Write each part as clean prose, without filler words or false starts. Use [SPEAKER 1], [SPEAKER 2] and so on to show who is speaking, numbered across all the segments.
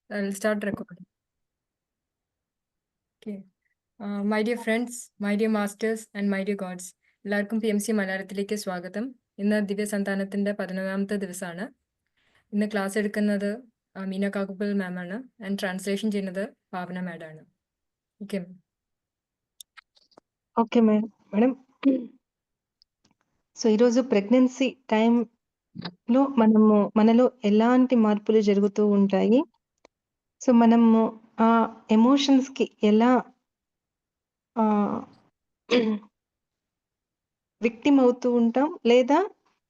[SPEAKER 1] I'll start recording. Okay. My dear friends, my dear masters and my dear gods, എല്ലാവർക്കും PMC മലയാളത്തിലേക്ക് സ്വാഗതം. ഇന്ന് ദിവ്യസന്താനത്തിന്റെ 11ാമത്തെ ദിവസമാണ്. ഇന്ന് ക്ലാസ് എടുക്കുന്നത് മീന കാക്കുപ്പൽ മാം ആണ് ആൻഡ് ട്രാൻസ്ലേഷൻ ചെയ്യുന്നത് ഭാവന മാഡാണ്. Okay
[SPEAKER 2] okay madam. సో ఈరోజు ప్రెగ్నెన్సీ టైంలో మనలో ఎలాంటి మార్పులు జరుగుతూ ఉంటాయి, సో మనము ఆ ఎమోషన్స్కి ఎలా విక్టిమ్ అవుతూ ఉంటాం, లేదా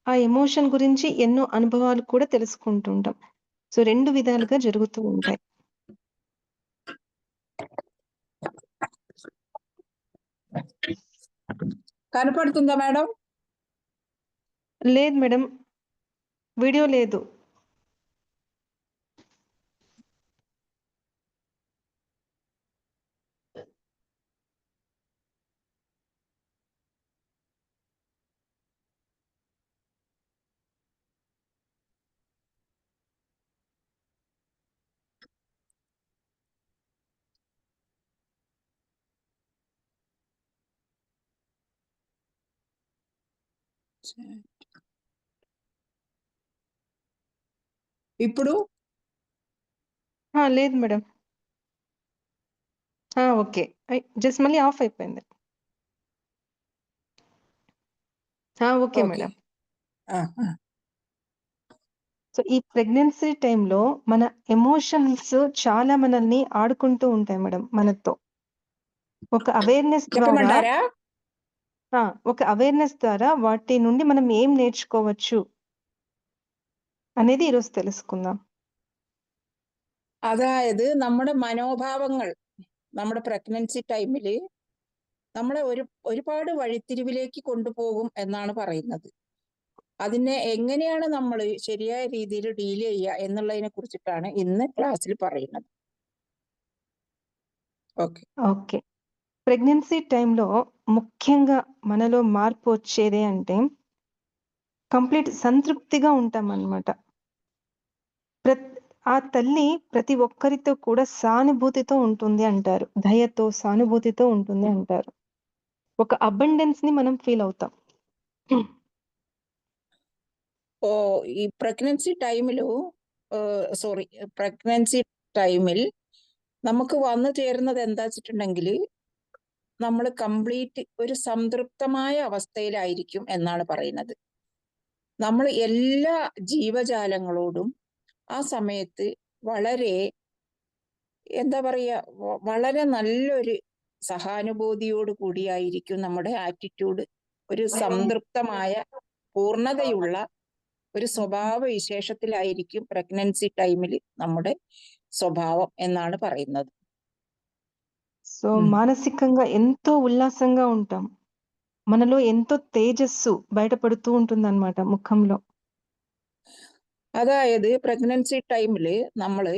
[SPEAKER 2] ఆ ఎమోషన్ గురించి ఎన్నో అనుభవాలు కూడా తెలుసుకుంటూ ఉంటాం. సో 2 విధాలుగా జరుగుతూ ఉంటాయి.
[SPEAKER 3] కనపడుతుందా మేడం?
[SPEAKER 2] లేదు మేడం, వీడియో లేదు.
[SPEAKER 3] ఇప్పుడు
[SPEAKER 2] లేదు మేడం. ఓకే, జస్ట్ మళ్ళీ ఆఫ్ అయిపోయింది. Okay madam. సో ఈ ప్రెగ్నెన్సీ టైంలో మన ఎమోషన్స్ చాలా మనల్ని ఆడుకుంటూ ఉంటాయి మేడం మనతో. ఒక అవేర్నెస్ ద్వారా వాటి నుండి మనం ఏం నేర్చుకోవచ్చు అనేది ఈరోజు తెలుసుకుందాం.
[SPEAKER 3] അതായത് നമ്മുടെ മനോഭാവങ്ങൾ നമ്മുടെ പ്രഗ്നൻസി ടൈമില് നമ്മളെ ഒരുപാട് വഴിത്തിരിവിലേക്ക് കൊണ്ടുപോകും എന്നാണ് പറയുന്നത്. അതിനെ എങ്ങനെയാണ് നമ്മൾ ശരിയായ രീതിയിൽ ഡീൽ ചെയ്യുക എന്നുള്ളതിനെ കുറിച്ചിട്ടാണ് ഇന്ന് ക്ലാസ്സിൽ പറയുന്നത്.
[SPEAKER 2] ఓకే, ప్రెగ్నెన్సీ టైంలో ముఖ్యంగా మనలో మార్పు వచ్చేది అంటే కంప్లీట్ సంతృప్తిగా ఉంటాం అన్నమాట. ఆ తల్లి ప్రతి ఒక్కరితో కూడా సానుభూతితో ఉంటుంది అంటారు, దయతో సానుభూతితో ఉంటుంది అంటారు. ఒక అబండెన్స్ ని మనం ఫీల్ అవుతాం.
[SPEAKER 3] ഈ പ്രഗ്നൻസി ടൈമിൽ നമുക്ക് വന്നു ചേരുന്നത് എന്താ വെച്ചിട്ടുണ്ടെങ്കിൽ നമ്മൾ കംപ്ലീറ്റ് ഒരു സംതൃപ്തമായ അവസ്ഥയിലായിരിക്കും എന്നാണ് പറയുന്നത്. നമ്മൾ എല്ലാ ജീവജാലങ്ങളോടും ആ സമയത്ത് വളരെ എന്താ പറയുക, വളരെ നല്ലൊരു സഹാനുഭൂതിയോട് കൂടിയായിരിക്കും നമ്മുടെ ആറ്റിറ്റ്യൂഡ്. ഒരു സംതൃപ്തമായ പൂർണ്ണതയുള്ള ഒരു സ്വഭാവ വിശേഷത്തിലായിരിക്കും പ്രഗ്നൻസി ടൈമിൽ നമ്മുടെ స్వభావం എന്നാണ് പറയുന്നത്.
[SPEAKER 2] సో మానసికంగా ఎంతో ఉల్లాసంగా ఉంటాం, మనలో ఎంతో తేజస్సు బయటపడుతూ ఉంటుందన్నమాట ముఖంలో.
[SPEAKER 3] അതായത് പ്രഗ്നൻസി ടൈമില് നമ്മള്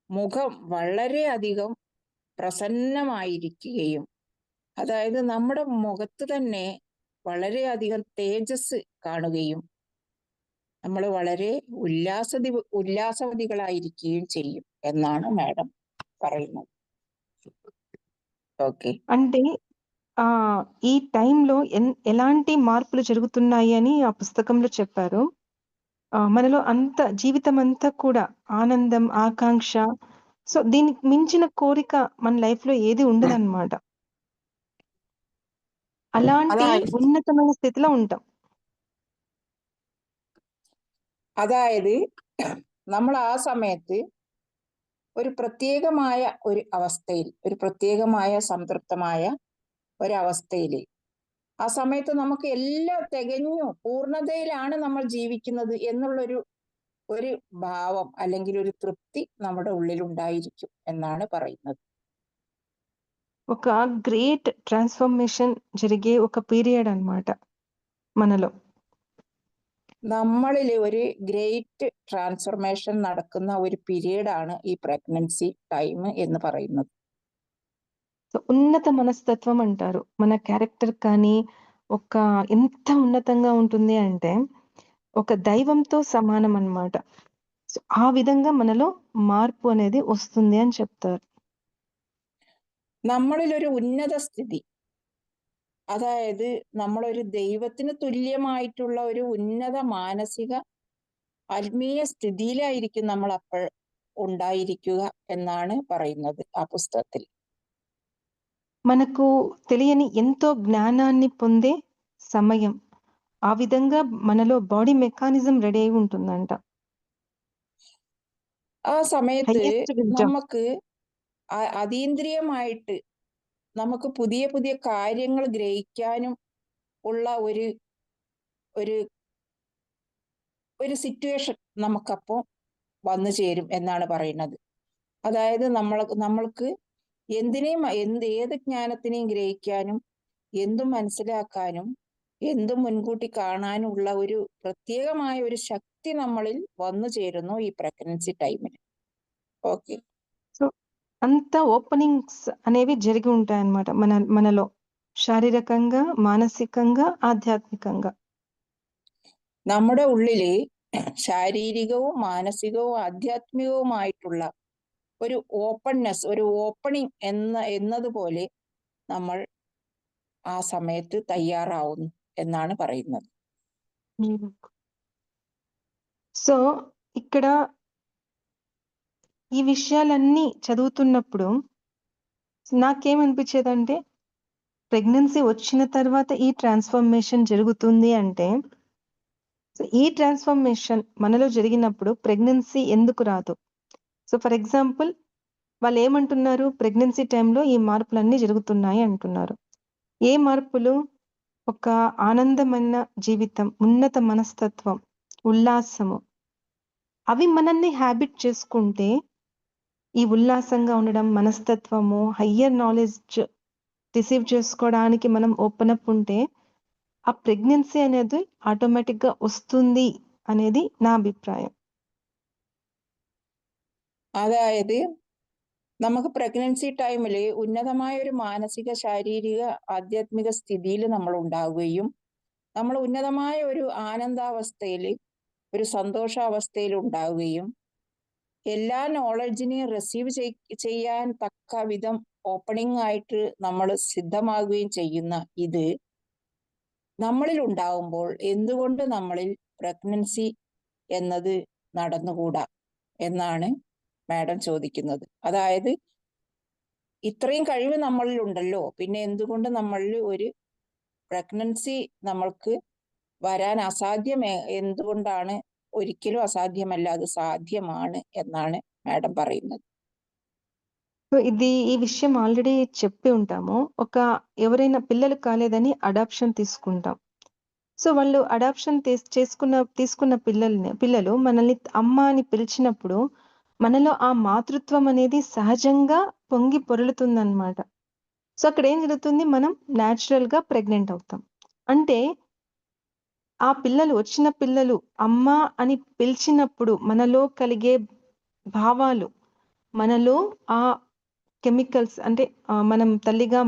[SPEAKER 3] മുഖം വളരെയധികം പ്രസന്നമായിരിക്കുകയും, അതായത് നമ്മുടെ മുഖത്ത് തന്നെ വളരെയധികം തേജസ് കാണുകയും നമ്മൾ വളരെ ഉല്ലാസവതികളായിരിക്കുകയും ചെയ്യും എന്നാണ് മാഡം പറയുന്നത്. ఓకే,
[SPEAKER 2] అంటే ఈ టైంలో ఎలాంటి మార్పులు జరుగుతున్నాయి అని ఆ పుస్తకంలో చెప్పారు. మనలో జీవితం అంతా కూడా ఆనందం, ఆకాంక్ష, సో దీనికి మించిన కోరిక మన లైఫ్ లో ఏది ఉండదన్నమాట. అలాంటి ఉన్నతమైన స్థితిలో ఉంటాం.
[SPEAKER 3] അതായത് നമ്മൾ ആ സമയത്ത് ഒരു പ്രത്യേകമായ ഒരു അവസ്ഥയിൽ, ഒരു പ്രത്യേകമായ സംതൃപ്തമായ ഒരവസ്ഥയിൽ, ആ സമയത്ത് നമുക്ക് എല്ലാം തികഞ്ഞു പൂർണ്ണതയിലാണ് നമ്മൾ ജീവിക്കുന്നത് എന്നുള്ളൊരു ഭാവം അല്ലെങ്കിൽ ഒരു തൃപ്തി നമ്മുടെ ഉള്ളിൽ ഉണ്ടായിരിക്കും എന്നാണ് പറയുന്നത്.
[SPEAKER 2] ఒక గ్రేట్ ట్రాన్స్ఫర్మేషన్ జరిగే ఒక పీరియడ్ అన్నమాట మనలో.
[SPEAKER 3] നമ്മളിൽ ഒരു ഗ്രേറ്റ് ട്രാൻസ്ഫർമേഷൻ നടക്കുന്ന ഒരു പീരീഡ് ആണ് ഈ പ്രഗ്നൻസി ടൈം എന്ന് പറയുന്നത്.
[SPEAKER 2] ఉన్నత మనస్తత్వం అంటారు. మన క్యారెక్టర్ కానీ ఎంత ఉన్నతంగా ఉంటుంది అంటే ఒక దైవంతో సమానం అన్నమాట. సో సో ఆ విధంగా మనలో మార్పు అనేది వస్తుంది అని చెప్తారు.
[SPEAKER 3] നമ്മളിലൊരു ഉന്നത സ്ഥിതി, അതായത് നമ്മളൊരു ദൈവത്തിന് തുല്യമായിട്ടുള്ള ഒരു ഉന്നത മാനസിക ആത്മീയ സ്ഥിതിയിലായിരിക്കും നമ്മൾ അപ്പോൾ ഉണ്ടായിരിക്കുക എന്നാണ് പറയുന്നത് ആ പുസ്തകത്തിൽ.
[SPEAKER 2] మనకు తెలియని ఎంతో జ్ఞానాన్ని పొందే సమయం. ఆ విధంగా మనలో బాడీ మెకానిజం రెడీ అయి ఉంటుందంట.
[SPEAKER 3] ആ സമയത്ത്
[SPEAKER 2] హైయెస్ట్ విజ్డమ్.
[SPEAKER 3] നമുക്ക് അതീന്ദ്രിയമായിട്ട് നമുക്ക് പുതിയ പുതിയ കാര്യങ്ങൾ ഗ്രഹിക്കാനും ഉള്ള ഒരു ഒരു ഒരു സിറ്റുവേഷൻ നമുക്കപ്പോൾ വന്നു ചേരും എന്നാണ് പറയുന്നത്. അതായത് നമ്മൾക്ക് ഏത് ജ്ഞാനത്തിനെയും ഗ്രഹിക്കാനും എന്തും മനസ്സിലാക്കാനും എന്തും മുൻകൂട്ടി കാണാനുള്ള ഒരു പ്രത്യേകമായ ഒരു ശക്തി നമ്മളിൽ വന്നു ചേരുന്നു ഈ പ്രഗ്നൻസി ടൈമിൽ. ഓക്കെ.
[SPEAKER 2] సో అంత ఓపెనింగ్స్ అనేవి జరిగి ఉంటాయన్నమాట మనలో. శారీరకంగా, మానసికంగా, ఆధ్యాత్మికంగా.
[SPEAKER 3] നമ്മുടെ ഉള്ളില് ശാരീരികവും മാനസികവും ആധ്യാത്മികവുമായിട്ടുള്ള ഒരു ഓപ്പൺനെസ്, ഒരു ഓപ്പണിംഗ് എന്നതുപോലെ നമ്മൾ ആ സമയത്ത് തയ്യാറാവുന്നു എന്നാണ് പറയുന്നത്.
[SPEAKER 2] సో ఇక్కడ ఈ విషయాలన్నీ చదువుతున్నప్పుడు నాకేమనిపించేదంటే, ప్రెగ్నెన్సీ వచ్చిన తర్వాత ఈ ట్రాన్స్‌ఫర్మేషన్ జరుగుతుంది అంటే, సో ఈ ట్రాన్స్‌ఫర్మేషన్ మనలో జరిగినప్పుడు ప్రెగ్నెన్సీ ఎందుకు రాదు? సో ఫర్ ఎగ్జాంపుల్ వాళ్ళేమంటున్నారు, ప్రెగ్నెన్సీ టైంలో ఈ మార్పులన్నీ జరుగుతున్నాయి అంటున్నారు. ఏ మార్పులు? ఒక ఆనందమైన జీవితం, ఉన్నత మనస్తత్వం, ఉల్లాసము. అవి మనల్ని హ్యాబిట్ చేసుకుంటే, ఈ ఉల్లాసంగా ఉండడం, మనస్తత్వము, హయ్యర్ నాలెడ్జ్ రిసీవ్ చేసుకోవడానికి మనం ఓపెన్ అప్ ఉంటే, ఆ ప్రెగ్నెన్సీ అనేది ఆటోమేటిక్‌గా వస్తుంది అనేది నా అభిప్రాయం.
[SPEAKER 3] അതായത് നമുക്ക് പ്രഗ്നൻസി ടൈമിൽ ഉന്നതമായ ഒരു മാനസിക, ശാരീരിക, ആധ്യാത്മിക സ്ഥിതിയിൽ നമ്മൾ ഉണ്ടാവുകയും നമ്മൾ ഉന്നതമായ ഒരു ആനന്ദാവസ്ഥയിൽ, ഒരു സന്തോഷാവസ്ഥയിൽ ഉണ്ടാവുകയും എല്ലാ നോളജിനെയും റിസീവ് ചെയ്യാൻ തക്ക വിധം ഓപ്പണിംഗ് ആയിട്ട് നമ്മൾ സിദ്ധമാകുകയും ചെയ്യുന്ന ഇത് നമ്മളിൽ ഉണ്ടാവുമ്പോൾ എന്തുകൊണ്ട് നമ്മളിൽ പ്രഗ്നൻസി എന്നത് നടന്നുകൂടാ എന്നാണ് മാഡം ചോദിക്കുന്നത്. അതായത് ഇത്രയും കഴിവ് നമ്മളിൽ ഉണ്ടല്ലോ, പിന്നെ എന്തുകൊണ്ട് നമ്മളിൽ ഒരു പ്രഗ്നൻസി നമ്മൾക്ക് വരാൻ എന്തുകൊണ്ടാണ്? ഒരിക്കലും അസാധ്യമല്ല, അത് സാധ്യമാണ് എന്നാണ് മാഡം പറയുന്നത്.
[SPEAKER 2] సో ఈ విషయం ఆల్రెడీ చెప్పి ఉంటాము. ఎవరైనా పిల్లలు కాలేదని అడాప్షన్ తీసుకుంటాం. సో వాళ్ళు అడాప్షన్ తీసుకున్న పిల్లలు మనల్ని అమ్మ అని పిలిచినప్పుడు మనలో ఆ మాతృత్వం అనేది సహజంగా పొంగి పొరలుతుందన్నమాట. సో అక్కడ ఏం జరుగుతుంది, మనం న్యాచురల్‌గా ప్రెగ్నెంట్ అవుతాం. అంటే ఆ వచ్చిన పిల్లలు అమ్మ అని పిలిచినప్పుడు మనలో కలిగే భావాలు, మనలో ఆ కెమికల్స్ అంటే మనం తల్లిగా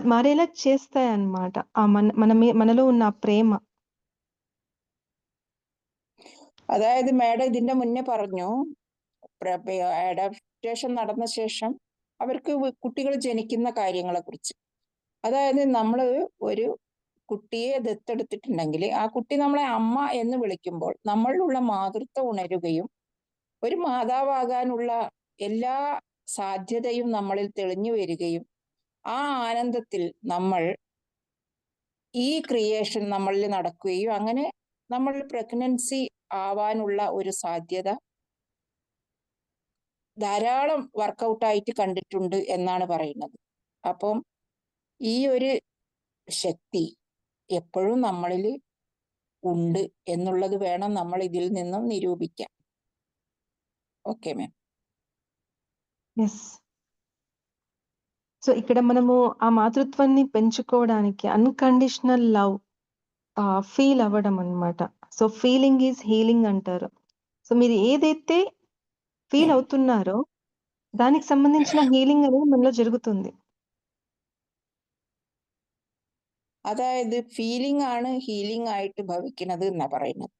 [SPEAKER 2] మారేలా చేస్తాయన్నమాట. మనలో ఉన్న ఆ ప్రేమ.
[SPEAKER 3] അതായത് മാഡം ഇതിന്റെ മുന്നേ പറഞ്ഞു, അഡാപ്റ്റേഷൻ നടന്ന ശേഷം അവർക്ക് കുട്ടികൾ ജനിക്കുന്ന കാര്യങ്ങളെ കുറിച്ച്. അതായത് നമ്മൾ ഒരു കുട്ടിയെ ദത്തെടുത്തിട്ടുണ്ടെങ്കിൽ ആ കുട്ടി നമ്മളെ അമ്മ എന്ന് വിളിക്കുമ്പോൾ നമ്മളിലുള്ള മാതൃത്വം ഉണരുകയും ഒരു മാതാവാകാനുള്ള എല്ലാ സാധ്യതയും നമ്മളിൽ തെളിഞ്ഞു വരികയും ആ ആനന്ദത്തിൽ നമ്മൾ ഈ ക്രിയേഷൻ നമ്മളിൽ നടക്കുകയും അങ്ങനെ നമ്മൾ പ്രഗ്നൻസി ആവാനുള്ള ഒരു സാധ്യത ധാരാളം വർക്കൗട്ടായിട്ട് കണ്ടിട്ടുണ്ട് എന്നാണ് പറയുന്നത്. അപ്പം ഈ ഒരു ശക്തി എപ്പോഴും നമ്മളിൽ ഉണ്ട് എന്നുള്ളത് വേണം നമ്മൾ ഇതിൽ നിന്നും നിരൂപിക്കാൻ. Okay ma'am.
[SPEAKER 2] ఎస్. సో ఇక్కడ మనము ఆ మాతృత్వాన్ని పెంచుకోవడానికి అన్‌కండిషనల్ లవ్ ఫీల్ అవ్వడం అన్నమాట. సో ఫీలింగ్ ఈజ్ హీలింగ్ అంటారు. సో మీరు ఏదైతే ఫీల్ అవుతున్నారో దానికి సంబంధించిన హీలింగ్ అనేది మనలో జరుగుతుంది.
[SPEAKER 3] അതായത് ഫീലിംഗ് ആണ് ഹീലിംഗ് ആയിട്ട് ഭവിക്കുന്നത് എന്നാ പറയുന്നത്.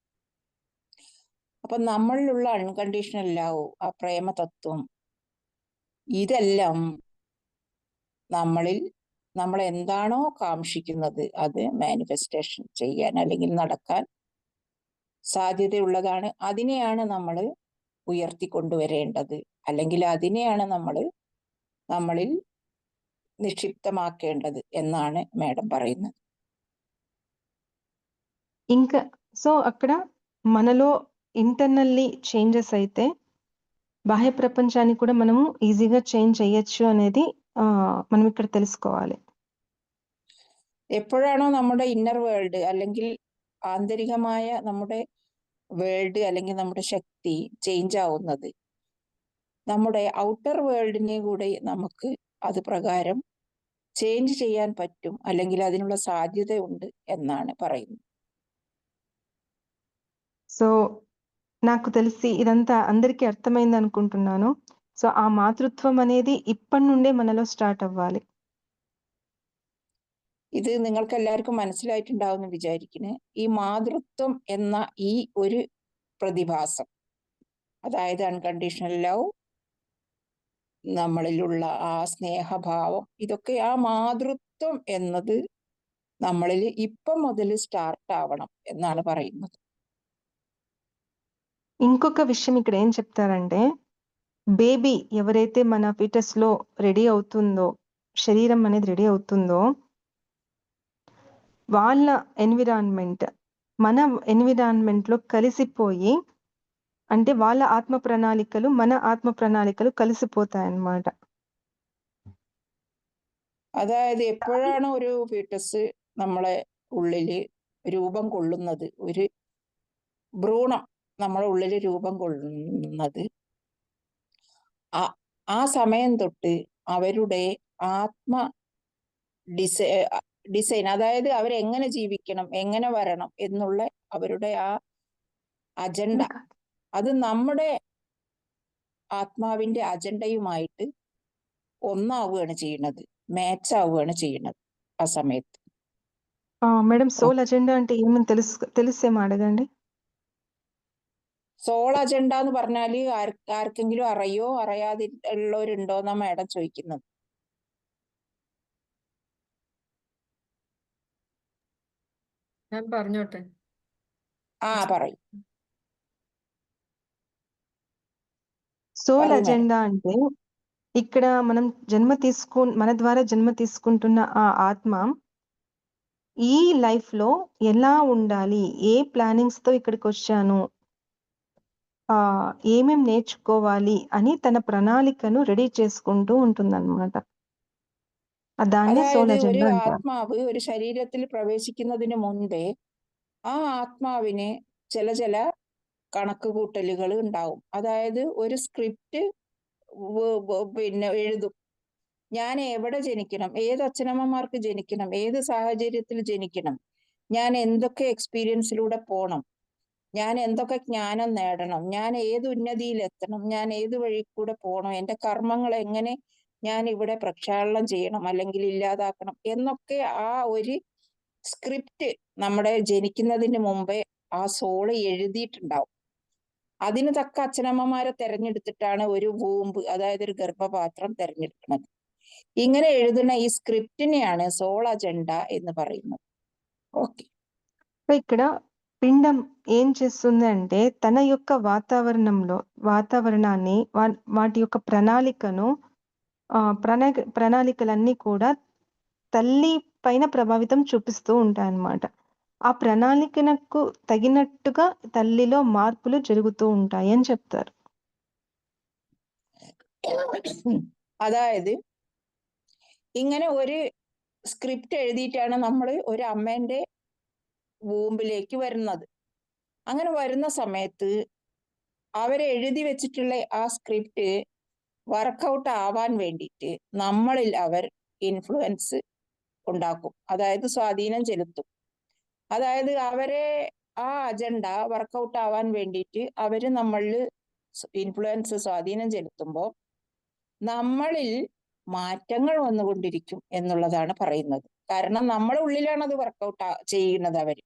[SPEAKER 3] അപ്പൊ നമ്മളിലുള്ള അൺകണ്ടീഷണൽ ലവ്, ആ പ്രേമതത്വം, ഇതെല്ലാം നമ്മൾ എന്താണോ കാക്ഷിക്കുന്നത് അത് മാനിഫെസ്റ്റേഷൻ ചെയ്യാൻ അല്ലെങ്കിൽ നടക്കാൻ സാധ്യതയുള്ളതാണ്. അതിനെയാണ് നമ്മൾ ഉയർത്തിക്കൊണ്ടുവരേണ്ടത്, അല്ലെങ്കിൽ അതിനെയാണ് നമ്മളിൽ നിക്ഷിപ്തമാക്കേണ്ടത് എന്നാണ് మేడం പറയുന്നത്.
[SPEAKER 2] ఇంకా సో అక్కడ మనలో ఇంటర్నల్లీ చేంజెస్ అయితే బాహ్య ప్రపంచాన్ని కూడా మనము ఈజీగా చేంజ్ చేయొచ్చు అనేది మనం ఇక్కడ తెలుసుకోవాలి.
[SPEAKER 3] എപ്പോഴാണോ നമ്മുടെ ഇന്നർ വേൾഡ് അല്ലെങ്കിൽ ആന്തരികമായ നമ്മുടെ വേൾഡ് അല്ലെങ്കിൽ നമ്മുടെ ശക്തി ചേഞ്ച് ആവുന്നത്, നമ്മുടെ ഔട്ടർ വേൾഡിനെ കൂടെ നമുക്ക് അത് പ്രകാരം చేంజ్ ചെയ്യാൻ పറ്റും, അല്ലെങ്കിൽ അതിനുള്ള సాధ్యత ഉണ്ട് എന്നാണ് പറയുന്നത്.
[SPEAKER 2] సో నాకు తెలిసి ఇదంతా అందరికీ అర్థమైంది అనుకుంటున్నాను. సో ఆ మాతృత్వం అనేది ఇప్పటి నుండే మనలో స్టార్ట్ అవ్వాలి.
[SPEAKER 3] ഇത് നിങ്ങൾക്ക് എല്ലാവർക്കും മനസ്സിലായിട്ടുണ്ടാവുമെന്ന് വിചാരിക്കുന്നു. ഈ മാതൃത്വം എന്ന ഈ ഒരു പ്രതിഭാസം, അതായത് അൺകണ്ടീഷണൽ ലവ്, നമ്മളിലുള്ള ആ സ്നേഹഭാവം, ഇതൊക്കെ ആ മാതൃത്വം എന്നത് നമ്മളിൽ ഇപ്പം മുതൽ സ്റ്റാർട്ട് ആവണം എന്നാണ് പറയുന്നത്.
[SPEAKER 2] ఇంకొక విషయం ఇక్కడ ఏం చెప్తారంటే, బేబీ ఎవరైతే మన ఫీటస్ లో రెడీ అవుతుందో, శరీరం అనేది రెడీ అవుతుందో, వాళ్ళ ఎన్విరాన్మెంట్ మన ఎన్విరాన్మెంట్ లో కలిసిపోయి, అంటే వాళ్ళ ఆత్మ ప్రణాళికలు మన ఆత్మ ప్రణాళికలు కలిసిపోతాయన్నమాట.
[SPEAKER 3] അതായത് എപ്പോഴാണ് ഒരു ഫീറ്റസ് നമ്മളെ ഉള്ളില് രൂപം കൊള്ളുന്നത്, ഒരു ഭ്രൂണം നമ്മളെ ഉള്ളിൽ രൂപം കൊള്ളുന്നത്, ആ സമയം തൊട്ട് അവരുടെ ആത്മ ഡിസൈൻ, അതായത് അവരെങ്ങനെ ജീവിക്കണം, എങ്ങനെ വരണം എന്നുള്ള അവരുടെ ആ അജണ്ട, അത് നമ്മുടെ ആത്മാവിന്റെ അജണ്ടയുമായിട്ട് ഒന്നാവുകയാണ് ചെയ്യുന്നത്, മാച്ച് ആവുകയാണ് ചെയ്യുന്നത് ആ സമയത്ത്.
[SPEAKER 2] మేడం సోల్ అజెండా అంటే ఏమని తెలిసేమో అడగండి.
[SPEAKER 3] സോൾ അജണ്ട എന്ന് പറഞ്ഞാല് ആർക്കെങ്കിലും അറിയോ, അറിയാതുള്ളവരുണ്ടോന്നാ മാഡം ചോദിക്കുന്നത്.
[SPEAKER 1] ഞാൻ പറഞ്ഞോട്ടെ?
[SPEAKER 3] പറയും.
[SPEAKER 2] సోల్ అజెండా అంటే ఇక్కడ మనం మన ద్వారా జన్మ తీసుకుంటున్న ఆ ఆత్మ ఈ లైఫ్ లో ఎలా ఉండాలి, ఏ ప్లానింగ్స్ తో ఇక్కడికి వచ్చాను, ఏమేం నేర్చుకోవాలి అని తన ప్రణాళికను రెడీ చేసుకుంటూ ఉంటుందన్నమాట. దాన్ని సోల్
[SPEAKER 3] അതായത് ഒരു
[SPEAKER 2] అజెండా అంటారు.
[SPEAKER 3] ആത്മാവ് ഒരു ശരീരത്തിൽ പ്രവേശിക്കുന്നതിന് മുൻപേ ആ ആത്മാവിന് ചില കണക്കുകൂട്ടലുകൾ ഉണ്ടാവും. അതായത് ഒരു സ്ക്രിപ്റ്റ് പിന്നെ എഴുതും. ഞാൻ എവിടെ ജനിക്കണം, ഏത് അച്ഛനമ്മമാർക്ക് ജനിക്കണം, ഏത് സാഹചര്യത്തിൽ ജനിക്കണം, ഞാൻ എന്തൊക്കെ എക്സ്പീരിയൻസിലൂടെ പോകണം, ഞാൻ എന്തൊക്കെ ജ്ഞാനം നേടണം, ഞാൻ ഏത് ഉന്നതിയിലെത്തണം, ഞാൻ ഏത് വഴി കൂടെ പോകണം, എൻ്റെ കർമ്മങ്ങൾ എങ്ങനെ ഞാൻ ഇവിടെ പ്രക്ഷാളനം ചെയ്യണം അല്ലെങ്കിൽ ഇല്ലാതാക്കണം എന്നൊക്കെ ആ ഒരു സ്ക്രിപ്റ്റ് നമ്മുടെ ജനിക്കുന്നതിന് മുമ്പേ ആ സോള് എഴുതിയിട്ടുണ്ടാവും. അതിന് തക്ക അച്ഛനമ്മമാരെ തെരഞ്ഞെടുത്തിട്ടാണ് ഒരു വൂമ്പ്, അതായത് ഒരു ഗർഭപാത്രം തെരഞ്ഞെടുക്കുന്നത്. ഇങ്ങനെ എഴുതുന്ന ഈ സ്ക്രിപ്റ്റിനെയാണ് സോൾ അജണ്ട എന്ന് പറയുന്നത്. ఓకే.
[SPEAKER 2] ఇక్కడ పిండం ఏం చేస్తుంది అంటే తన యొక్క వాతావరణాన్ని వాటి యొక్క ప్రణాళికలన్నీ కూడా తల్లి పైన ప్రభావితం చూపిస్తూ ఉంటాయన్నమాట. ఆ ప్రణాళికకు తగినట్టుగా తల్లిలో మార్పులు జరుగుతూ ఉంటాయి అని చెప్తారు.
[SPEAKER 3] അതായത് ഇങ്ങനെ ഒരു സ്ക്രിപ്റ്റ് എഴുതിയിട്ടാണ് നമ്മൾ ഒരു അമ്മേന്റെ വൂമ്പിലേക്ക് വരുന്നത്. അങ്ങനെ വരുന്ന സമയത്ത് അവരെഴുതി വെച്ചിട്ടുള്ള ആ സ്ക്രിപ്റ്റ് വർക്കൗട്ട് ആവാൻ വേണ്ടിയിട്ട് നമ്മളിൽ അവർ ഇൻഫ്ലുവൻസ് ഉണ്ടാക്കും, അതായത് സ്വാധീനം ചെലുത്തും. അതായത് അവരെ ആ അജണ്ട വർക്കൗട്ട് ആവാൻ വേണ്ടിയിട്ട് അവര് നമ്മളിൽ ഇൻഫ്ലുവൻസ്, സ്വാധീനം ചെലുത്തുമ്പോൾ നമ്മളിൽ മാറ്റങ്ങൾ വന്നുകൊണ്ടിരിക്കും എന്നുള്ളതാണ് പറയുന്നത്. കാരണം നമ്മുടെ ഉള്ളിലാണ് അത് വർക്കൗട്ട് ചെയ്യുന്നത് അവർ.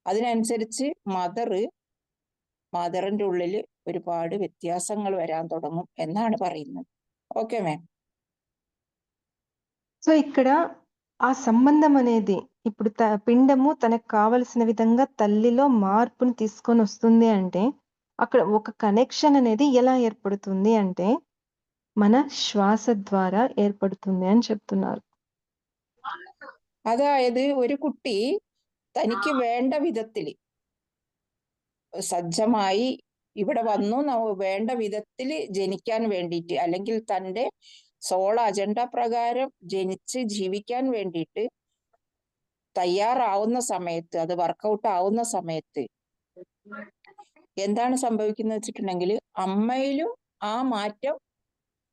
[SPEAKER 3] അതിനനുസരിച്ച് മദർ മദറിന്റെ ഉള്ളിൽ ഒരുപാട് വ്യത്യാസങ്ങൾ వరాൻ തുടങ്ങും എന്നാണ് പറയുന്നത്. Okay ma'am.
[SPEAKER 2] సో ఇక్కడ ఆ సంబంధం అనేది ఇప్పుడు పిండము తనకు కావలసిన విధంగా తల్లిలో మార్పుని తీసుకొని వస్తుంది అంటే అక్కడ ఒక కనెక్షన్ అనేది ఎలా ఏర్పడుతుంది అంటే మన శ్వాస ద్వారా ఏర్పడుతుంది అని చెప్తున్నారు.
[SPEAKER 3] അതായത് ഒരു കുട്ടി തനിക്ക് വേണ്ട വിധത്തിൽ സജ്ജമായി ഇവിടെ വന്നു വേണ്ട വിധത്തിൽ ജനിക്കാൻ വേണ്ടിയിട്ട് അല്ലെങ്കിൽ തൻ്റെ സോൾ അജണ്ട പ്രകാരം ജനിച്ച് ജീവിക്കാൻ വേണ്ടിയിട്ട് തയ്യാറാവുന്ന സമയത്ത്, അത് വർക്കൗട്ട് ആവുന്ന സമയത്ത് എന്താണ് സംഭവിക്കുന്നത് വെച്ചിട്ടുണ്ടെങ്കിൽ അമ്മയിലും ആ മാറ്റം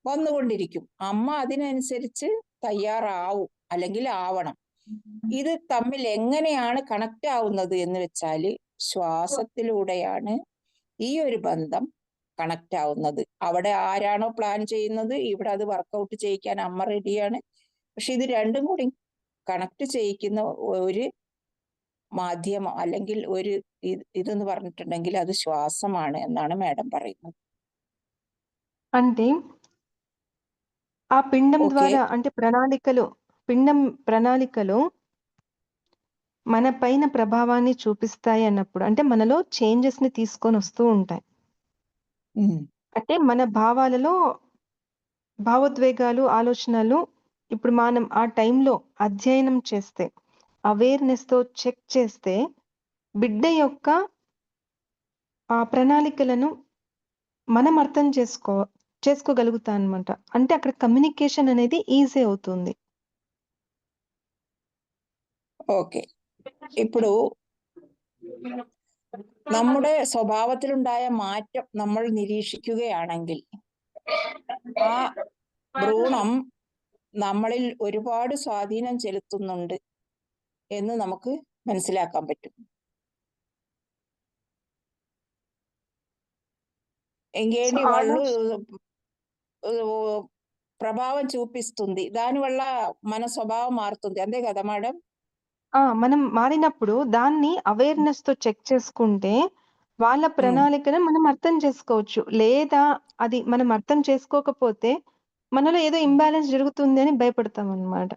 [SPEAKER 3] വന്നുകൊണ്ടിരിക്കും. അമ്മ അതിനനുസരിച്ച് തയ്യാറാവും അല്ലെങ്കിൽ ആവണം. ഇത് തമ്മിൽ എങ്ങനെയാണ് കണക്ട് ആവുന്നത് എന്ന് വെച്ചാൽ ശ്വാസത്തിലൂടെയാണ് ഈ ഒരു ബന്ധം കണക്ട് ആവുന്നത്. അവിടെ ആരാണോ പ്ലാൻ ചെയ്യുന്നത്, ഇവിടെ അത് വർക്കൗട്ട് ചെയ്യിക്കാൻ അമ്മ റെഡിയാണ്. പക്ഷെ ഇത് രണ്ടും കൂടി കണക്ട് ചെയ്യിക്കുന്ന ഒരു മാധ്യമം അല്ലെങ്കിൽ ഒരു ഇതെന്ന് പറഞ്ഞിട്ടുണ്ടെങ്കിൽ അത് ശ്വാസമാണ് എന്നാണ് മാഡം പറയുന്നത്.
[SPEAKER 2] అంటే ఆ పిండం
[SPEAKER 3] ఓకే.
[SPEAKER 2] ద్వారా అంటే పిండం ప్రణాళికలు మన పైన ప్రభావాన్ని చూపిస్తాయి అన్నప్పుడు అంటే మనలో చేంజెస్ ని తీసుకొని వస్తూ ఉంటాయి. అంటే మన భావోద్వేగాలు, ఆలోచనలు ఇప్పుడు మనం ఆ టైంలో అధ్యయనం చేస్తే, అవేర్నెస్ తో చెక్ చేస్తే బిడ్డ యొక్క ఆ ప్రణాళికలను మనం అర్థం చేసుకోగలుగుతాం అన్నమాట. అంటే అక్కడ కమ్యూనికేషన్ అనేది ఈజీ అవుతుంది.
[SPEAKER 3] ഓക്കെ. ఇప్పుడు നമ്മുടെ സ്വഭാവത്തിലുണ്ടായ മാറ്റം നമ്മൾ നിരീക്ഷിക്കുകയാണെങ്കിൽ ആ ഭ്രൂണം നമ്മളിൽ ഒരുപാട് സ്വാധീനം ചെലുത്തുന്നുണ്ട് എന്ന് നമുക്ക് മനസ്സിലാക്കാൻ പറ്റും. ఎంగేంటి వాళ్ళు ప్రభావం చూపిస్తుంది, దానివల్ల మన స్వభావం మారుతుంది. అంతే కదా మేడం?
[SPEAKER 2] మనం మారినప్పుడు దాన్ని అవేర్నెస్ తో చెక్ చేసుకుంటే వాళ్ళ ప్రణాళికను మనం అర్థం చేసుకోవచ్చు. లేదా అది మనం అర్థం చేసుకోకపోతే మనలో ఏదో ఇంబ్యాలెన్స్ జరుగుతుంది అని భయపడతాం అన్నమాట.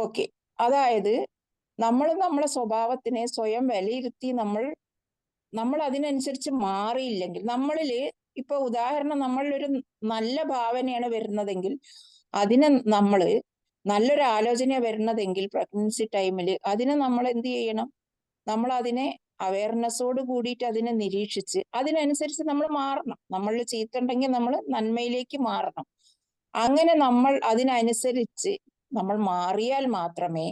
[SPEAKER 3] ഓക്കെ. അതായത് നമ്മൾ നമ്മളെ സ്വഭാവത്തിനെ സ്വയം വിലയിരുത്തി നമ്മൾ അതിനനുസരിച്ച് മാറിയില്ലെങ്കിൽ, നമ്മളില് ഇപ്പൊ ഉദാഹരണം നമ്മളിലൊരു നല്ല ഭാവനയാണ് വരുന്നതെങ്കിൽ അതിനെ നല്ലൊരു ആലോചന വരുന്നതെങ്കിൽ പ്രഗ്നൻസി ടൈമിൽ അതിനെ നമ്മൾ എന്ത് ചെയ്യണം? നമ്മൾ അതിനെ അവയർനെസ്സോട് കൂടിയിട്ട് അതിനെ നിരീക്ഷിച്ച് അതിനനുസരിച്ച് നമ്മൾ മാറണം. നമ്മളിൽ ചീത്തുണ്ടെങ്കിൽ നമ്മൾ നന്മയിലേക്ക് മാറണം. അങ്ങനെ നമ്മൾ അതിനനുസരിച്ച് നമ്മൾ മാറിയാൽ മാത്രമേ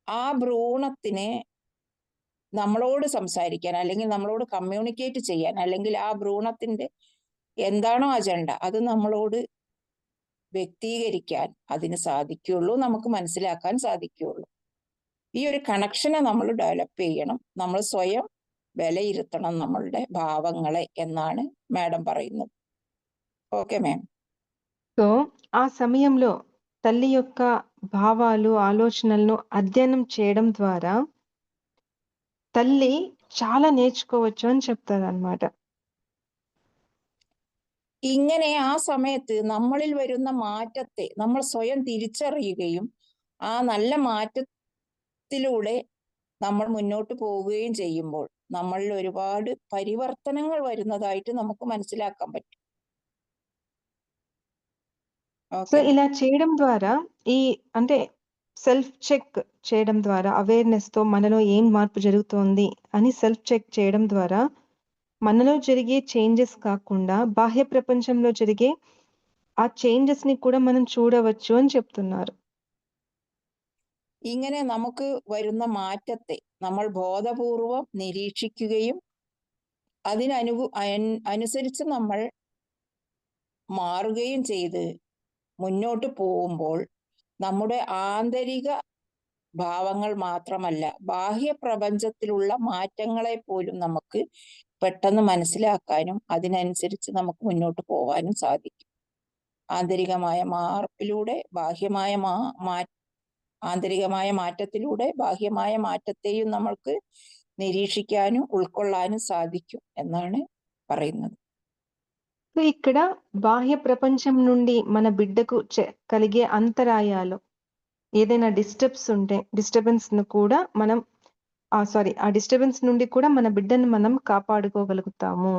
[SPEAKER 3] ആ ഭ്രൂണത്തിന് നമ്മളോട് സംസാരിക്കാൻ അല്ലെങ്കിൽ നമ്മളോട് കമ്മ്യൂണിക്കേറ്റ് ചെയ്യാൻ അല്ലെങ്കിൽ ആ ഭ്രൂണത്തിന്റെ എന്താണോ അജണ്ട അത് നമ്മളോട് വ്യക്തീകരിക്കാൻ അതിന് സാധിക്കുകയുള്ളൂ, നമുക്ക് മനസ്സിലാക്കാൻ സാധിക്കുകയുള്ളൂ. ഈ ഒരു കണക്ഷനെ നമ്മൾ ഡെവലപ്പ് ചെയ്യണം. നമ്മൾ സ്വയം വിലയിരുത്തണം നമ്മളുടെ ഭാവങ്ങളെ എന്നാണ് മാഡം പറയുന്നത്. Okay ma'am.
[SPEAKER 2] సో ఆ సమయంలో తల్లి యొక్క భావాలు, ఆలోచనలను అధ్యయనం చేయడం ద్వారా తల్లి చాలా నేర్చుకోవచ్చు అని చెప్తారన్నమాట.
[SPEAKER 3] ഇങ്ങനെ ആ സമയത്ത് നമ്മളിൽ വരുന്ന മാറ്റത്തെ നമ്മൾ സ്വയം തിരിച്ചറിയുകയും ആ നല്ല മാറ്റത്തിലൂടെ നമ്മൾ മുന്നോട്ട് പോവുകയും ചെയ്യുമ്പോൾ നമ്മളിൽ ഒരുപാട് പരിവർത്തനങ്ങൾ വരുന്നതായിട്ട് നമുക്ക് മനസ്സിലാക്കാൻ പറ്റും.
[SPEAKER 2] సో ఇలా చేయడం ద్వారా అంటే సెల్ఫ్ చెక్ చేయడం ద్వారా అవేర్నెస్ తో మనలో ఏం మార్పు జరుగుతోంది అని సెల్ఫ్ చెక్ చేయడం ద్వారా మనలో జరిగే చేంజెస్ కాకుండా బాహ్య ప్రపంచంలో జరిగే ఆ చేంజెస్ ని కూడా మనం చూడవచ్చు అని చెప్తున్నారు.
[SPEAKER 3] ഇങ്ങനെ നമുക്ക് വരുന്ന മാറ്റത്തെ നമ്മൾ ബോധപൂർവം നിരീക്ഷിക്കുകയും അനുസരിച്ച് നമ്മൾ മാറുകയും ചെയ്ത് മുന്നോട്ട് പോകുമ്പോൾ നമ്മുടെ ആന്തരിക ഭാവങ്ങൾ മാത്രമല്ല ബാഹ്യ പ്രപഞ്ചത്തിലുള്ള മാറ്റങ്ങളെ പോലും നമുക്ക് പെട്ടെന്ന് മനസ്സിലാക്കാനും അതിനനുസരിച്ച് നമുക്ക് മുന്നോട്ട് പോകാനും സാധിക്കും. ആന്തരികമായ മാറ്റത്തിലൂടെ ബാഹ്യമായ മാറ്റത്തെയും നമ്മൾക്ക് నిరీక్షిക്കാനും ఉൾക്കൊള്ളാനും సాధిക്കും എന്നാണ് പറയുന്നത്.
[SPEAKER 2] సో ఇక్కడ బాహ్య ప్రపంచం నుండి మన బిడ్డకు కలిగే అంతరాయాలు ఏదైనా డిస్టర్బెన్స్ ను కూడా మనం ఆ డిస్టర్బెన్స్ నుండి కూడా మన బిడ్డను మనం కాపాడుకోగలుగుతాము.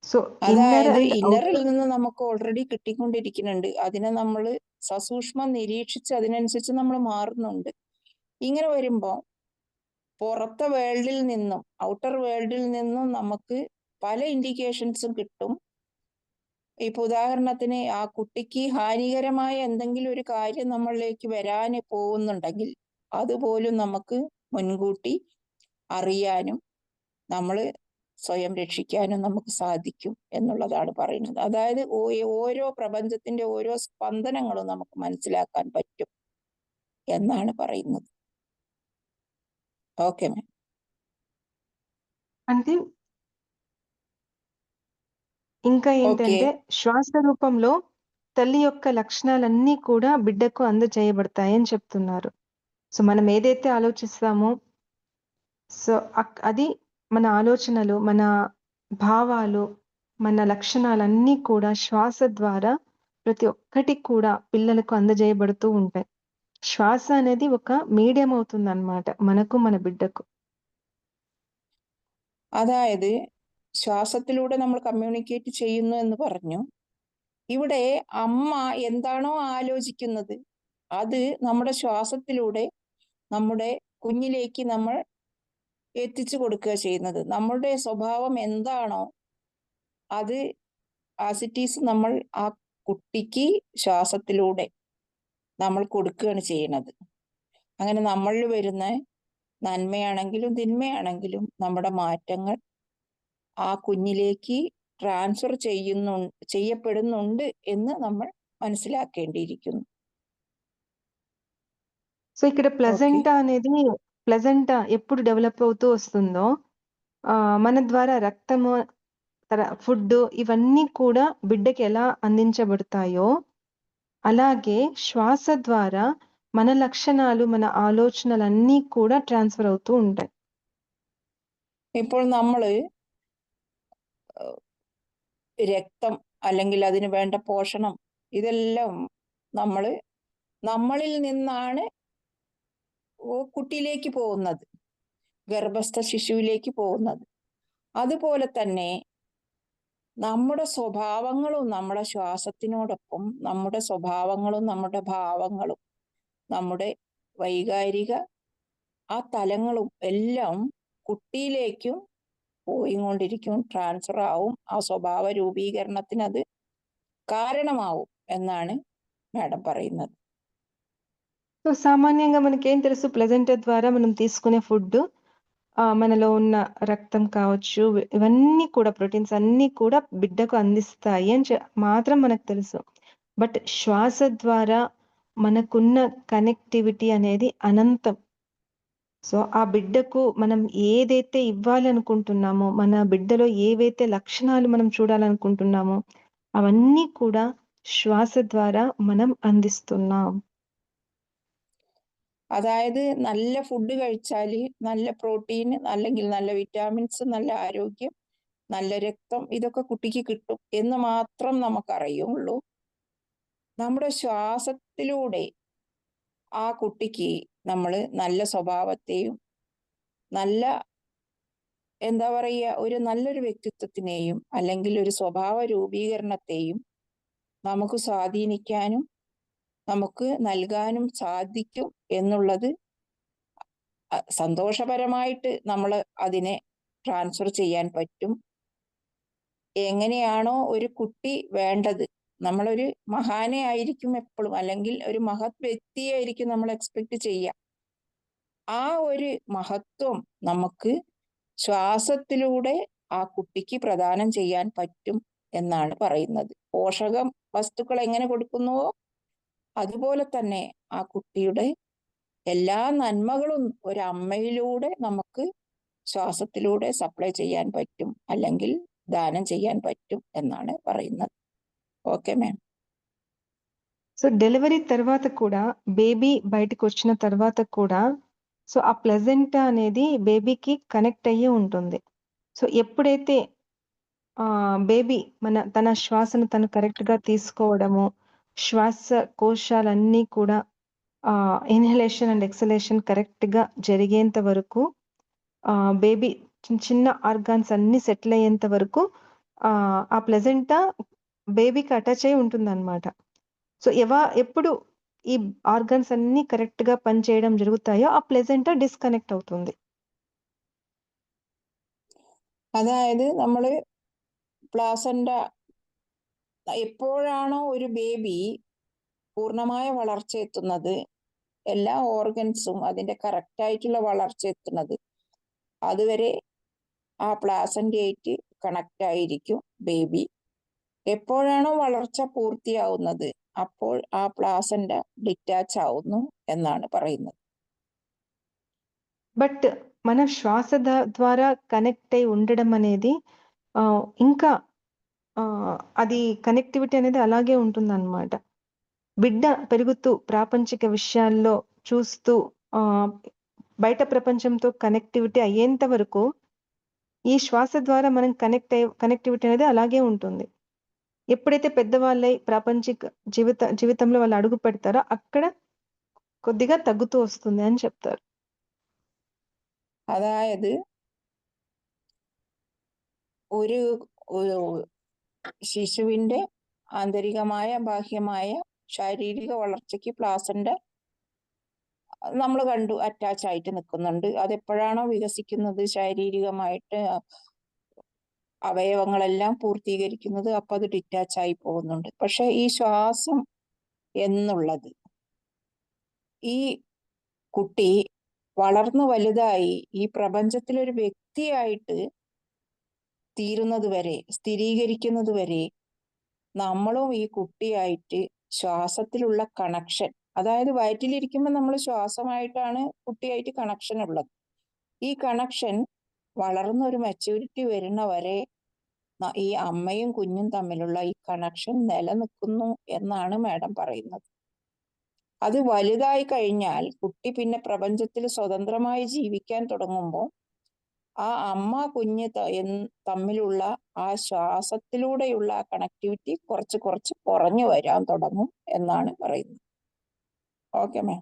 [SPEAKER 2] സോ ഇന്നർ
[SPEAKER 3] അതായത്
[SPEAKER 2] ആൻഡ്
[SPEAKER 3] ഇന്നറിൽ
[SPEAKER 2] ഔട്ടർ
[SPEAKER 3] നിന്ന് നമുക്ക് ഓൾറെഡി കിട്ടിക്കൊണ്ടിരിക്കുന്നുണ്ട്. അതിനെ നമ്മൾ സസൂക്ഷ്മം നിരീക്ഷിച്ച് അതിനനുസരിച്ച് നമ്മൾ മാറുന്നുണ്ട്. ഇങ്ങനെ വരുമ്പോൾ പുറത്തെ വേൾഡിൽ നിന്നും ഔട്ടർ വേൾഡിൽ നിന്നും നമുക്ക് പല ഇൻഡിക്കേഷൻസും കിട്ടും. ഇപ്പൊ ഉദാഹരണത്തിന് ആ കുട്ടിക്ക് ഹാനികരമായ എന്തെങ്കിലും ഒരു കാര്യം നമ്മളിലേക്ക് വരാൻ പോകുന്നുണ്ടെങ്കിൽ അതുപോലും നമുക്ക് മുൻകൂട്ടി അറിയാനും നമ്മൾ സ്വയം രക്ഷിക്കാനും നമുക്ക് സാധിക്കും എന്നുള്ളതാണ് പറയുന്നത്. അതായത് ഓരോ പ്രപഞ്ചത്തിന്റെ ഓരോ സ്പന്ദനങ്ങളും നമുക്ക് മനസ്സിലാക്കാൻ പറ്റും എന്നാണ് പറയുന്നത്. Okay ma'am.
[SPEAKER 2] అంటే ఇంకా
[SPEAKER 3] ఓకే.
[SPEAKER 2] ఏంటంటే శ్వాస రూపంలో తల్లి యొక్క లక్షణాలన్నీ కూడా బిడ్డకు అందజేయబడతాయని చెప్తున్నారు. సో మనం ఏదైతే ఆలోచిస్తామో సో అది మన ఆలోచనలు, మన భావాలు, మన లక్షణాలన్నీ కూడా శ్వాస ద్వారా ప్రతి ఒక్కటి కూడా పిల్లలకు అందజేయబడుతూ ఉంటాయి. శ్వాస అనేది ఒక మీడియం అవుతుందన్నమాట మనకు మన బిడ్డకు.
[SPEAKER 3] അതായത് ശ്വാസത്തിലൂടെ നമ്മൾ കമ്മ്യൂണിക്കേറ്റ് ചെയ്യുന്നു എന്ന് പറഞ്ഞു. ഇവിടെ അമ്മ എന്താണോ ആലോചിക്കുന്നത് അത് നമ്മുടെ ശ്വാസത്തിലൂടെ നമ്മുടെ കുഞ്ഞിലേക്ക് നമ്മൾ എത്തിച്ചു കൊടുക്കുക ചെയ്യുന്നത്. നമ്മളുടെ സ്വഭാവം എന്താണോ അത് ആസ് ഇറ്റ് ഈസ് നമ്മൾ ആ കുട്ടിക്ക് ശ്വാസത്തിലൂടെ നമ്മൾ കൊടുക്കുകയാണ് ചെയ്യുന്നത്. അങ്ങനെ നമ്മളിൽ വരുന്ന നന്മയാണെങ്കിലും തിന്മയാണെങ്കിലും നമ്മുടെ മാറ്റങ്ങൾ ആ കുഞ്ഞിലേക്ക് ട്രാൻസ്ഫർ ചെയ്യപ്പെടുന്നുണ്ട് എന്ന് നമ്മൾ മനസ്സിലാക്കേണ്ടിയിരിക്കുന്നു.
[SPEAKER 2] సో ఇక్కడ ప్లెజెంటా అనేది ప్లెజెంటా ఎప్పుడు డెవలప్ అవుతూ వస్తుందో మన ద్వారా రక్తము, ఫుడ్ ఇవన్నీ కూడా బిడ్డకి ఎలా అందించబడతాయో అలాగే శ్వాస ద్వారా మన లక్షణాలు, మన ఆలోచనలన్నీ కూడా ట్రాన్స్ఫర్ అవుతూ ఉంటాయి.
[SPEAKER 3] ഇപ്പോൾ നമ്മൾ രക്തം അല്ലെങ്കിൽ അതിന് വേണ്ട പോഷണം ഇതെല്ലാം നമ്മളിൽ നിന്നാണ് കുട്ടിയിലേക്ക് പോകുന്നത്, ഗർഭസ്ഥ ശിശുവിലേക്ക് പോകുന്നത്. അതുപോലെ തന്നെ നമ്മുടെ സ്വഭാവങ്ങളും നമ്മുടെ ശ്വാസത്തിനോടൊപ്പം നമ്മുടെ സ്വഭാവങ്ങളും നമ്മുടെ ഭാവങ്ങളും നമ്മുടെ വൈകാരിക ആ തലങ്ങളും എല്ലാം കുട്ടിയിലേക്കും പോയിക്കൊണ്ടിരിക്കും, ട്രാൻസ്ഫർ ആവും. ആ സ്വഭാവ രൂപീകരണത്തിന് അത് కారణమావు എന്നാണ് మేడం പറയുന്നത്.
[SPEAKER 2] సో సామాన్యంగా మనకేం తెలుసు, ప్లెజెంటా ద్వారా మనం తీసుకునే ఫుడ్ మనలో ఉన్న రక్తం కావచ్చు, ఇవన్నీ కూడా ప్రోటీన్స్ అన్నీ కూడా బిడ్డకు అందిస్తాయి అని మాత్రం మనకు తెలుసు. బట్ శ్వాస ద్వారా మనకున్న కనెక్టివిటీ అనేది అనంతం. సో ఆ బిడ్డకు మనం ఏదైతే ఇవ్వాలనుకుంటున్నామో, మన బిడ్డలో ఏవైతే లక్షణాలు మనం చూడాలనుకుంటున్నామో అవన్నీ కూడా శ్వాస ద్వారా మనం అందిస్తున్నాం.
[SPEAKER 3] അതായത് നല്ല ഫുഡ് കഴിച്ചാൽ നല്ല പ്രോട്ടീൻ അല്ലെങ്കിൽ നല്ല വിറ്റാമിൻസ്, നല്ല ആരോഗ്യം, നല്ല രക്തം ഇതൊക്കെ കുട്ടിക്ക് കിട്ടും എന്ന് മാത്രം നമുക്കറിയുള്ളൂ. നമ്മുടെ ശ്വാസത്തിലൂടെ ആ കുട്ടിക്ക് നമ്മൾ നല്ല സ്വഭാവത്തെയും നല്ല എന്താ പറയുക ഒരു നല്ലൊരു വ്യക്തിത്വത്തിനെയും അല്ലെങ്കിൽ ഒരു സ്വഭാവ രൂപീകരണത്തെയും നമുക്ക് സ്വാധീനിക്കാനും നമുക്ക് നൽകാനും സാധിക്കും എന്നുള്ളത് സന്തോഷപരമായിട്ട് നമ്മൾ അതിനെ ട്രാൻസ്ഫർ ചെയ്യാൻ പറ്റും. എങ്ങനെയാണോ ഒരു കുട്ടി വേണ്ടത്, നമ്മളൊരു മഹാനെ ആയിരിക്കും എപ്പോഴും അല്ലെങ്കിൽ ഒരു മഹത് വ്യക്തിയായിരിക്കും നമ്മൾ എക്സ്പെക്ട് ചെയ്യുക. ആ ഒരു മഹത്വം നമുക്ക് ശ്വാസത്തിലൂടെ ആ കുട്ടിക്ക് പ്രദാനം ചെയ്യാൻ പറ്റും എന്നാണ് പറയുന്നത്. പോഷക വസ്തുക്കൾ എങ്ങനെ കൊടുക്കുന്നുവോ അതുപോലെ തന്നെ ആ കുട്ടിയുടെ എല്ലാ നന്മകളും ഒരു അമ്മയിലൂടെ നമുക്ക് ശ്വാസത്തിലൂടെ സപ്ലൈ ചെയ്യാൻ പറ്റും അല്ലെങ്കിൽ ദാനം ചെയ്യാൻ പറ്റും എന്നാണ് പറയുന്നത്. Okay ma'am.
[SPEAKER 2] సో డెలివరీ తర్వాత కూడా, బేబీ బయటకు వచ్చిన తర్వాత కూడా సో ఆ ప్లెజెంటా అనేది బేబీకి కనెక్ట్ అయ్యి ఉంటుంది. సో ఎప్పుడైతే బేబీ తన శ్వాసను తను కరెక్ట్ గా తీసుకోవడము, శ్వాస కోశాలన్నీ కూడా ఇన్హలేషన్ అండ్ ఎక్సలేషన్ కరెక్ట్ గా జరిగేంత వరకు బేబీ చిన్న ఆర్గాన్స్ అన్ని సెటిల్ అయ్యేంత వరకు ఆ ప్లెజెంటా బేబీకి అటాచ్ అయి ఉంటుందన్నమాట. సో ఎప్పుడు ఈ ఆర్గన్స్ అన్ని కరెక్ట్ గా పనిచేయడం జరుగుతాయో ఆ പ്ലസന്റ ഡിസ്കണക്ട് అవుతుంది.
[SPEAKER 3] അതായത് നമ്മള് പ്ലാസന്റ എപ്പോഴാണോ ഒരു ബേബി പൂർണ്ണമായ വളർച്ച എത്തുന്നത്, എല്ലാ ഓർഗൻസും അതിന്റെ കറക്റ്റ് ആയിട്ടുള്ള വളർച്ച എത്തുന്നത്, അതുവരെ ആ പ്ലാസന്റയായിട്ട് കണക്ട് ആയിരിക്കും ബേബി. എപ്പോഴാണോ വളർച്ച പൂർത്തിയാവുന്നത് അപ്പോൾ ആ പ്ലാസന്റ ഡിറ്റാച്ച് ആവുന്നു എന്നാണ് പറയുന്നത്.
[SPEAKER 2] బట్ మన శ్వాస ద్వారా కనెక్ట్ అయి ఉండడం అనేది ఇంకా అది కనెక్టివిటీ అనేది అలాగే ఉంటుందన్నమాట. బిడ్డ పెరుగుతూ ప్రాపంచిక విషయాల్లో చూస్తూ బయట ప్రపంచంతో కనెక్టివిటీ అయ్యేంత వరకు ఈ శ్వాస ద్వారా మనం కనెక్టివిటీ అనేది అలాగే ఉంటుంది. ఎప్పుడైతే పెద్దవాళ్ళై ప్రాపంచిక జీవితంలో వాళ్ళు అడుగు పెడతారో అక్కడ కొద్దిగా తగ్గుతూ వస్తుంది అని చెప్తారు.
[SPEAKER 3] അതായത് ഒരു ശിശുവിന്റെ ആന്തരികമായ ബാഹ്യമായ ശാരീരിക വളർച്ചയ്ക്ക് പ്ലാസന്റ നമ്മൾ കണ്ടു അറ്റാച്ച് ആയിട്ട് നിൽക്കുന്നുണ്ട്. അതെപ്പോഴാണോ വികസിക്കുന്നത്, ശാരീരികമായിട്ട് അവയവങ്ങളെല്ലാം പൂർത്തീകരിക്കുന്നത്, അപ്പൊ അത് ഡിറ്റാച്ച് ആയി പോകുന്നുണ്ട്. പക്ഷെ ഈ ശ്വാസം എന്നുള്ളത് ഈ കുട്ടി വളർന്നു വലുതായി ഈ പ്രപഞ്ചത്തിലൊരു വ്യക്തിയായിട്ട് തീരുന്നത് വരെ, സ്ഥിരീകരിക്കുന്നത് വരെ നമ്മളും ഈ കുട്ടിയായിട്ട് ശ്വാസത്തിലുള്ള കണക്ഷൻ, അതായത് വയറ്റിലിരിക്കുമ്പോൾ നമ്മൾ ശ്വാസമായിട്ടാണ് കുട്ടിയായിട്ട് കണക്ഷൻ ഉള്ളത്. ഈ കണക്ഷൻ വളർന്നൊരു മെച്യൂരിറ്റി വരുന്ന വരെ ഈ അമ്മയും കുഞ്ഞും തമ്മിലുള്ള ഈ കണക്ഷൻ നിലനിൽക്കുന്നു എന്നാണ് മാഡം പറയുന്നത്. അത് വലുതായി കഴിഞ്ഞാൽ കുട്ടി പിന്നെ പ്രപഞ്ചത്തിൽ സ്വതന്ത്രമായി ജീവിക്കാൻ തുടങ്ങുമ്പോൾ ആ അമ്മ കുഞ്ഞ് തമ്മിലുള്ള ആ ശ്വാസത്തിലൂടെയുള്ള ആ കണക്ടിവിറ്റി കുറച്ച് കുറച്ച് കുറഞ്ഞു വരാൻ തുടങ്ങും എന്നാണ് പറയുന്നത്. Okay ma'am.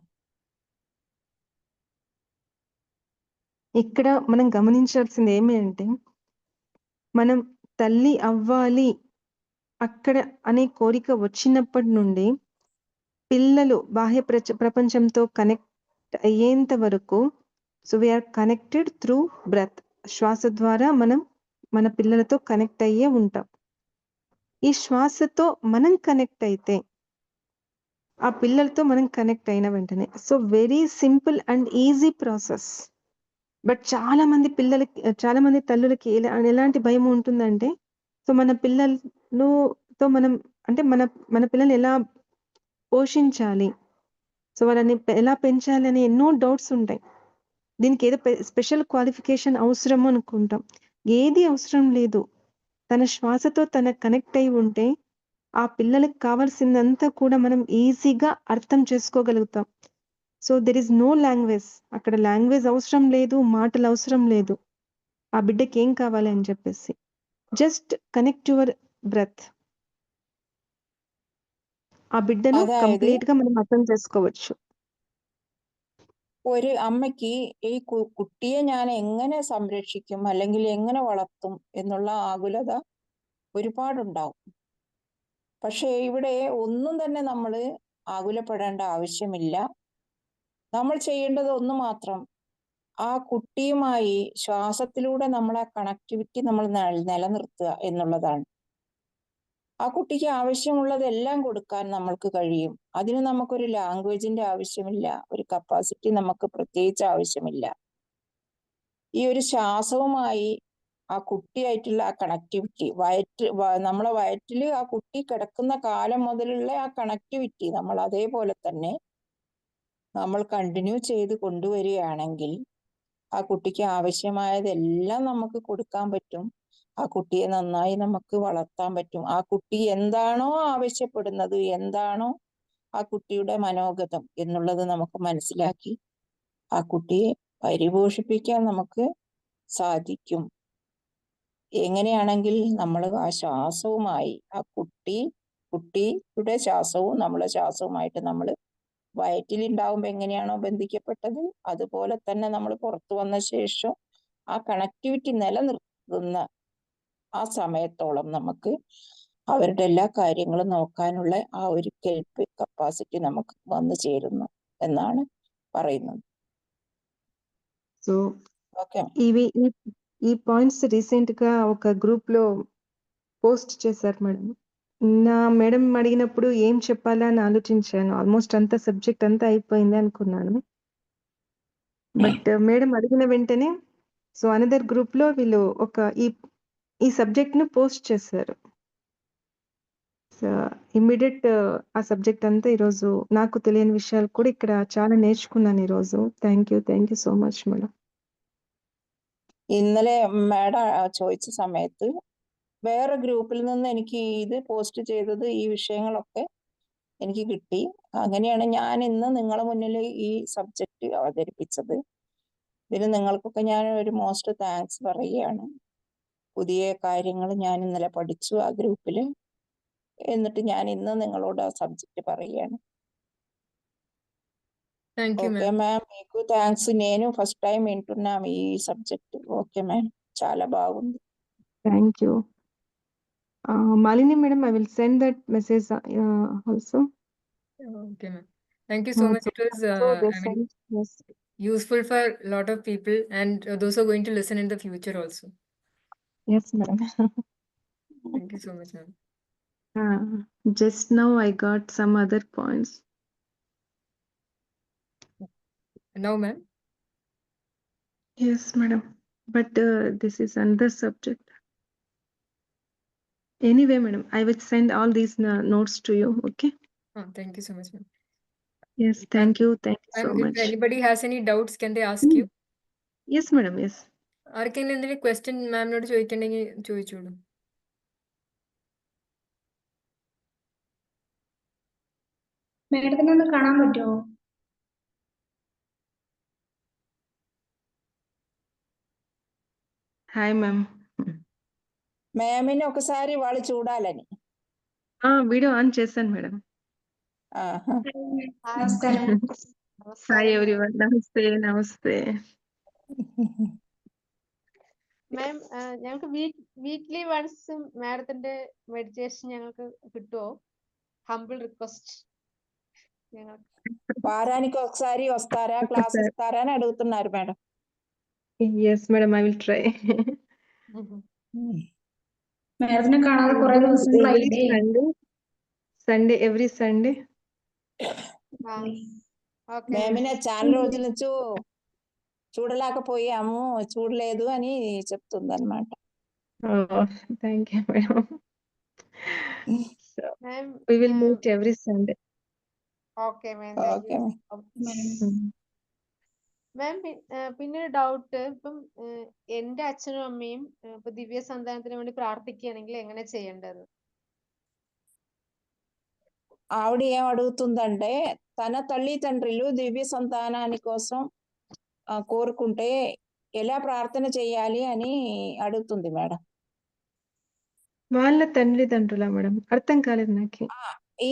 [SPEAKER 2] ఇక్కడ మనం గమనించాల్సింది ఏమి అంటే, మనం తల్లి అవ్వాలి అక్కడ అనే కోరిక వచ్చినప్పటి నుండి పిల్లలు బాహ్య ప్రపంచంతో కనెక్ట్ అయ్యేంత వరకు, so we are connected through breath. శ్వాస ద్వారా మనం మన పిల్లలతో కనెక్ట్ అయ్యే ఉంటాం. ఈ శ్వాసతో మనం కనెక్ట్ అయితే ఆ పిల్లలతో మనం కనెక్ట్ అయిన వెంటనే, so very simple and easy process. But చాలా మంది తల్లులకి ఎలాంటి భయం ఉంటుందంటే, సో మన పిల్లలతో మనం అంటే మన పిల్లల్ని ఎలా పోషించాలి, సో వాళ్ళని ఎలా పెంచాలి అని ఎన్నో డౌట్స్ ఉంటాయి. దీనికి ఏదో స్పెషల్ క్వాలిఫికేషన్ అవసరము అనుకుంటాం. ఏది అవసరం లేదు. తన శ్వాసతో తన కనెక్ట్ అయి ఉంటే ఆ పిల్లలకు కావాల్సిందంతా కూడా మనం ఈజీగా అర్థం చేసుకోగలుగుతాం. So there is no language. అక్కడ లాంగ్వేజ్ అవసరం లేదు, మాటలు అవసరం లేదు. ఆ బిడ్డకి ఏం కావాలి అని చెప్పేసి జస్ట్ కనెక్ట్ యువర్ బ్రెత్. ആ ബിഡ്ഡను കംപ്ലീറ്റ് గా మనం అర్థం చేసుకోవచ్చు.
[SPEAKER 3] ഒരു അമ്മയ്ക്ക് ഈ കുട്ടിയെ ഞാൻ എങ്ങനെ സംരക്ഷിക്കും അല്ലെങ്കിൽ എങ്ങനെ വളർത്തും എന്നുള്ള ആകുലത ഒരുപാടുണ്ടാവും. പക്ഷേ ഇവിടെ ഒന്നും തന്നെ നമ്മൾ ആകുലപ്പെടേണ്ട ആവശ്യമില്ല. നമ്മൾ ചെയ്യേണ്ടത് ഒന്ന് മാത്രം, ആ കുട്ടിയുമായി ശ്വാസത്തിലൂടെ നമ്മളെ കണക്ടിവിറ്റി നമ്മൾ നിലനിർത്തുക എന്നുള്ളതാണ്. ആ കുട്ടിക്ക് ആവശ്യമുള്ളതെല്ലാം കൊടുക്കാൻ നമ്മൾക്ക് കഴിയും. അതിന് നമുക്കൊരു ലാംഗ്വേജിന്റെ ആവശ്യമില്ല, ഒരു കപ്പാസിറ്റി നമുക്ക് പ്രത്യേകിച്ച് ആവശ്യമില്ല. ഈ ഒരു ശ്വാസവുമായി ആ കുട്ടിയായിട്ടുള്ള ആ കണക്ടിവിറ്റി, നമ്മളെ വയറ്റിൽ ആ കുട്ടി കിടക്കുന്ന കാലം മുതലുള്ള ആ കണക്ടിവിറ്റി നമ്മൾ അതേപോലെ തന്നെ നമ്മൾ കണ്ടിന്യൂ ചെയ്ത് കൊണ്ടുവരികയാണെങ്കിൽ ആ കുട്ടിക്ക് ആവശ്യമായതെല്ലാം നമുക്ക് കൊടുക്കാൻ പറ്റും. ആ കുട്ടിയെ നന്നായി നമുക്ക് വളർത്താൻ പറ്റും. ആ കുട്ടി എന്താണോ ആവശ്യപ്പെടുന്നത്, എന്താണോ ആ കുട്ടിയുടെ മനോഗതം എന്നുള്ളത് നമുക്ക് മനസ്സിലാക്കി ആ കുട്ടിയെ പരിപോഷിപ്പിക്കാൻ നമുക്ക് സാധിക്കും. എങ്ങനെയാണെങ്കിൽ നമ്മൾ ആ ശ്വാസവുമായി ആ കുട്ടിയുടെ ശ്വാസവും നമ്മളെ ശ്വാസവുമായിട്ട് നമ്മൾ വയറ്റിലുണ്ടാവുമ്പോൾ എങ്ങനെയാണോ ബന്ധിക്കപ്പെട്ടത്, അതുപോലെ തന്നെ നമ്മൾ പുറത്തു വന്ന ശേഷം ആ കണക്ടിവിറ്റി നിലനിർത്തുന്ന ആ സമയത്തോളം നമുക്ക് അവരുടെ എല്ലാ കാര്യങ്ങളും നോക്കാനുള്ള ആ ഒരു കപ്പാസിറ്റി നമുക്ക് വന്നു ചേരുന്നു എന്നാണ് പറയുന്നത്.
[SPEAKER 2] సో
[SPEAKER 3] ఓకే
[SPEAKER 2] ఈ పాయింట్స్ రీసెంట్ గా ఒక గ్రూప్ లో పోస్ట్ చేశారు మేడం. నా మేడం అడిగినప్పుడు ఏం చెప్పాలా అని ఆలోచించాను. ఆల్మోస్ట్ అంతా సబ్జెక్ట్ అంతా అయిపోయింది అనుకున్నాను. బట్ మేడం అడిగిన వెంటనే సో అనదర్ గ్రూప్ లో వీళ్ళు ఒక ఈ సబ్జెక్ట్ ను పోస్ట్ చేశారు. ఇమ్మీడియట్ ఆ సబ్జెక్ట్ అంతా ఈరోజు నాకు తెలియని విషయాలు కూడా ఇక్కడ చాలా నేర్చుకున్నాను ఈరోజు. Thank you so much madam.
[SPEAKER 3] ഇന്നലെ മാഡം ചോദിച്ച സമയത്ത് വേറെ ഗ്രൂപ്പിൽ നിന്ന് എനിക്ക് ഇത് പോസ്റ്റ് ചെയ്തത് ഈ വിഷയങ്ങളൊക്കെ എനിക്ക് കിട്ടി. അങ്ങനെയാണ് ഞാൻ ഇന്ന് നിങ്ങളുടെ മുന്നിൽ ഈ സബ്ജക്റ്റ് അവതരിപ്പിച്ചത്. ഇതിന് നിങ്ങൾക്കൊക്കെ ഞാൻ ഒരു മോസ്റ്റ് താങ്ക്സ് പറയുകയാണ്. പുതിയ കാര്യങ്ങൾ ഞാൻ ഇന്നലെ പഠിച്ചു ആ ഗ്രൂപ്പിൽ. എന്നിട്ട് ഞാൻ ഇന്ന് నిങ്ങളോട് ఆ సబ్జెక్ట్ പറയുകയാണ്.
[SPEAKER 1] థ్యాంక్ యూ
[SPEAKER 3] ఓకే మ్యామ్, మీకు థ్యాంక్స్. నేను ఫస్ట్ టైం వింటున్నాం ఈ సబ్జెక్ట్. ఓకే మ్యామ్, చాలా బాగుంది.
[SPEAKER 2] Thank you. Malini madam, I will send that message also.
[SPEAKER 1] Okay, ma'am. Thank you so much. It was
[SPEAKER 2] Yes.
[SPEAKER 1] useful for a lot of people and those who are going to listen in the future also.
[SPEAKER 2] Yes, madam.
[SPEAKER 1] Thank you so much, ma'am.
[SPEAKER 2] Just now I got some other points.
[SPEAKER 1] Now, ma'am?
[SPEAKER 2] Yes, madam. But this is another subject. Anyway, madam, I will send all these notes to you. Okay.
[SPEAKER 1] Oh, thank you so much, ma'am.
[SPEAKER 2] Yes, thank you so
[SPEAKER 1] If
[SPEAKER 2] much.
[SPEAKER 1] anybody has any doubts, can they ask you?
[SPEAKER 2] Yes, madam. Yes.
[SPEAKER 1] ആർക്കെങ്കിലും എന്തെങ്കിലും question മാമിനോട് ചോദിക്കണമെങ്കിൽ ചോദിച്ചോളൂ.
[SPEAKER 4] മേഡത്തിനെ ഒന്ന് കാണാൻ പറ്റുമോ?
[SPEAKER 2] Hi ma'am.
[SPEAKER 3] మ్యామ్ని ఒకసారి వాళ్ళు చూడాలని.
[SPEAKER 2] Video on చేశాను మేడం. Hi everyone. నమస్తే.
[SPEAKER 5] മാം, ഞങ്ങൾക്ക് വീക്ക്ലി വൺസ് മാഡത്തിന്റെ മെഡിറ്റേഷൻ ഞങ്ങൾക്ക് കിട്ടുമോ? Humble request.
[SPEAKER 3] వారానికి ఒకసారి వస్తారా, క్లాస్ ఇస్తారా అని అడుగుతున్నారు madam.
[SPEAKER 2] yes madam, I will try.
[SPEAKER 4] മേഡത്തിനെ കാണാതെ കുറെ ദിവസങ്ങളായില്ലേ?
[SPEAKER 2] Sunday every Sunday.
[SPEAKER 3] మేమినే చాలా రోజుల నుంచి చూడలేకపోయాము, చూడలేదు అని చెప్తుంది అనమాట.
[SPEAKER 2] Thank you madam. We will meet every Sunday.
[SPEAKER 5] Okay, ma'am. Thank you. Ma'am, പിന്നെ ഒരു ഡൗട്ട്. ഇപ്പം എന്റെ അച്ഛനും അമ്മയും ഇപ്പൊ ദിവ്യ സന്താനത്തിന് വേണ്ടി പ്രാർത്ഥിക്കുകയാണെങ്കിൽ എങ്ങനെ ചെയ്യേണ്ടത്?
[SPEAKER 3] ఆవిడ ఏం అడుగుతుందంటే, తన తల్లిదండ్రులు దివ్య సంతానాని కోసం కోరుకుంటే ఎలా ప్రార్థన చేయాలి అని అడుగుతుంది మేడం.
[SPEAKER 2] వాళ్ళ తల్లిదండ్రుల మేడం? అర్థం కాలేదు నాకు.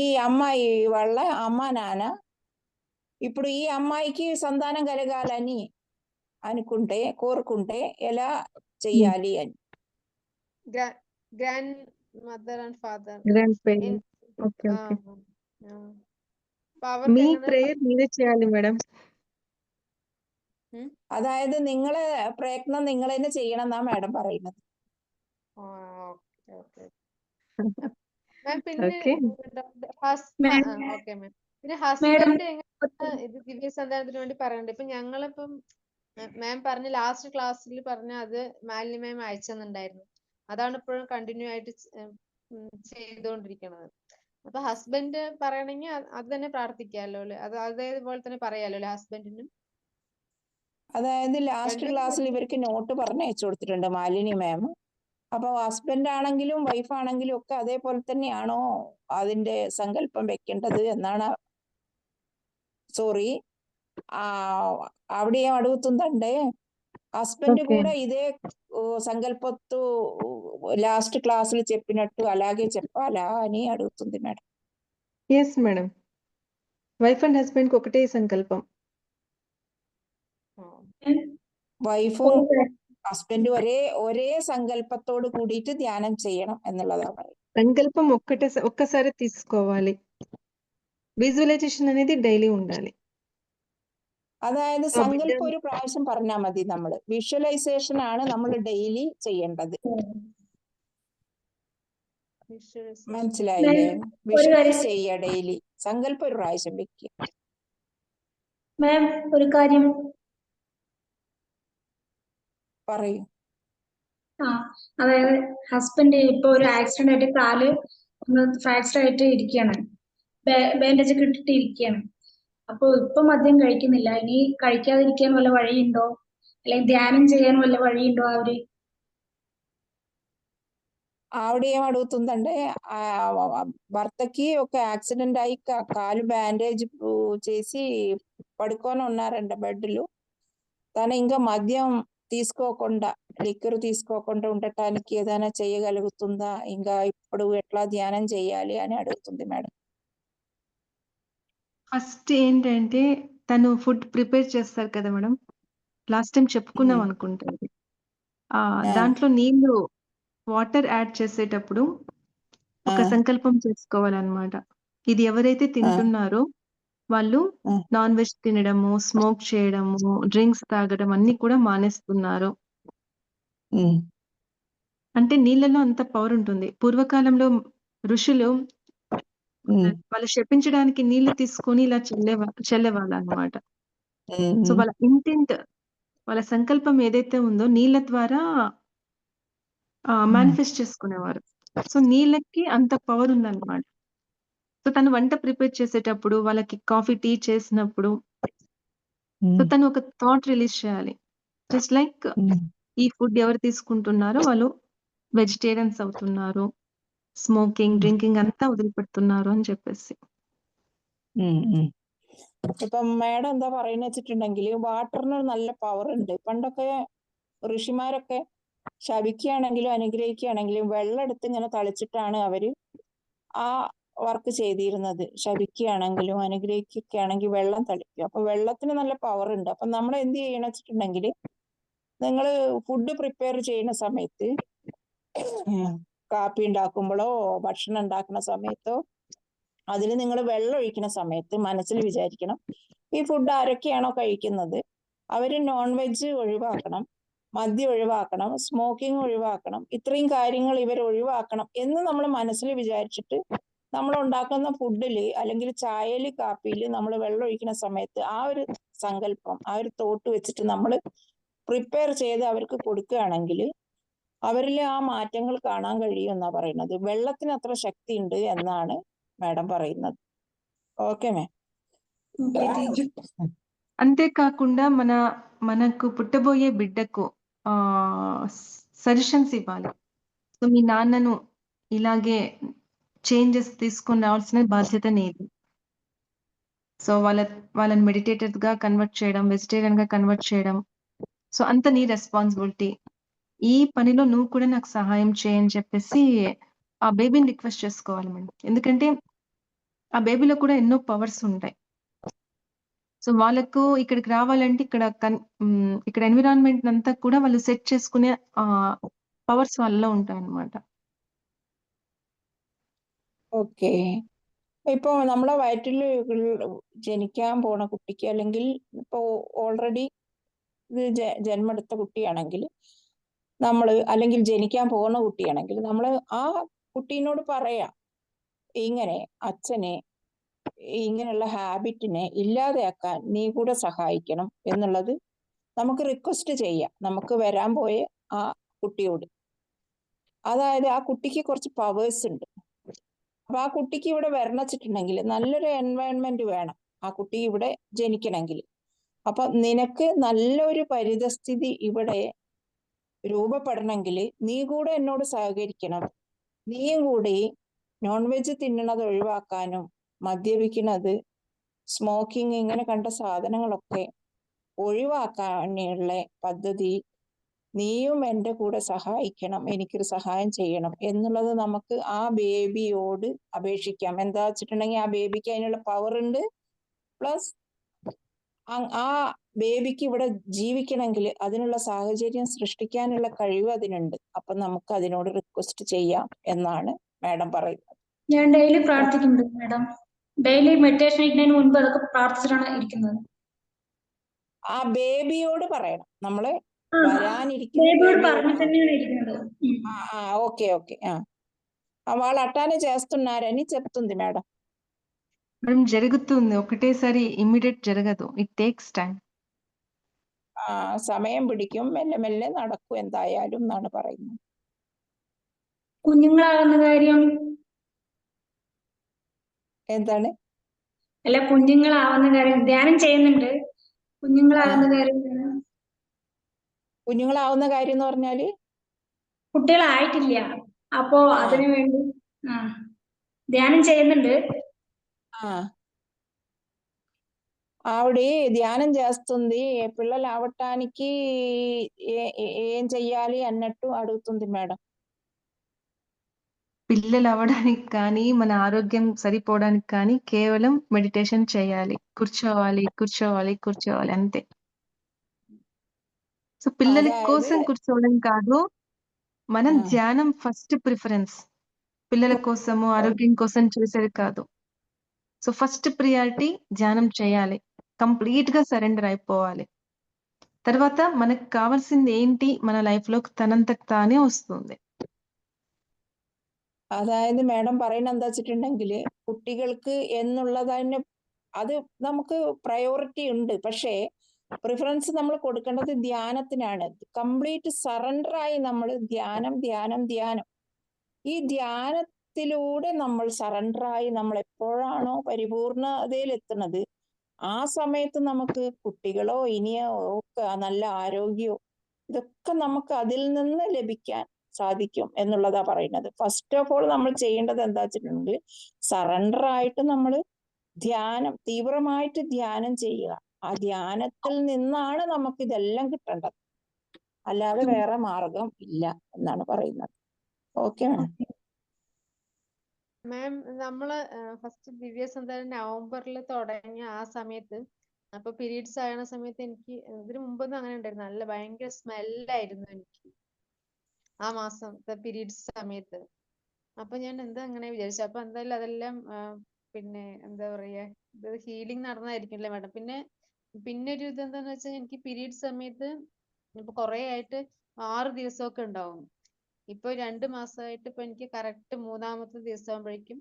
[SPEAKER 3] ఈ అమ్మాయి వాళ్ళ అమ్మ నాన్న ఇప్పుడు ఈ అమ్మాయికి సంతానం కలగాలని అనుకుంటే, కోరుకుంటే ఎలా చెయ్యాలి అని.
[SPEAKER 5] Grand mother and father,
[SPEAKER 2] grand parents. Okay okay. Me prayer మీరే చేయాలి మేడం.
[SPEAKER 3] അതായത് നിങ്ങളെ പ്രയത്നം നിങ്ങൾ തന്നെ ചെയ്യണം എന്നാ മാഡം പറയുന്നത്.
[SPEAKER 5] പിന്നെ ഹസ്ബൻഡ് ഇത് ദിവ്യ സന്താനത്തിന് വേണ്ടി പറയണ്ട. ഇപ്പൊ ഞങ്ങളിപ്പം മാം പറഞ്ഞ ലാസ്റ്റ് ക്ലാസ്സിൽ പറഞ്ഞ അത് മാലിന്യ മാം അയച്ചെന്നുണ്ടായിരുന്നു. അതാണ് ഇപ്പോഴും കണ്ടിന്യൂ ആയിട്ട് ചെയ്തുകൊണ്ടിരിക്കുന്നത്. അപ്പൊ ഹസ്ബൻഡ് പറയണെങ്കിൽ അത് തന്നെ പ്രാർത്ഥിക്കാമല്ലോ അല്ലെ? അത് അതേപോലെ തന്നെ പറയാലോ അല്ലെ ഹസ്ബൻഡിനും?
[SPEAKER 3] അതായത് ലാസ്റ്റ് ക്ലാസ്സിൽ ഇവർക്ക് നോട്ട് പറഞ്ഞയച്ചു കൊടുത്തിട്ടുണ്ട് മാലിനി മാം. അപ്പൊ ഹസ്ബൻഡ് ആണെങ്കിലും വൈഫ് ആണെങ്കിലും ഒക്കെ അതേപോലെ തന്നെയാണോ അതിന്റെ സങ്കല്പം വെക്കേണ്ടത് എന്നാണ്. സോറി, ఆవిడ అడుగుతుందంటే హస్బెండ్
[SPEAKER 2] ఓకే.
[SPEAKER 3] కూడా ఇదే సంకల్పంతో లాస్ట్ క్లాసులు చెప్పినట్టు అలాగే చెప్పాలా అని అడుగుతుంది madam.
[SPEAKER 2] Yes madam. Wife and హస్బెండ్‌కి ఒకటే సంకల్పం.
[SPEAKER 3] വൈഫും
[SPEAKER 4] ഒരു കാര്യം-
[SPEAKER 3] ഹസ്ബൻഡും ഒരേ സങ്കല്പത്തോട് കൂടിയിട്ട് ധ്യാനം ചെയ്യണം എന്നുള്ളതാ പറയുന്നത്.
[SPEAKER 2] సంకల్పం ఒక్కసారి తీసుకోవాలి. విజువలైజేషన్ అనేది డైలీ ఉండాలి.
[SPEAKER 3] അതായത്
[SPEAKER 2] ఆ బిడ్డ
[SPEAKER 3] സങ്കല്പം ഒരു പ്രാവശ്യം പറഞ്ഞാൽ മതി. നമ്മൾ വിഷ്വലൈസേഷൻ ആണ് നമ്മൾ ഡെയിലി ചെയ്യേണ്ടത്. മനസ്സിലായില്ലേ? വിഷ്വലൈസ് ചെയ്യുക ഡെയിലി. സങ്കല്പം ഒരു പ്രാവശ്യം വെക്കുക.
[SPEAKER 4] മാം ഒരു കാര്യം
[SPEAKER 3] പറയൂ.
[SPEAKER 4] അതായത് ഹസ്ബൻഡ് ഇപ്പൊ ഒരു ആക്സിഡന്റ് ആയിട്ട് കാല് ഒന്ന് ഫ്രാക്ചർ ആയിട്ട് ഇരിക്കുകയാണ്, ബാൻഡേജ് ഒക്കെ ഇട്ടിട്ട് ഇരിക്കുകയാണ്. അപ്പൊ ഇപ്പൊ മദ്യം കഴിക്കുന്നില്ല, ഇനി കഴിക്കാതിരിക്കാൻ വല്ല വഴിയുണ്ടോ, അല്ലെങ്കിൽ ധ്യാനം ചെയ്യാൻ വല്ല വഴിയുണ്ടോ?
[SPEAKER 3] ఆవిడ ఏం అడుగుతుందంటే భర్తకి ఒక యాక్సిడెంట్ అయి కాలు బ్యాండేజ్ చేసి పడుకొని ఉన్నారంట బెడ్లు. తను ఇంకా మద్యం తీసుకోకుండా, లిక్కర్ తీసుకోకుండా ఉండటానికి ఏదైనా చేయగలుగుతుందా, ఇంకా ఇప్పుడు ఎట్లా ధ్యానం చేయాలి అని అడుగుతుంది మేడం.
[SPEAKER 2] ఫస్ట్ ఏంటంటే తను ఫుడ్ ప్రిపేర్ చేస్తారు కదా మేడం. లాస్ట్ టైం చెప్పుకున్నాం అనుకుంటా ఇది. దాంట్లో నీళ్లు వాటర్ యాడ్ చేసేటప్పుడు ఒక సంకల్పం చేసుకోవాలన్నమాట. ఇది ఎవరైతే తింటున్నారో వాళ్ళు నాన్ వెజ్ తినడము, స్మోక్ చేయడము, డ్రింక్స్ తాగడం అన్ని కూడా మానేస్తున్నారు. అంటే నీళ్ళలో అంత పవర్ ఉంటుంది. పూర్వకాలంలో ఋషులు వాళ్ళు శపించడానికి నీళ్లు తీసుకొని ఇలా చల్లేవాళ్ళన్నమాట. సో వాళ్ళ ఇంటెంట్, వాళ్ళ సంకల్పం ఏదైతే ఉందో నీళ్ళ ద్వారా మేనిఫెస్ట్ చేసుకునేవారు. సో నీళ్ళకి అంత పవర్ ఉందన్నమాట. సో తను వంట ప్రిపేర్ చేసేటప్పుడు, వాళ్ళకి కాఫీ, టీ చేసినప్పుడు సో తను ఒక థాట్ రిలీజ్ చేయాలి. జస్ట్ లైక్ ఈ ఫుడ్ ఎవరు తీసుకుంటున్నారో వాళ్ళు వెజిటేరియన్స్ అవుతున్నారు, സ്മോക്കിംഗ്, ഡ്രിങ്കിങ് అంతా వదిలిపెడుతున్నారు అని చెప్పేసి.
[SPEAKER 3] ഇപ്പം മേഡം എന്താ പറയുന്നത് വെച്ചിട്ടുണ്ടെങ്കിൽ വാട്ടറിന് നല്ല പവർ ഉണ്ട്. പണ്ടൊക്കെ ഋഷിമാരൊക്കെ ശപിക്കുകയാണെങ്കിലും അനുഗ്രഹിക്കുകയാണെങ്കിലും വെള്ളം എടുത്ത് ഇങ്ങനെ തളിച്ചിട്ടാണ് അവര് ആ വർക്ക് ചെയ്തിരുന്നത്. ശപിക്കുകയാണെങ്കിലും അനുഗ്രഹിക്കുകയാണെങ്കിൽ വെള്ളം തളിക്കുക. അപ്പൊ വെള്ളത്തിന് നല്ല പവർ ഉണ്ട്. അപ്പൊ നമ്മൾ എന്ത് ചെയ്യണം വെച്ചിട്ടുണ്ടെങ്കിൽ നിങ്ങൾ ഫുഡ് പ്രിപ്പയർ ചെയ്യുന്ന സമയത്ത്, കാപ്പി ഉണ്ടാക്കുമ്പോഴോ ഭക്ഷണം ഉണ്ടാക്കുന്ന സമയത്തോ അതിൽ നിങ്ങൾ വെള്ളം ഒഴിക്കുന്ന സമയത്ത് മനസ്സിൽ വിചാരിക്കണം, ഈ ഫുഡ് ആരൊക്കെയാണോ കഴിക്കുന്നത് അവര് നോൺ വെജ് ഒഴിവാക്കണം, മദ്യം ഒഴിവാക്കണം, സ്മോക്കിംഗ് ഒഴിവാക്കണം, ഇത്രയും കാര്യങ്ങൾ ഇവർ ഒഴിവാക്കണം എന്ന് നമ്മൾ മനസ്സിൽ വിചാരിച്ചിട്ട് നമ്മൾ ഉണ്ടാക്കുന്ന ഫുഡിൽ അല്ലെങ്കിൽ ചായയിൽ കാപ്പിയിൽ നമ്മൾ വെള്ളം ഒഴിക്കുന്ന സമയത്ത് ആ ഒരു സങ്കല്പം, ആ ഒരു തോട്ട് വെച്ചിട്ട് നമ്മൾ പ്രിപ്പയർ ചെയ്ത് അവർക്ക് കൊടുക്കുകയാണെങ്കിൽ അവരിൽ ആ മാറ്റങ്ങൾ കാണാൻ കഴിയും എന്നാ പറയുന്നത്. വെള്ളത്തിന് അത്ര ശക്തി ഉണ്ട് എന്നാണ് మేడం പറയുന്നത്. Okay ma'am.
[SPEAKER 2] అంతేకాకుండా మనకు పుట్టబోయే బిడ్డకు సజెషన్స్ ఇవ్వాలి. సో మీ నాన్నను ఇలాగే చేంజెస్ తీసుకొని రావాల్సిన బాధ్యత నీది. సో వాళ్ళని మెడిటేటెడ్ గా కన్వర్ట్ చేయడం, వెజిటేరియన్ గా కన్వర్ట్ చేయడం, సో అంత నీ రెస్పాన్సిబిలిటీ. ఈ పనిలో నువ్వు కూడా నాకు సహాయం చేయని చెప్పేసి ఆ బేబీని రిక్వెస్ట్ చేసుకోవాలి మేడం. ఎందుకంటే ఆ బేబీలో కూడా ఎన్నో పవర్స్ ఉంటాయి. సో వాళ్ళకు ఇక్కడికి రావాలంటే ఇక్కడ ఎన్విరాన్మెంట్ అంతా కూడా వాళ్ళు సెట్ చేసుకునే పవర్స్ వాళ్ళలో ఉంటాయన్నమాట.
[SPEAKER 3] ഓക്കെ. ഇപ്പൊ നമ്മളെ വയറ്റിൽ ജനിക്കാൻ പോണ കുട്ടിക്ക് അല്ലെങ്കിൽ ഇപ്പൊ ഓൾറെഡി ഇത് ജന്മെടുത്ത കുട്ടിയാണെങ്കിൽ നമ്മൾ, അല്ലെങ്കിൽ ജനിക്കാൻ പോകുന്ന കുട്ടിയാണെങ്കിൽ നമ്മൾ ആ കുട്ടീനോട് പറയാം, ഇങ്ങനെ അച്ഛനെ ഇങ്ങനെയുള്ള ഹാബിറ്റിനെ ഇല്ലാതെയാക്കാൻ നീ കൂടെ സഹായിക്കണം എന്നുള്ളത് നമുക്ക് റിക്വസ്റ്റ് ചെയ്യാം നമുക്ക് വരാൻ പോയ ആ കുട്ടിയോട്. അതായത് ആ കുട്ടിക്ക് കുറച്ച് പവേഴ്സ് ഉണ്ട്. അപ്പൊ ആ കുട്ടിക്ക് ഇവിടെ വരണം വെച്ചിട്ടുണ്ടെങ്കിൽ നല്ലൊരു എൻവയൺമെന്റ് വേണം ആ കുട്ടി ഇവിടെ ജനിക്കണമെങ്കിൽ. അപ്പൊ നിനക്ക് നല്ലൊരു പരിതസ്ഥിതി ഇവിടെ രൂപപ്പെടണമെങ്കിൽ നീ കൂടെ എന്നോട് സഹകരിക്കണം. നീയും കൂടി നോൺ വെജ് തിന്നണത് ഒഴിവാക്കാനും മദ്യപിക്കുന്നത് സ്മോക്കിംഗ്, ഇങ്ങനെ കണ്ട സാധനങ്ങളൊക്കെ ഒഴിവാക്കാനുള്ള പദ്ധതി നീയും എൻ്റെ കൂടെ സഹായിക്കണം, എനിക്കൊരു സഹായം ചെയ്യണം എന്നുള്ളത് നമുക്ക് ആ ബേബിയോട് അപേക്ഷിക്കാം. എന്താ വെച്ചിട്ടുണ്ടെങ്കിൽ ആ ബേബിക്ക് അതിനുള്ള പവർ ഉണ്ട്. പ്ലസ് ആ ബേബിക്ക് ഇവിടെ ജീവിക്കണമെങ്കിൽ അതിനുള്ള സാഹചര്യം സൃഷ്ടിക്കാനുള്ള കഴിവ് അതിനുണ്ട്. അപ്പൊ നമുക്ക് അതിനോട് റിക്വസ്റ്റ് ചെയ്യാം എന്നാണ് മാഡം പറയുന്നത്.
[SPEAKER 4] ഞാൻ ഡെയിലി പ്രാർത്ഥിക്കുന്നുണ്ട് മാഡം. ഡെയിലി മെഡിറ്റേഷൻ ഇരിക്കുന്നതിന് മുൻപ് അതൊക്കെ പ്രാർത്ഥിച്ചിട്ടാണ് ഇരിക്കുന്നത്.
[SPEAKER 3] ആ ബേബിയോട് പറയണം, നമ്മള്
[SPEAKER 4] ആ,
[SPEAKER 3] వరానిరికిన
[SPEAKER 4] బేబీడు
[SPEAKER 3] బేబీ.
[SPEAKER 4] പറഞ്ഞിട്ട് തന്നെയാണ് ఇరికినాడు.
[SPEAKER 3] Okay okay. వాళ్ళు అట్లానే చేస్తున్నారని చెప్తుంది మేడం.
[SPEAKER 2] మేడం జరుగుతుంది, ఒకటేసారి ఇమ్మీడియట్ జరగదు. It takes time.
[SPEAKER 3] സമയം പിടിക്കും, മെല്ലെ മെല്ലെ നടക്കും എന്തായാലും എന്നാണ് പറയുന്നത്.
[SPEAKER 4] കുഞ്ഞുങ്ങളാകുന്ന കാര്യം
[SPEAKER 3] എന്താണ്?
[SPEAKER 4] അല്ല, കുഞ്ഞുങ്ങളാവുന്ന കാര്യം ധ്യാനം ചെയ്യുന്നുണ്ട്. കുഞ്ഞുങ്ങളാകുന്ന കാര്യം
[SPEAKER 3] കുഞ്ഞുങ്ങളാവുന്ന കാര്യം എന്ന് പറഞ്ഞാല്
[SPEAKER 4] കുട്ടികളായിട്ടില്ല. അപ്പോ അതിനു വേണ്ടി ധ്യാനം ചെയ്യുന്നുണ്ട്.
[SPEAKER 3] ఆవిడ ధ్యానం చేస్తుంది, పిల్లలు అవటానికి ఏం చెయ్యాలి అన్నట్టు అడుగుతుంది మేడం.
[SPEAKER 2] పిల్లలు అవ్వడానికి కానీ మన ఆరోగ్యం సరిపోవడానికి కానీ కేవలం మెడిటేషన్ చేయాలి. కూర్చోవాలి కూర్చోవాలి కూర్చోవాలి అంతే. సో పిల్లల కోసం కూర్చోవడం కాదు, మనం ధ్యానం ఫస్ట్ ప్రిఫరెన్స్. పిల్లల కోసము ఆరోగ్యం కోసం చేసేది కాదు. సో ఫస్ట్ ప్రియారిటీ ధ్యానం చేయాలి, కంప్లీట్ గా సరెండర్ అయిపోవాలి. తర్వాత మనకు కావాల్సింది ఏంటి మన లైఫ్ లో తనంతకు తానే వస్తుంది.
[SPEAKER 3] അതായത് മാഡം പറയുന്നത് എന്താ വെച്ചിട്ടുണ്ടെങ്കില് കുട്ടികൾക്ക് എന്നുള്ളതിന് അത് നമുക്ക് പ്രയോറിറ്റി ഉണ്ട്. പക്ഷേ പ്രിഫറൻസ് നമ്മൾ കൊടുക്കേണ്ടത് ധ്യാനത്തിനാണ്. കംപ്ലീറ്റ് സറണ്ടറായി നമ്മൾ ധ്യാനം ധ്യാനം ധ്യാനം ഈ ധ്യാനത്തിലൂടെ നമ്മൾ സറണ്ടറായി നമ്മൾ എപ്പോഴാണോ പരിപൂർണതയിൽ എത്തുന്നത് ആ സമയത്ത് നമുക്ക് കുട്ടികളോ ഇനിയോ ഒക്കെ നല്ല ആരോഗ്യമോ ഇതൊക്കെ നമുക്ക് അതിൽ നിന്ന് ലഭിക്കാൻ സാധിക്കും എന്നുള്ളതാ പറയുന്നത്. ഫസ്റ്റ് ഓഫ് ഓൾ നമ്മൾ ചെയ്യേണ്ടത് എന്താ വെച്ചിട്ടുണ്ടെങ്കിൽ സറണ്ടർ ആയിട്ട് നമ്മൾ ധ്യാനം തീവ്രമായിട്ട് ധ്യാനം ചെയ്യുക. ആ ധ്യാനത്തിൽ നിന്നാണ് നമുക്ക് ഇതെല്ലാം കിട്ടേണ്ടത്, അല്ലാതെ വേറെ മാർഗം ഇല്ല എന്നാണ് പറയുന്നത്. ഓക്കെ
[SPEAKER 5] മാം, നമ്മള് ഫസ്റ്റ് ദിവ്യസന്ധാനം നവംബറിൽ തുടങ്ങിയ ആ സമയത്ത്, അപ്പൊ പീരീഡ്സ് ആകുന്ന സമയത്ത് എനിക്ക് ഇതിനു മുമ്പൊന്നും അങ്ങനെ ഉണ്ടായിരുന്നു, നല്ല ഭയങ്കര സ്മെല്ലായിരുന്നു എനിക്ക് ആ മാസത്തെ പീരീഡ്സ് സമയത്ത്. അപ്പൊ ഞാൻ എന്താ അങ്ങനെ വിചാരിച്ചു. അപ്പൊ എന്തായാലും അതെല്ലാം പിന്നെ എന്താ പറയാ, ഇത് ഹീലിംഗ് നടന്നതായിരിക്കുമല്ലേ മാഡം. പിന്നെ ഒരു ഇതെന്താന്ന് വെച്ചാൽ എനിക്ക് പീരീഡ്സ് സമയത്ത് ഇപ്പൊ കുറെ ആയിട്ട് 6 ദിവസമൊക്കെ ഉണ്ടാവും. ഇപ്പൊ 2 മാസമായിട്ട് ഇപ്പൊ എനിക്ക് കറക്റ്റ് 3-ാമത്തെ ദിവസം ആകുമ്പോഴേക്കും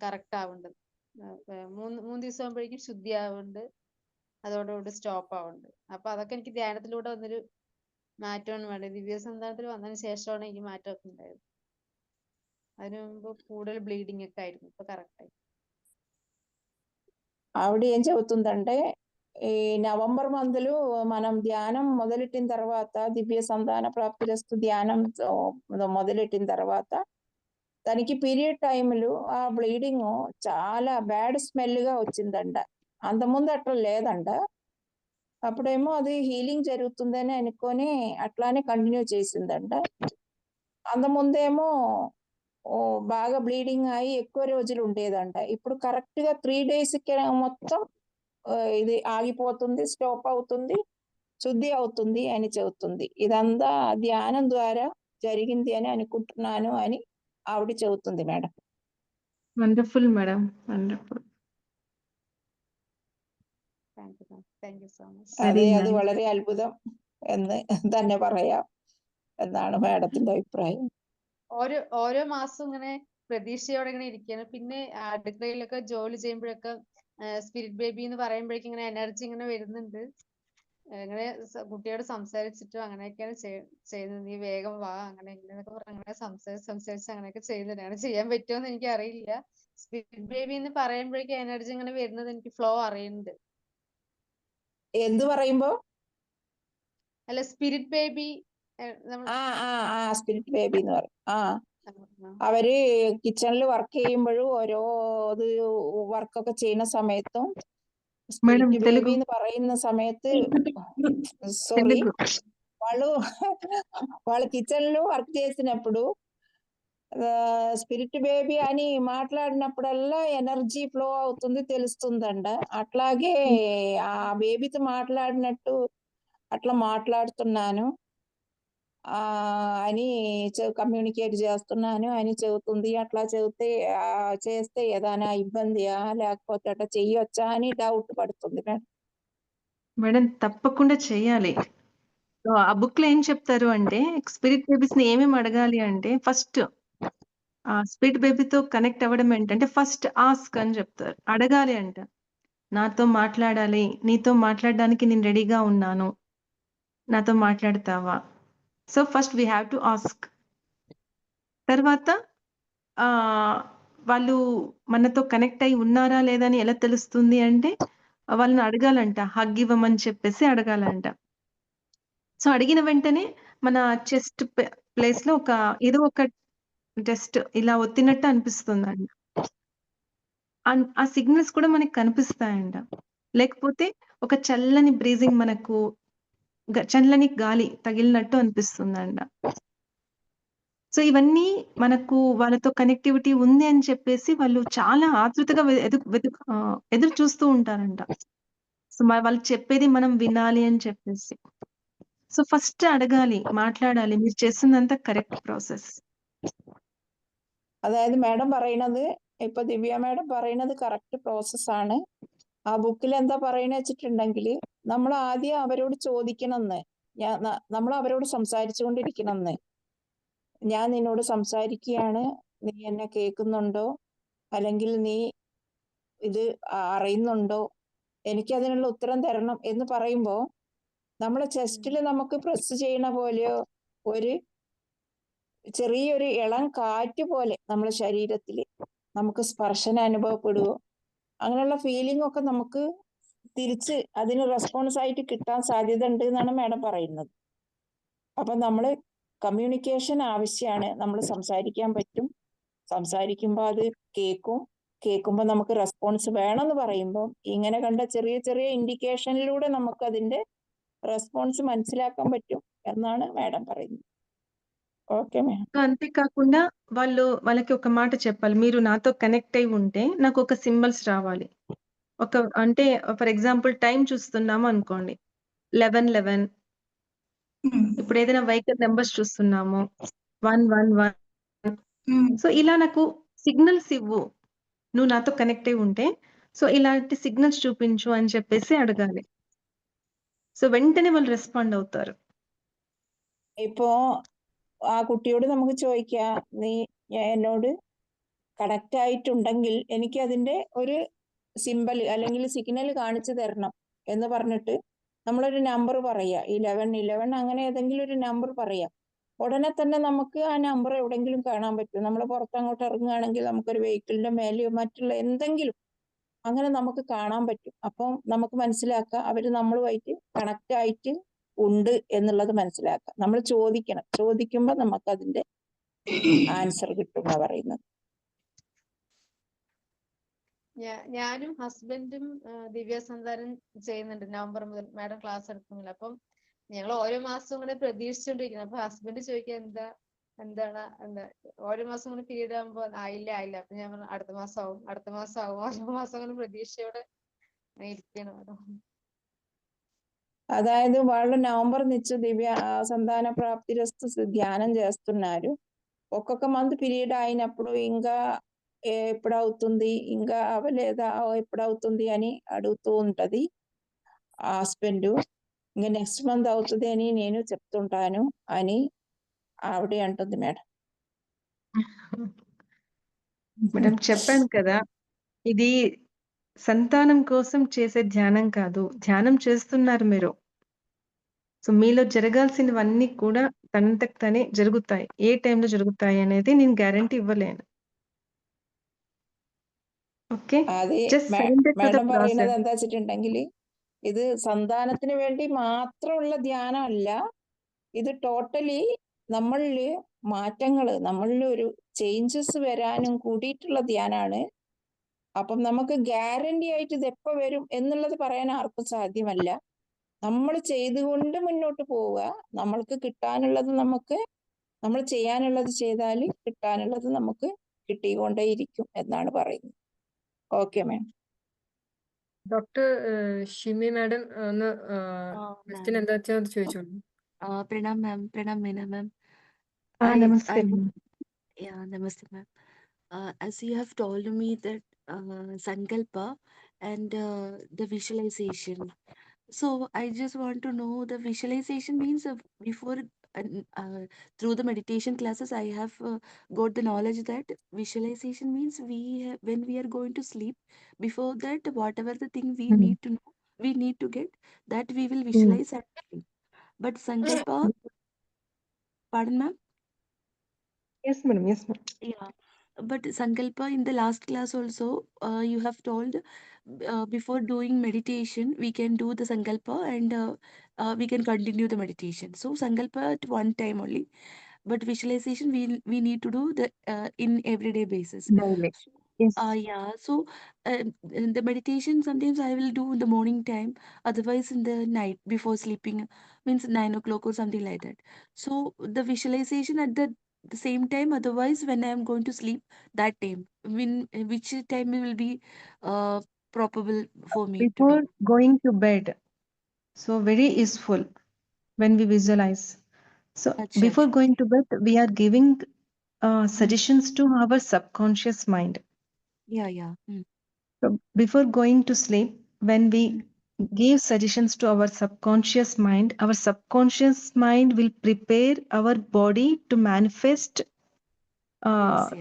[SPEAKER 5] കറക്റ്റ് ആവുന്നുണ്ട്. 3 ദിവസം ആകുമ്പോഴേക്കും ശുദ്ധി ആവുന്നുണ്ട്, അതോടുകൂടി സ്റ്റോപ്പ് ആവുന്നുണ്ട്. അപ്പൊ അതൊക്കെ എനിക്ക് ധ്യാനത്തിലൂടെ വന്നൊരു മാറ്റമാണ് വേണ്ടത്. ദിവ്യസന്ധാനത്തിൽ വന്നതിന് ശേഷമാണ് എനിക്ക് മാറ്റമൊക്കെ ഉണ്ടായത്. അതിനു മുമ്പ് കൂടുതൽ ബ്ലീഡിങ് ഒക്കെ ആയിരുന്നു, ఇപ്പൊ కరెక్ట్ అయ్యి.
[SPEAKER 3] ఆవిడ ఏం చెబుతుందంటే ఈ నవంబర్ మందులు మనం ధ్యానం మొదలెట్టిన తర్వాత దివ్య సంతాన ప్రాప్తిరస్తు ధ్యానం మొదలెట్టిన తర్వాత తనకి పీరియడ్ టైంలో ఆ బ్లీడింగ్ చాలా బ్యాడ్ స్మెల్గా వచ్చిందంట. అంతకుముందు అట్లా లేదంట. అప్పుడేమో అది హీలింగ్ జరుగుతుందని అనుకొని అట్లానే కంటిన్యూ చేసిందంట. అంతకుముందేమో బాగా బ్లీడింగ్ అయ్యి ఎక్కువ రోజులు ఉండేదంట. ఇప్పుడు కరెక్ట్గా 3 daysకి మొత్తం ఇది ఆగిపోతుంది, స్టాప్ అవుతుంది, శుద్ధి అవుతుంది అని చెబుతుంది. ఇదంతా ధ్యానం ద్వారా జరిగింది అని అనుకుంటున్నాను అని ఆవిడ చెబుతుంది madam.
[SPEAKER 2] Wonderful madam, wonderful.
[SPEAKER 5] Thank you so much.
[SPEAKER 3] അതെ, അത് വളരെ അത്ഭുതം എന്ന് തന്നെ പറയാം എന്നാണ് മാഡത്തിന്റെ അഭിപ്രായം.
[SPEAKER 5] ഓരോ മാസം ഇങ്ങനെ പ്രതീക്ഷയോടെ ഇങ്ങനെ ഇരിക്കുകയാണ്. പിന്നെ അടുക്കളയിലൊക്കെ ജോലി ചെയ്യുമ്പോഴൊക്കെ സ്പിരിറ്റ് ബേബി എന്ന് പറയുമ്പോഴേക്കും ഇങ്ങനെ എനർജി ഇങ്ങനെ വരുന്നുണ്ട്. ഇങ്ങനെ കുട്ടിയോട് സംസാരിച്ചിട്ടും അങ്ങനെയൊക്കെയാണ് ചെയ്യുന്നത്. നീ വേഗം വാ, അങ്ങനെ ഇങ്ങനെയൊക്കെ പറഞ്ഞ് അങ്ങനെ സംസാരിച്ച് അങ്ങനെയൊക്കെ ചെയ്യുന്നതാണ്. ചെയ്യാൻ പറ്റുമോന്ന് എനിക്ക് അറിയില്ല. സ്പിരിറ്റ് ബേബി എന്ന് പറയുമ്പോഴേക്കും എനർജി ഇങ്ങനെ വരുന്നത് എനിക്ക് ഫ്ലോ അറിയുന്നുണ്ട്.
[SPEAKER 3] എന്ത് പറയുമ്പോ?
[SPEAKER 5] അല്ല, സ്പിരിറ്റ് ബേബി.
[SPEAKER 3] സ്പിരിറ്റ് ബേബി എന്ന് പറയും. അവര് കിച്ചണിൽ വർക്ക് ചെയ്യുമ്പോഴും ഓരോ വർക്കൊക്കെ ചെയ്യുന്ന സമയത്തും
[SPEAKER 2] మేడం
[SPEAKER 3] స్പിരിറ്റ്
[SPEAKER 2] తెలుగు
[SPEAKER 3] బేബി എന്ന് പറയുന്ന సమയത്ത് సారీ
[SPEAKER 2] తెలుగు
[SPEAKER 3] వాళ్ళు కిచెన్ లో వర్క్ చేసినప్పుడు స్పిరిట్ బేబీ అని మాట్లాడినప్పుడల్లా ఎనర్జీ ఫ్లో అవుతుంది తెలుస్తుందంట. అట్లాగే ఆ బేబీతో మాట్లాడినట్టు అట్లా మాట్లాడుతున్నాను అని కమ్యూనికేట్ చేస్తున్నాను అని చెబుతుంది. అట్లా చేస్తే ఏదైనా ఇబ్బందియా లేకపోతే అట్లా చెయ్యొచ్చా అని డౌట్ పడుతుంది మేడం.
[SPEAKER 2] మేడం తప్పకుండా చేయాలి. సో, ఆ బుక్ లో ఏం చెప్తారు అంటే స్పిరిట్ బేబీస్ ని ఏమేమి అడగాలి అంటే ఫస్ట్ ఆ స్పిరిట్ బేబీతో కనెక్ట్ అవ్వడం ఏంటంటే ఫస్ట్ ఆస్క్ అని చెప్తారు. అడగాలి అంట. నాతో మాట్లాడాలి, నీతో మాట్లాడడానికి నేను రెడీగా ఉన్నాను, నాతో మాట్లాడతావా? So first we have to ask. తర్వాత ఆ వాళ్ళు మనతో కనెక్ట్ అయి ఉన్నారా లేదా అని ఎలా తెలుస్తుంది అంటే వాళ్ళని అడగాలంట, హగ్ ఇవ్వమని చెప్పేసి అడగాలంట. సో అడిగిన వెంటనే మన చెస్ట్ ప్లేస్ లో ఏదో ఒక జస్ట్ ఇలా ఒత్తినట్టు అనిపిస్తుందండి. ఆ సిగ్నల్స్ కూడా మనకి కనిపిస్తాయంట. లేకపోతే ఒక చల్లని బ్రీజింగ్ మనకు చల్లని గాలి తగిలినట్టు అనిపిస్తుందంట. సో ఇవన్నీ మనకు వాళ్ళతో కనెక్టివిటీ ఉంది అని చెప్పేసి వాళ్ళు చాలా ఆతృతగా ఎదురు చూస్తూ ఉంటారంట. సో వాళ్ళు చెప్పేది మనం వినాలి అని చెప్పేసి. సో ఫస్ట్ അടగాలి, മാట్లాడాలి. మీరు చేస్తున్నంత കറക്റ്റ് പ്രോസസ്.
[SPEAKER 3] അതായത് മാഡം പറയുന്നത് ഇപ്പൊ ദിവ്യ മാഡം പറയുന്നത് കറക്റ്റ് പ്രോസസ്സാണ്. ആ ബുക്കിൽ എന്താ പറയുന്നത് വെച്ചിട്ടുണ്ടെങ്കിൽ നമ്മൾ ആദ്യം അവരോട് ചോദിക്കണമെന്ന്, നമ്മൾ അവരോട് സംസാരിച്ചുകൊണ്ടിരിക്കണമെന്ന്, ഞാൻ നിന്നോട് സംസാരിക്കുകയാണ്, നീ എന്നെ കേൾക്കുന്നുണ്ടോ, അല്ലെങ്കിൽ നീ ഇത് അറിയുന്നുണ്ടോ, എനിക്കതിനുള്ള ഉത്തരം തരണം എന്ന് പറയുമ്പോൾ നമ്മളെ ചെസ്റ്റിൽ നമുക്ക് പ്രസ് ചെയ്യണ പോലെയോ ഒരു ചെറിയൊരു ഇളം കാറ്റ് പോലെ നമ്മുടെ ശരീരത്തിൽ നമുക്ക് സ്പർശനം അനുഭവപ്പെടുവോ, അങ്ങനെയുള്ള ഫീലിംഗ് ഒക്കെ നമുക്ക് തിരിച്ച് അതിന് റെസ്പോൺസ് ആയിട്ട് കിട്ടാൻ സാധ്യത ഉണ്ട് എന്നാണ് മാഡം പറയുന്നത്. അപ്പം നമ്മൾ കമ്മ്യൂണിക്കേഷൻ ആവശ്യമാണ്. നമ്മൾ സംസാരിക്കാൻ പറ്റും, സംസാരിക്കുമ്പോൾ അത് കേൾക്കുമ്പോൾ നമുക്ക് റെസ്പോൺസ് വേണമെന്ന് പറയുമ്പോൾ ഇങ്ങനെ കണ്ട ചെറിയ ചെറിയ ഇൻഡിക്കേഷനിലൂടെ നമുക്ക് അതിന്റെ రెస్పాన్స్ മനസ്സിലാക്കാൻ పറ്റും എന്നാണ് మేడం പറയുന്നത്. Okay madam.
[SPEAKER 2] అంతేకాకుండా వాళ్ళకి ఒక మాట చెప్పాలి, మీరు నాతో కనెక్ట్ అయి ఉంటే నాకు ఒక సింబల్స్ రావాలి. అంటే ఫర్ ఎగ్జాంపుల్ టైం చూస్తున్నాము అనుకోండి, 11:11. ఇప్పుడు ఏదైనా వెహికల్ నెంబర్స్ చూస్తున్నాము, 111. సో ఇలా నాకు సిగ్నల్స్ ఇవ్వు, నువ్వు నాతో కనెక్ట్ అయి ఉంటే. సో ఇలాంటి సిగ్నల్స్ చూపించు అని చెప్పేసి అడగాలి. సో వెంటనే వాళ్ళు రెస్పాండ్ అవుతారు.
[SPEAKER 3] ഇപ്പോ ആ കുട്ടിയോട് നമുക്ക് ചോദിക്കാം, നീ എന്നോട് കണക്റ്റ് ആയിട്ടുണ്ടെങ്കിൽ എനിക്ക് അതിന്റെ ഒരു സിമ്പൽ അല്ലെങ്കിൽ സിഗ്നൽ കാണിച്ചു തരണം എന്ന് പറഞ്ഞിട്ട് നമ്മളൊരു നമ്പർ പറയാ, 1111 അങ്ങനെ ഏതെങ്കിലും ഒരു നമ്പർ പറയാം. ഉടനെ തന്നെ നമുക്ക് ആ നമ്പർ എവിടെയെങ്കിലും കാണാൻ പറ്റും. നമ്മൾ പുറത്തങ്ങോട്ട് ഇറങ്ങുകയാണെങ്കിൽ നമുക്കൊരു വെഹിക്കിളിന്റെ മേലെയോ മറ്റുള്ള എന്തെങ്കിലും അങ്ങനെ നമുക്ക് കാണാൻ പറ്റും. അപ്പം നമുക്ക് മനസ്സിലാക്കാം അവർ നമ്മളുമായിട്ട് കണക്റ്റ് ആയിട്ട് ഉണ്ട് എന്നുള്ളത് മനസ്സിലാക്കാം. നമ്മൾ ചോദിക്കണം, ചോദിക്കുമ്പോൾ നമുക്ക് അതിന്റെ ആൻസർ കിട്ടും എന്നാ പറയുന്നത്.
[SPEAKER 5] ഞാനും ഹസ്ബൻഡും ദിവ്യസന്ധാനം ചെയ്യുന്നുണ്ട് നവംബർ മുതൽ. മാഡം ക്ലാസ് എടുക്കുന്നില്ല. അപ്പം ഞങ്ങൾ ഓരോ മാസവും ഇങ്ങനെ പ്രതീക്ഷിച്ചുകൊണ്ടിരിക്കുന്നത്. അപ്പൊ ഹസ്ബൻഡ് ചോദിക്കുക എന്താണ് ഓരോ മാസം ഇങ്ങനെ പീരീഡ് ആകുമ്പോ ആയില്ല. അപ്പൊ ഞാൻ പറഞ്ഞു അടുത്ത മാസം ആവും ഓരോ മാസം അങ്ങനെ പ്രതീക്ഷയോടെ ഇരിക്കണം.
[SPEAKER 3] అదాയത് వాళ్ళు నవంబర్ నుంచి దివ్య సంతాన ప్రాప్తిరస్తు ధ్యానం చేస్తున్నారు. ఒక్కొక్క మంత్ పీరియడ్ అయినప్పుడు ఇంకా ఎప్పుడవుతుంది, ఇంకా అవ్వలేదా, ఎప్పుడవుతుంది అని అడుగుతూ ఉంటది ఆ హస్బెండ్. ఇంకా నెక్స్ట్ మంత్ అవుతుంది అని నేను చెప్తుంటాను అని ఆవిడ అంటుంది మేడం.
[SPEAKER 2] మేడం చెప్పాను కదా, ఇది సంతానం కోసం చేసే ధ్యానం కాదు, ధ్యానం చేస్తున్నారు మీరు. సో మీలో జరగాల్సినవన్నీ కూడా తనంతకు తనే జరుగుతాయి. ఏ టైంలో జరుగుతాయి అనేది నేను గ్యారంటీ ఇవ్వలేను. ఓకే,
[SPEAKER 3] అది
[SPEAKER 2] just surrender to the
[SPEAKER 3] madam പറയുന്നത്
[SPEAKER 2] ప్రాసెస్.
[SPEAKER 3] എന്താ വെച്ചിട്ടുണ്ടെങ്കിൽ ഇത് സന്താനത്തിന് വേണ്ടി മാത്രമുള്ള ധ്യാനമല്ല, ഇത് ടോട്ടലി നമ്മളില് മാറ്റങ്ങൾ, നമ്മളിൽ ഒരു ചേഞ്ചസ് വരാനും കൂടിയിട്ടുള്ള ധ്യാനാണ്. അപ്പം നമുക്ക് ഗ്യാരണ്ടി ആയിട്ട് ഇത് എപ്പോ വരും എന്നുള്ളത് പറയാൻ ആർക്കും സാധ്യമല്ല. നമ്മൾ ചെയ്തുകൊണ്ട് മുന്നോട്ട് പോവുക. നമ്മൾക്ക് കിട്ടാനുള്ളത് നമ്മൾ ചെയ്യാനുള്ളത് ചെയ്താൽ കിട്ടാനുള്ളത് നമുക്ക് കിട്ടിക്കൊണ്ടേയിരിക്കും എന്നാണ് പറയുന്നത്. Okay ma'am.
[SPEAKER 1] Doctor Shimi madam ഒന്ന് ക്വസ്റ്റ്യൻ
[SPEAKER 6] Ma'am.
[SPEAKER 1] എന്താ വെച്ചാൽ ചോദിച്ചോളൂ.
[SPEAKER 6] Pranam ma'am, Pranam Meena ma'am.
[SPEAKER 2] Namaste
[SPEAKER 6] I would, yeah, namaste ma'am. As you have told me that Sankalpa and the visualization. So I just want to know the visualization means before through the meditation classes I have got the knowledge that visualization means when we are going to sleep, before that whatever the thing we need to know, we need to get that we will visualize at sleep. But Sankalpa, pardon ma'am?
[SPEAKER 2] Yes, madam. Yes, madam.
[SPEAKER 6] Yeah, but Sankalpa in the last class also, you have told before doing meditation, we can do the Sankalpa and we can continue the meditation. So Sankalpa at one time only, but visualization we need to do the in everyday basis.
[SPEAKER 2] Daily. Yes.
[SPEAKER 6] Yeah, so in the meditation sometimes I will do in the morning time, otherwise in the night before sleeping, means 9 o'clock or something like that. So the visualization at the same time, otherwise when I am going to sleep, that time, which time will be probable for me to do.
[SPEAKER 2] Before going to bed, so very useful when we visualize. So
[SPEAKER 6] Acha,
[SPEAKER 2] before
[SPEAKER 6] acha.
[SPEAKER 2] going to bed, we are giving suggestions to our subconscious mind.
[SPEAKER 6] Yeah.
[SPEAKER 2] So before going to sleep, when we give suggestions to our subconscious mind will prepare our body to manifest
[SPEAKER 6] Yes.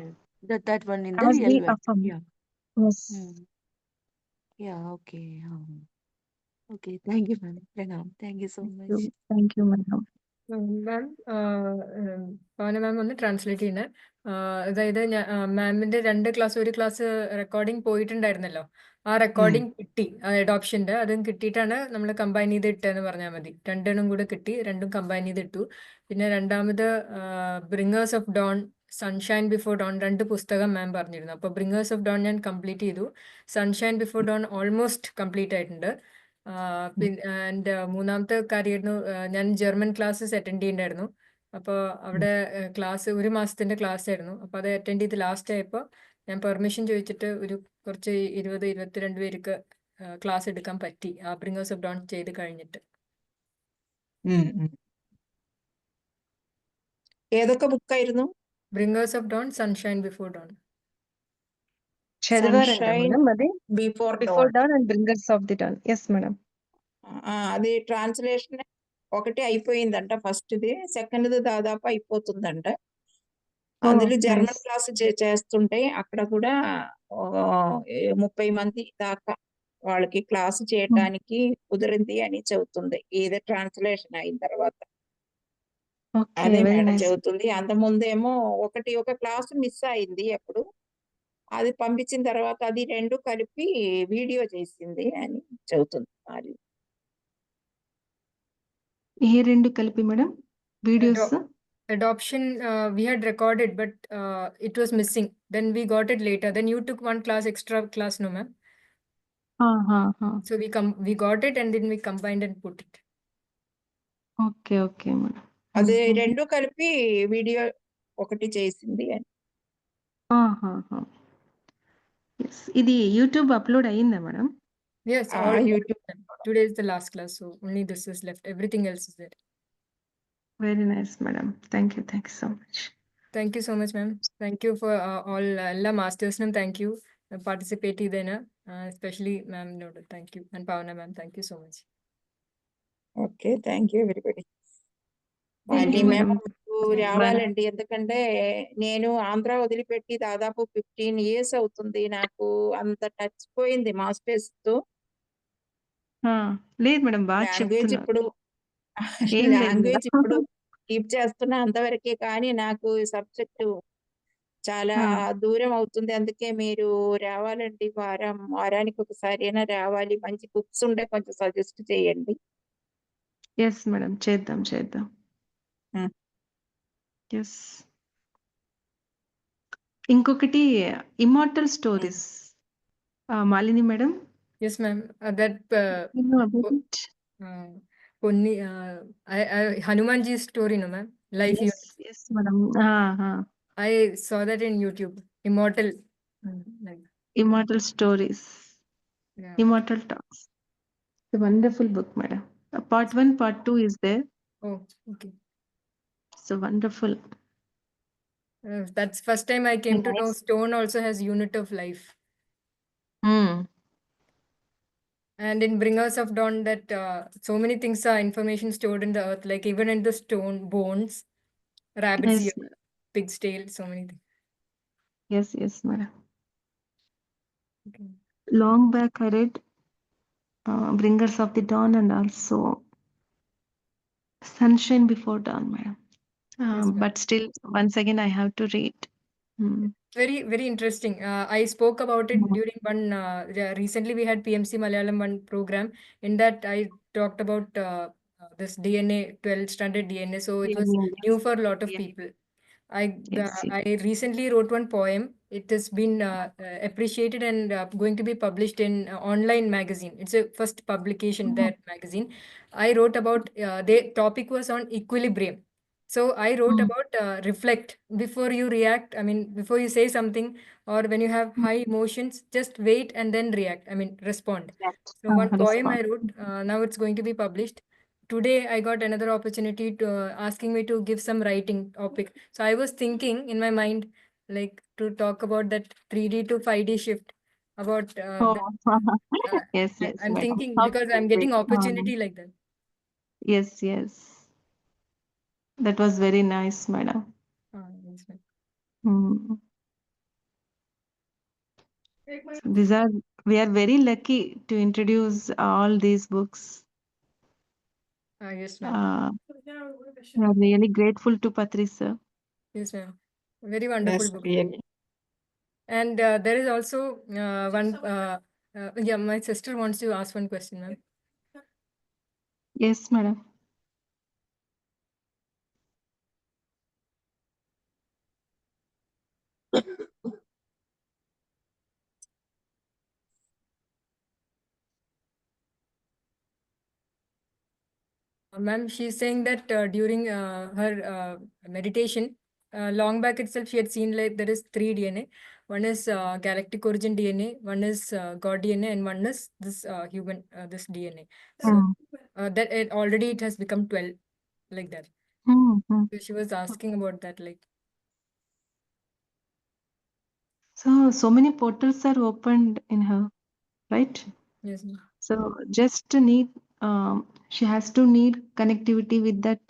[SPEAKER 6] That one in the
[SPEAKER 2] as
[SPEAKER 6] real
[SPEAKER 2] we
[SPEAKER 6] world.
[SPEAKER 2] affirm.
[SPEAKER 6] Yeah.
[SPEAKER 2] Yes.
[SPEAKER 6] Yeah, okay. Okay, thank you ma'am. Pranam, thank you so much.
[SPEAKER 2] Thank you, madam.
[SPEAKER 1] മാം പവന മാം ഒന്ന് translate ചെയ്യണേ. അതായത് മാമിന്റെ 2 class, ഒരു class recording പോയിട്ടുണ്ടായിരുന്നല്ലോ. ആ recording കിട്ടി, അഡോപ്ഷന്റെ അതും കിട്ടിയിട്ടാണ് നമ്മൾ combine ചെയ്ത് ഇട്ടെന്ന് പറഞ്ഞാൽ മതി. 2 കൂടെ കിട്ടി, 2 കമ്പൈൻ ചെയ്ത് ഇട്ടു. പിന്നെ രണ്ടാമത് bringers of dawn, sunshine before dawn 2 പുസ്തകം മാം പറഞ്ഞിരുന്നു. അപ്പോൾ ബ്രിങ്ങേഴ്സ് ഓഫ് ഡോൺ ഞാൻ കംപ്ലീറ്റ് ചെയ്തു. Sunshine before dawn almost complete ആയിട്ടുണ്ട്. ആൻഡ് മൂന്നാമത്തെ കാര്യമായിരുന്നു, ഞാൻ ജർമ്മൻ ക്ലാസ്സസ് അറ്റൻഡ് ചെയ്യണ്ടായിരുന്നു. അപ്പോൾ അവിടെ ക്ലാസ് 1 മാസത്തിന്റെ ക്ലാസ് ആയിരുന്നു. അപ്പോൾ അത് അറ്റൻഡ് ചെയ്ത് ലാസ്റ്റ് ആയപ്പോൾ ഞാൻ പെർമിഷൻ ചോദിച്ചിട്ട് ഒരു കുറച്ച് 20-22 പേർക്ക് ക്ലാസ് എടുക്കാൻ പറ്റി, ആ ബ്രിങ്ങേഴ്സ് ഓഫ് ഡോൺ ചെയ്ത് കഴിഞ്ഞിട്ട്.
[SPEAKER 3] ഏതൊക്കെ ബുക്കായിരുന്നു?
[SPEAKER 1] Bringers of dawn, sunshine before dawn.
[SPEAKER 3] Sunshine
[SPEAKER 2] Madam,
[SPEAKER 3] Before
[SPEAKER 2] before
[SPEAKER 3] Dawn.
[SPEAKER 2] dawn and bringers of the dawn. Yes, madam.
[SPEAKER 3] అది ట్రాన్స్లేషన్ ఒకటి అయిపోయిందంట, ఫస్ట్ది. సెకండ్ది దాదాపు అయిపోతుందంట. అందులో జర్మన్ క్లాస్ చేస్తుంటే అక్కడ కూడా 30 మంది దాకా వాళ్ళకి క్లాస్ చేయడానికి కుదిరింది అని చెబుతుంది, ఏదో ట్రాన్స్లేషన్ అయిన తర్వాత. అదే మేడం చెబుతుంది. అంత ముందేమో ఒక క్లాస్ మిస్ అయింది అప్పుడు, అది పంపించిన తర్వాత అది 2 కలిపి వీడియో చేసింది అని చెబుతుంది. అది
[SPEAKER 2] ఏ 2 కలిపి madam videos?
[SPEAKER 1] Adoption we had recorded, but it was missing. Then we got it later. Then you took 1 class, extra class, no ma'am? So we got it and then we combined and put it.
[SPEAKER 2] Okay madam.
[SPEAKER 3] అది 2 కలిపి video ఒకటి చేసింది అని.
[SPEAKER 2] Yes. ఇది YouTube upload అయ్యిందా madam?
[SPEAKER 1] Yes, all
[SPEAKER 3] YouTube.
[SPEAKER 1] Today is the last class, so only this is left. Everything else is there.
[SPEAKER 2] Very nice madam. Thank you so much.
[SPEAKER 1] Thank you so much ma'am. Thank you for all alla masters nam, thank you participate idena, especially ma'am note. Thank you, and Pavana ma'am, thank you so much.
[SPEAKER 3] Okay, thank you everybody.
[SPEAKER 2] Thank you,
[SPEAKER 3] మేము
[SPEAKER 2] madam.
[SPEAKER 3] రావాలండి, ఎందుకంటే నేను ఆంధ్ర వదిలిపెట్టి దాదాపు 15 years అవుతుంది. నాకు అంత touch పోయింది మాస్టర్స్ తో.
[SPEAKER 2] లేదు మేడం, బాగా
[SPEAKER 3] లాంగ్వేజ్
[SPEAKER 2] చెప్తున్నారు.
[SPEAKER 3] ఇప్పుడు కీప్ చేస్తున్నా అంతవరకే, కానీ నాకు సబ్జెక్టు చాలా దూరం అవుతుంది. అందుకే మీరు రావాలండి, వారానికి ఒకసారి అయినా రావాలి. మంచి బుక్స్ ఉండే కొంచెం సజెస్ట్ చేయండి.
[SPEAKER 2] ఎస్ మేడం, చేద్దాం. ఎస్. ఇంకొకటి immortal stories Malini madam,
[SPEAKER 1] Yes, ma'am. That
[SPEAKER 2] you know about
[SPEAKER 1] po-
[SPEAKER 2] it?
[SPEAKER 1] Ponni, Hanumanji's story, no, ma'am. Life units.
[SPEAKER 2] Yes, madam.
[SPEAKER 1] I saw that in YouTube. Immortal. Like,
[SPEAKER 2] Immortal Stories,
[SPEAKER 1] yeah.
[SPEAKER 2] Immortal Talks. It's a wonderful book, madam. Part 1, part 2 is there.
[SPEAKER 1] Oh, okay.
[SPEAKER 2] So wonderful.
[SPEAKER 1] That's first time I came to know
[SPEAKER 2] Nice.
[SPEAKER 1] stone also has unit of life.
[SPEAKER 2] Hmm.
[SPEAKER 1] And in Bringers of Dawn, that so many things are information stored in the earth, like even in the stone bones, rabbit's ear,
[SPEAKER 2] Yes,
[SPEAKER 1] pig's tail, so many things.
[SPEAKER 2] yes, madam.
[SPEAKER 1] Okay.
[SPEAKER 2] Long back I read Bringers of the Dawn and also Sunshine Before Dawn, madam.
[SPEAKER 1] Yes, ma'am.
[SPEAKER 2] But still, once again, I have to read.
[SPEAKER 1] Very, very interesting. I spoke about it
[SPEAKER 2] Hmm.
[SPEAKER 1] during one, recently we had PMC Malayalam one program. In that, I talked about this DNA, 12 stranded DNA. So it was new for a lot of
[SPEAKER 2] Yeah.
[SPEAKER 1] people.
[SPEAKER 2] Yes.
[SPEAKER 1] I recently wrote one poem. It has been appreciated and going to be published in online magazine. It's a first publication, that magazine. I wrote about, the topic was on equilibrium. So I wrote about reflect before you react. I mean, before you say something or when you have high emotions, just wait and then react. I mean, respond. So one poem I wrote, now it's going to be published. Today I got another opportunity to asking me to give some writing topic. So I was thinking in my mind, like to talk about that 3D to 5D shift about
[SPEAKER 2] Yes,
[SPEAKER 1] I'm
[SPEAKER 2] madam.
[SPEAKER 1] thinking
[SPEAKER 2] How
[SPEAKER 1] because
[SPEAKER 2] to
[SPEAKER 1] I'm
[SPEAKER 2] do it.
[SPEAKER 1] getting opportunity like that.
[SPEAKER 2] Yes. That was very nice, madam.
[SPEAKER 1] Yes, ma'am.
[SPEAKER 2] Hmm. So we are very lucky to introduce all these books.
[SPEAKER 1] Yes, ma'am.
[SPEAKER 2] We are really grateful to Patri sir.
[SPEAKER 1] Yes, ma'am. Very wonderful
[SPEAKER 3] Yes,
[SPEAKER 1] book.
[SPEAKER 3] really.
[SPEAKER 1] And there is also one. Yeah, my sister wants to ask one question, ma'am.
[SPEAKER 2] Yes, madam.
[SPEAKER 1] Ma'am, she's saying that during her meditation, long back itself, she had seen like there is 3 DNA. One is galactic origin DNA, one is God DNA, and one is this human, this DNA. So that already it has become 12, like that. So she was asking about that, like.
[SPEAKER 2] So many portals are opened in her, right?
[SPEAKER 1] Yes, ma'am.
[SPEAKER 2] So just need, she has to need connectivity with that.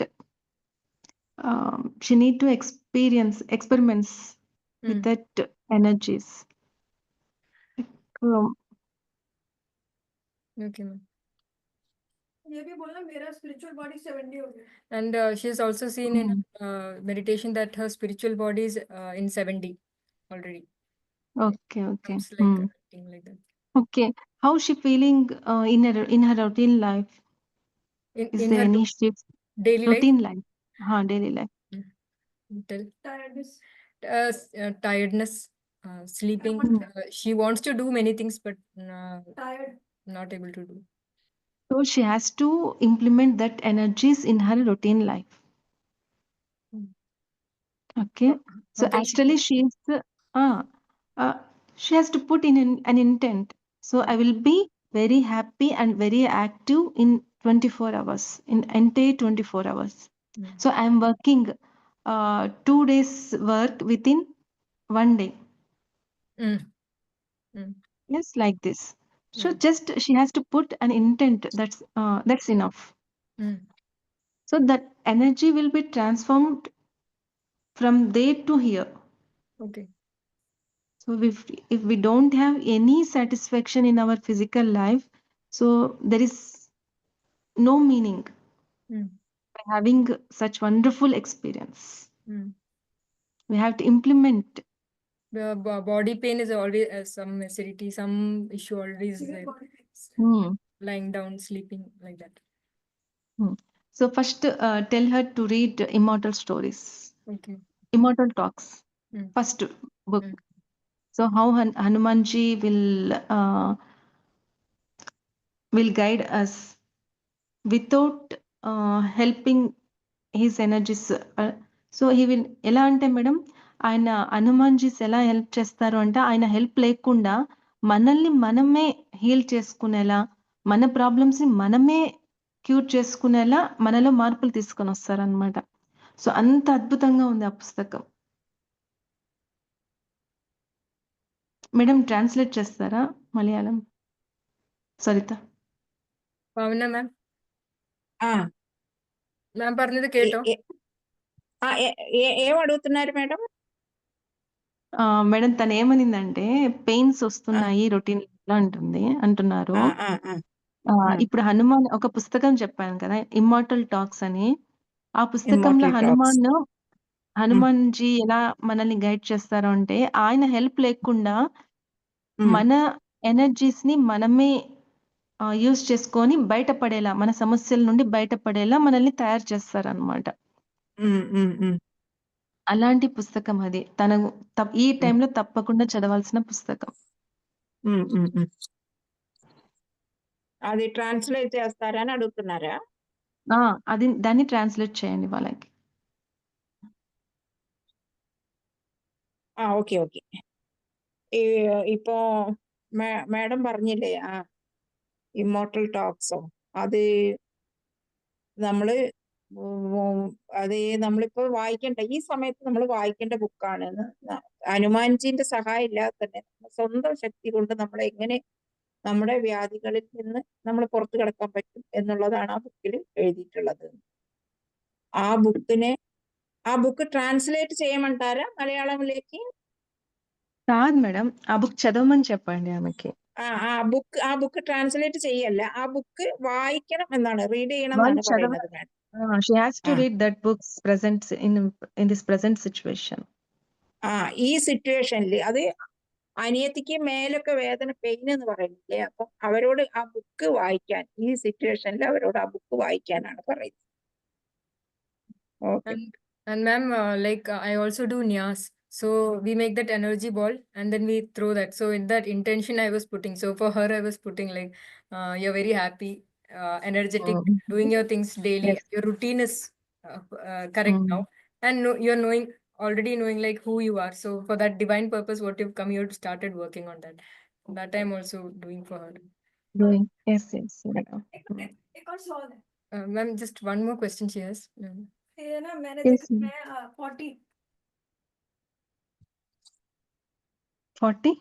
[SPEAKER 2] She need to experience experiments with that energies. Um,
[SPEAKER 1] Okay, ma'am. And she's also seen in meditation that her spiritual body is in 7D already.
[SPEAKER 2] Okay.
[SPEAKER 1] It's like acting like that.
[SPEAKER 2] Okay. How she feeling in her routine life? Is
[SPEAKER 1] In
[SPEAKER 2] there
[SPEAKER 1] her
[SPEAKER 2] any shift?
[SPEAKER 1] daily life,
[SPEAKER 2] Routine life. Daily life.
[SPEAKER 1] tell tiredness, sleeping. She wants to do many things, but not able to do.
[SPEAKER 2] So she has to implement that energies in her routine life. Okay. So
[SPEAKER 1] How can she?
[SPEAKER 2] actually uh, she has to put in an intent. So I will be very happy and very active in 24 hours, in entire 24 hours. So I'm working 2 days work within 1 day. Yes, like this. So just she has to put an intent. That's enough. So that energy will be transformed from there to here.
[SPEAKER 1] Okay.
[SPEAKER 2] So if we don't have any satisfaction in our physical life, so there is no meaning by having such wonderful experience. We have to implement.
[SPEAKER 1] The body pain is always some acidity, some issue always there. Lying down, sleeping like that.
[SPEAKER 2] So first tell her to read Immortal Stories.
[SPEAKER 1] Okay.
[SPEAKER 2] Immortal Talks. First book. So how Hanumanji will guide us without helping his energies. So he will ఎలా అంటే madam ఆయన హనుమాన్జీస్ ఎలా help చేస్తారు అంటే ఆయన help లేకుండా మనల్ని మనమే హీల్ చేసుకునేలా మన ప్రాబ్లమ్స్ ని మనమే క్యూర్ చేసుకునేలా మనలో మార్పులు తీసుకొని వస్తారనమాట. సో అంత అద్భుతంగా ఉంది ఆ పుస్తకం. మేడం ట్రాన్స్లేట్ చేస్తారా మలయాళం? సరిత.
[SPEAKER 1] പവന മാം
[SPEAKER 3] ఆ,
[SPEAKER 1] മാം പറഞ്ഞത്
[SPEAKER 3] ఏ-
[SPEAKER 1] കേട്ടോ?
[SPEAKER 3] ఏ- ఆ, ఏం అడుగుతున్నారు మేడం?
[SPEAKER 2] మేడం తను ఏమనిందంటే పెయిన్స్
[SPEAKER 3] ఆ,
[SPEAKER 2] వస్తున్నాయి రొటీన్ అంటున్నారు.
[SPEAKER 3] ఆ, ఆ, ఆ, ఆ.
[SPEAKER 2] ఇప్పుడు హనుమాన్ ఒక పుస్తకం చెప్పాను కదా, ఇమ్మార్టల్ టాక్స్ అని. ఆ పుస్తకంలో
[SPEAKER 3] Immortal Talks.
[SPEAKER 2] హనుమాన్జీ ఎలా మనల్ని గైడ్ చేస్తారు అంటే ఆయన హెల్ప్ లేకుండా
[SPEAKER 3] ఉమ్,
[SPEAKER 2] మన ఎనర్జీస్ ని మనమే యూజ్ చేసుకొని బయటపడేలా, మన సమస్యల నుండి బయటపడేలా మనల్ని తయారు చేస్తారనమాట.
[SPEAKER 3] ఉమ్, ఉమ్, ఉమ్,
[SPEAKER 2] అలాంటి పుస్తకం అది. తను ఈ
[SPEAKER 3] ఉమ్,
[SPEAKER 2] టైంలో తప్పకుండా చదవాల్సిన పుస్తకం.
[SPEAKER 3] ఉమ్, ఉమ్, ఉమ్. అది ట్రాన్స్లేట్ చేస్తారని అడుగుతున్నారా?
[SPEAKER 2] దాన్ని ట్రాన్స్లేట్ చేయండి వాళ్ళకి.
[SPEAKER 3] Okay okay. ഇപ്പോ മാഡം പറഞ്ഞില്ലേ ഇമ്മോർട്ടൽ ടോക്സോ, അത് നമ്മള് അത് നമ്മളിപ്പോ വായിക്കേണ്ട ഈ സമയത്ത് നമ്മൾ വായിക്കേണ്ട ബുക്കാണ്. ഹനുമാൻജിന്റെ സഹായം ഇല്ലാതെ തന്നെ സ്വന്തം ശക്തി കൊണ്ട് നമ്മൾ എങ്ങനെ നമ്മുടെ വ്യാധികളിൽ നിന്ന് നമ്മൾ പുറത്തു കിടക്കാൻ പറ്റും എന്നുള്ളതാണ് ആ ബുക്കിൽ എഴുതിയിട്ടുള്ളത്. ఆ బుక్ ట్రాన్స్లేట్ చేయమంటారా మలయాళంలోకి?
[SPEAKER 2] కాదు మేడం, ఆ బుక్ చదవమని చెప్పండి ఆమెకి.
[SPEAKER 3] ആ ബുക്ക് ട്രാൻസ്ലേറ്റ് ചെയ്യല്ല, ആ ബുക്ക് വായിക്കണം എന്നാണ്, റീഡ് ചെയ്യണം
[SPEAKER 2] వాళ్ళు
[SPEAKER 3] എന്നാണ് പറയുന്നത് മാഡം.
[SPEAKER 2] she has to
[SPEAKER 3] ആ
[SPEAKER 2] read that books present in this present situation.
[SPEAKER 3] ഈ സിറ്റുവേഷനിൽ അത് അനിയത്തിക്ക് മേലൊക്കെ വേദന, പെയിൻ എന്ന് പറയുന്നില്ലേ, അപ്പം അവരോട് ആ ബുക്ക് വായിക്കാൻ, ഈ സിറ്റുവേഷനിൽ അവരോട് ആ ബുക്ക് വായിക്കാനാണ് പറയുന്നത്. Okay.
[SPEAKER 1] And ma'am, I also do Nyas. So we make that energy ball and then we throw that. So in that intention I was putting. So for her I was putting you're very happy, energetic, doing your things daily.
[SPEAKER 2] Yes.
[SPEAKER 1] Your routine is correct now. And you're already knowing who you are. So for that divine purpose, what you've come here to started working on that. That I'm also doing for her.
[SPEAKER 2] Doing. Yes, madam.
[SPEAKER 7] एक और सवाल है।
[SPEAKER 1] Ma'am, just one more question she has.
[SPEAKER 7] ये ना मैंने
[SPEAKER 2] Yes,
[SPEAKER 7] देखा,
[SPEAKER 2] ma'am.
[SPEAKER 7] मैं 40
[SPEAKER 2] 40?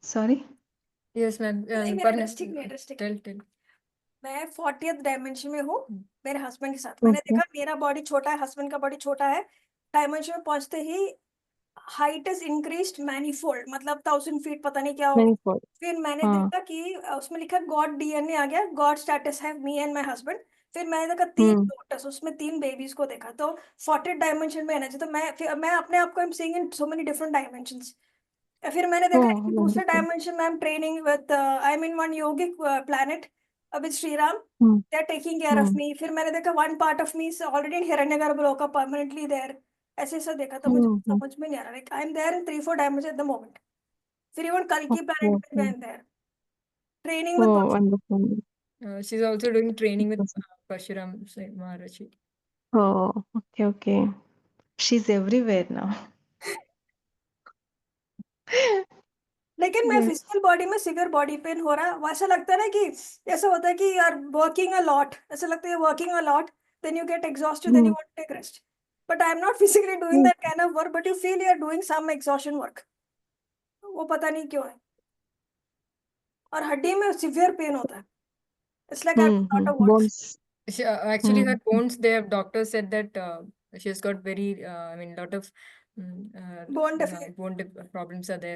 [SPEAKER 2] Sorry?
[SPEAKER 1] Yes, ma'am.
[SPEAKER 7] नहीं, मेरा drastic।
[SPEAKER 1] Tell.
[SPEAKER 7] मैं 40th डायमेंशन में हूँ मेरे हस्बैंड के साथ।
[SPEAKER 2] Okay.
[SPEAKER 7] मैंने देखा मेरा बॉडी छोटा है, हस्बैंड का बॉडी छोटा है। डायमेंशन में पहुंचते ही हाइट इज इंक्रीज्ड मैनीफोल्ड, मतलब 1000 फीट पता नहीं क्या हो गया।
[SPEAKER 2] Manifold.
[SPEAKER 7] फिर मैंने
[SPEAKER 2] हाँ।
[SPEAKER 7] देखा कि उसमें लिखा गॉड डीएनए आ गया, गॉड स्टेटस है मी एंड माय हस्बैंड। फिर मैंने देखा 3 डॉटर्स, उसमें 3 बेबीज को देखा। तो 40 डायमेंशन में एनर्जी, तो मैं अपने आप को I am seeing in so many different dimensions. फिर मैंने देखा
[SPEAKER 2] Oh,
[SPEAKER 7] कि दूसरे
[SPEAKER 2] wonderful.
[SPEAKER 7] डायमेंशन में I am training with I am in one yogic planet with Shriram, they are taking care of me. फिर मैंने देखा one part of me is already in Hiranyagarbha lok permanently there, ऐसे ऐसा देखा। तो मुझे समझ में नहीं आ रहा, I am there in 3-4 dimension at the moment. फिर इवन कल की प्लैनेट में I am there training with
[SPEAKER 2] Oh, wonderful.
[SPEAKER 1] She's also doing training with Parshuram Maharashi.
[SPEAKER 2] Oh, okay. She's everywhere now.
[SPEAKER 7] लेकिन मैं फिजिकल बॉडी में severe body pain हो रहा है। वैसा लगता है ना कि ऐसा होता है कि you are working a lot, ऐसा लगता है working a lot, then you get exhausted, then you want to take rest. But I am not physically doing that kind of work, but you feel you are doing some exhaustion work, वो पता नहीं क्यों है। और हड्डी में severe pain होता है, it's like I have lot of work.
[SPEAKER 2] Bones.
[SPEAKER 1] Actually, her bones, doctors said that she's got very, lot of
[SPEAKER 7] Bone deficit,
[SPEAKER 1] bone problems are there,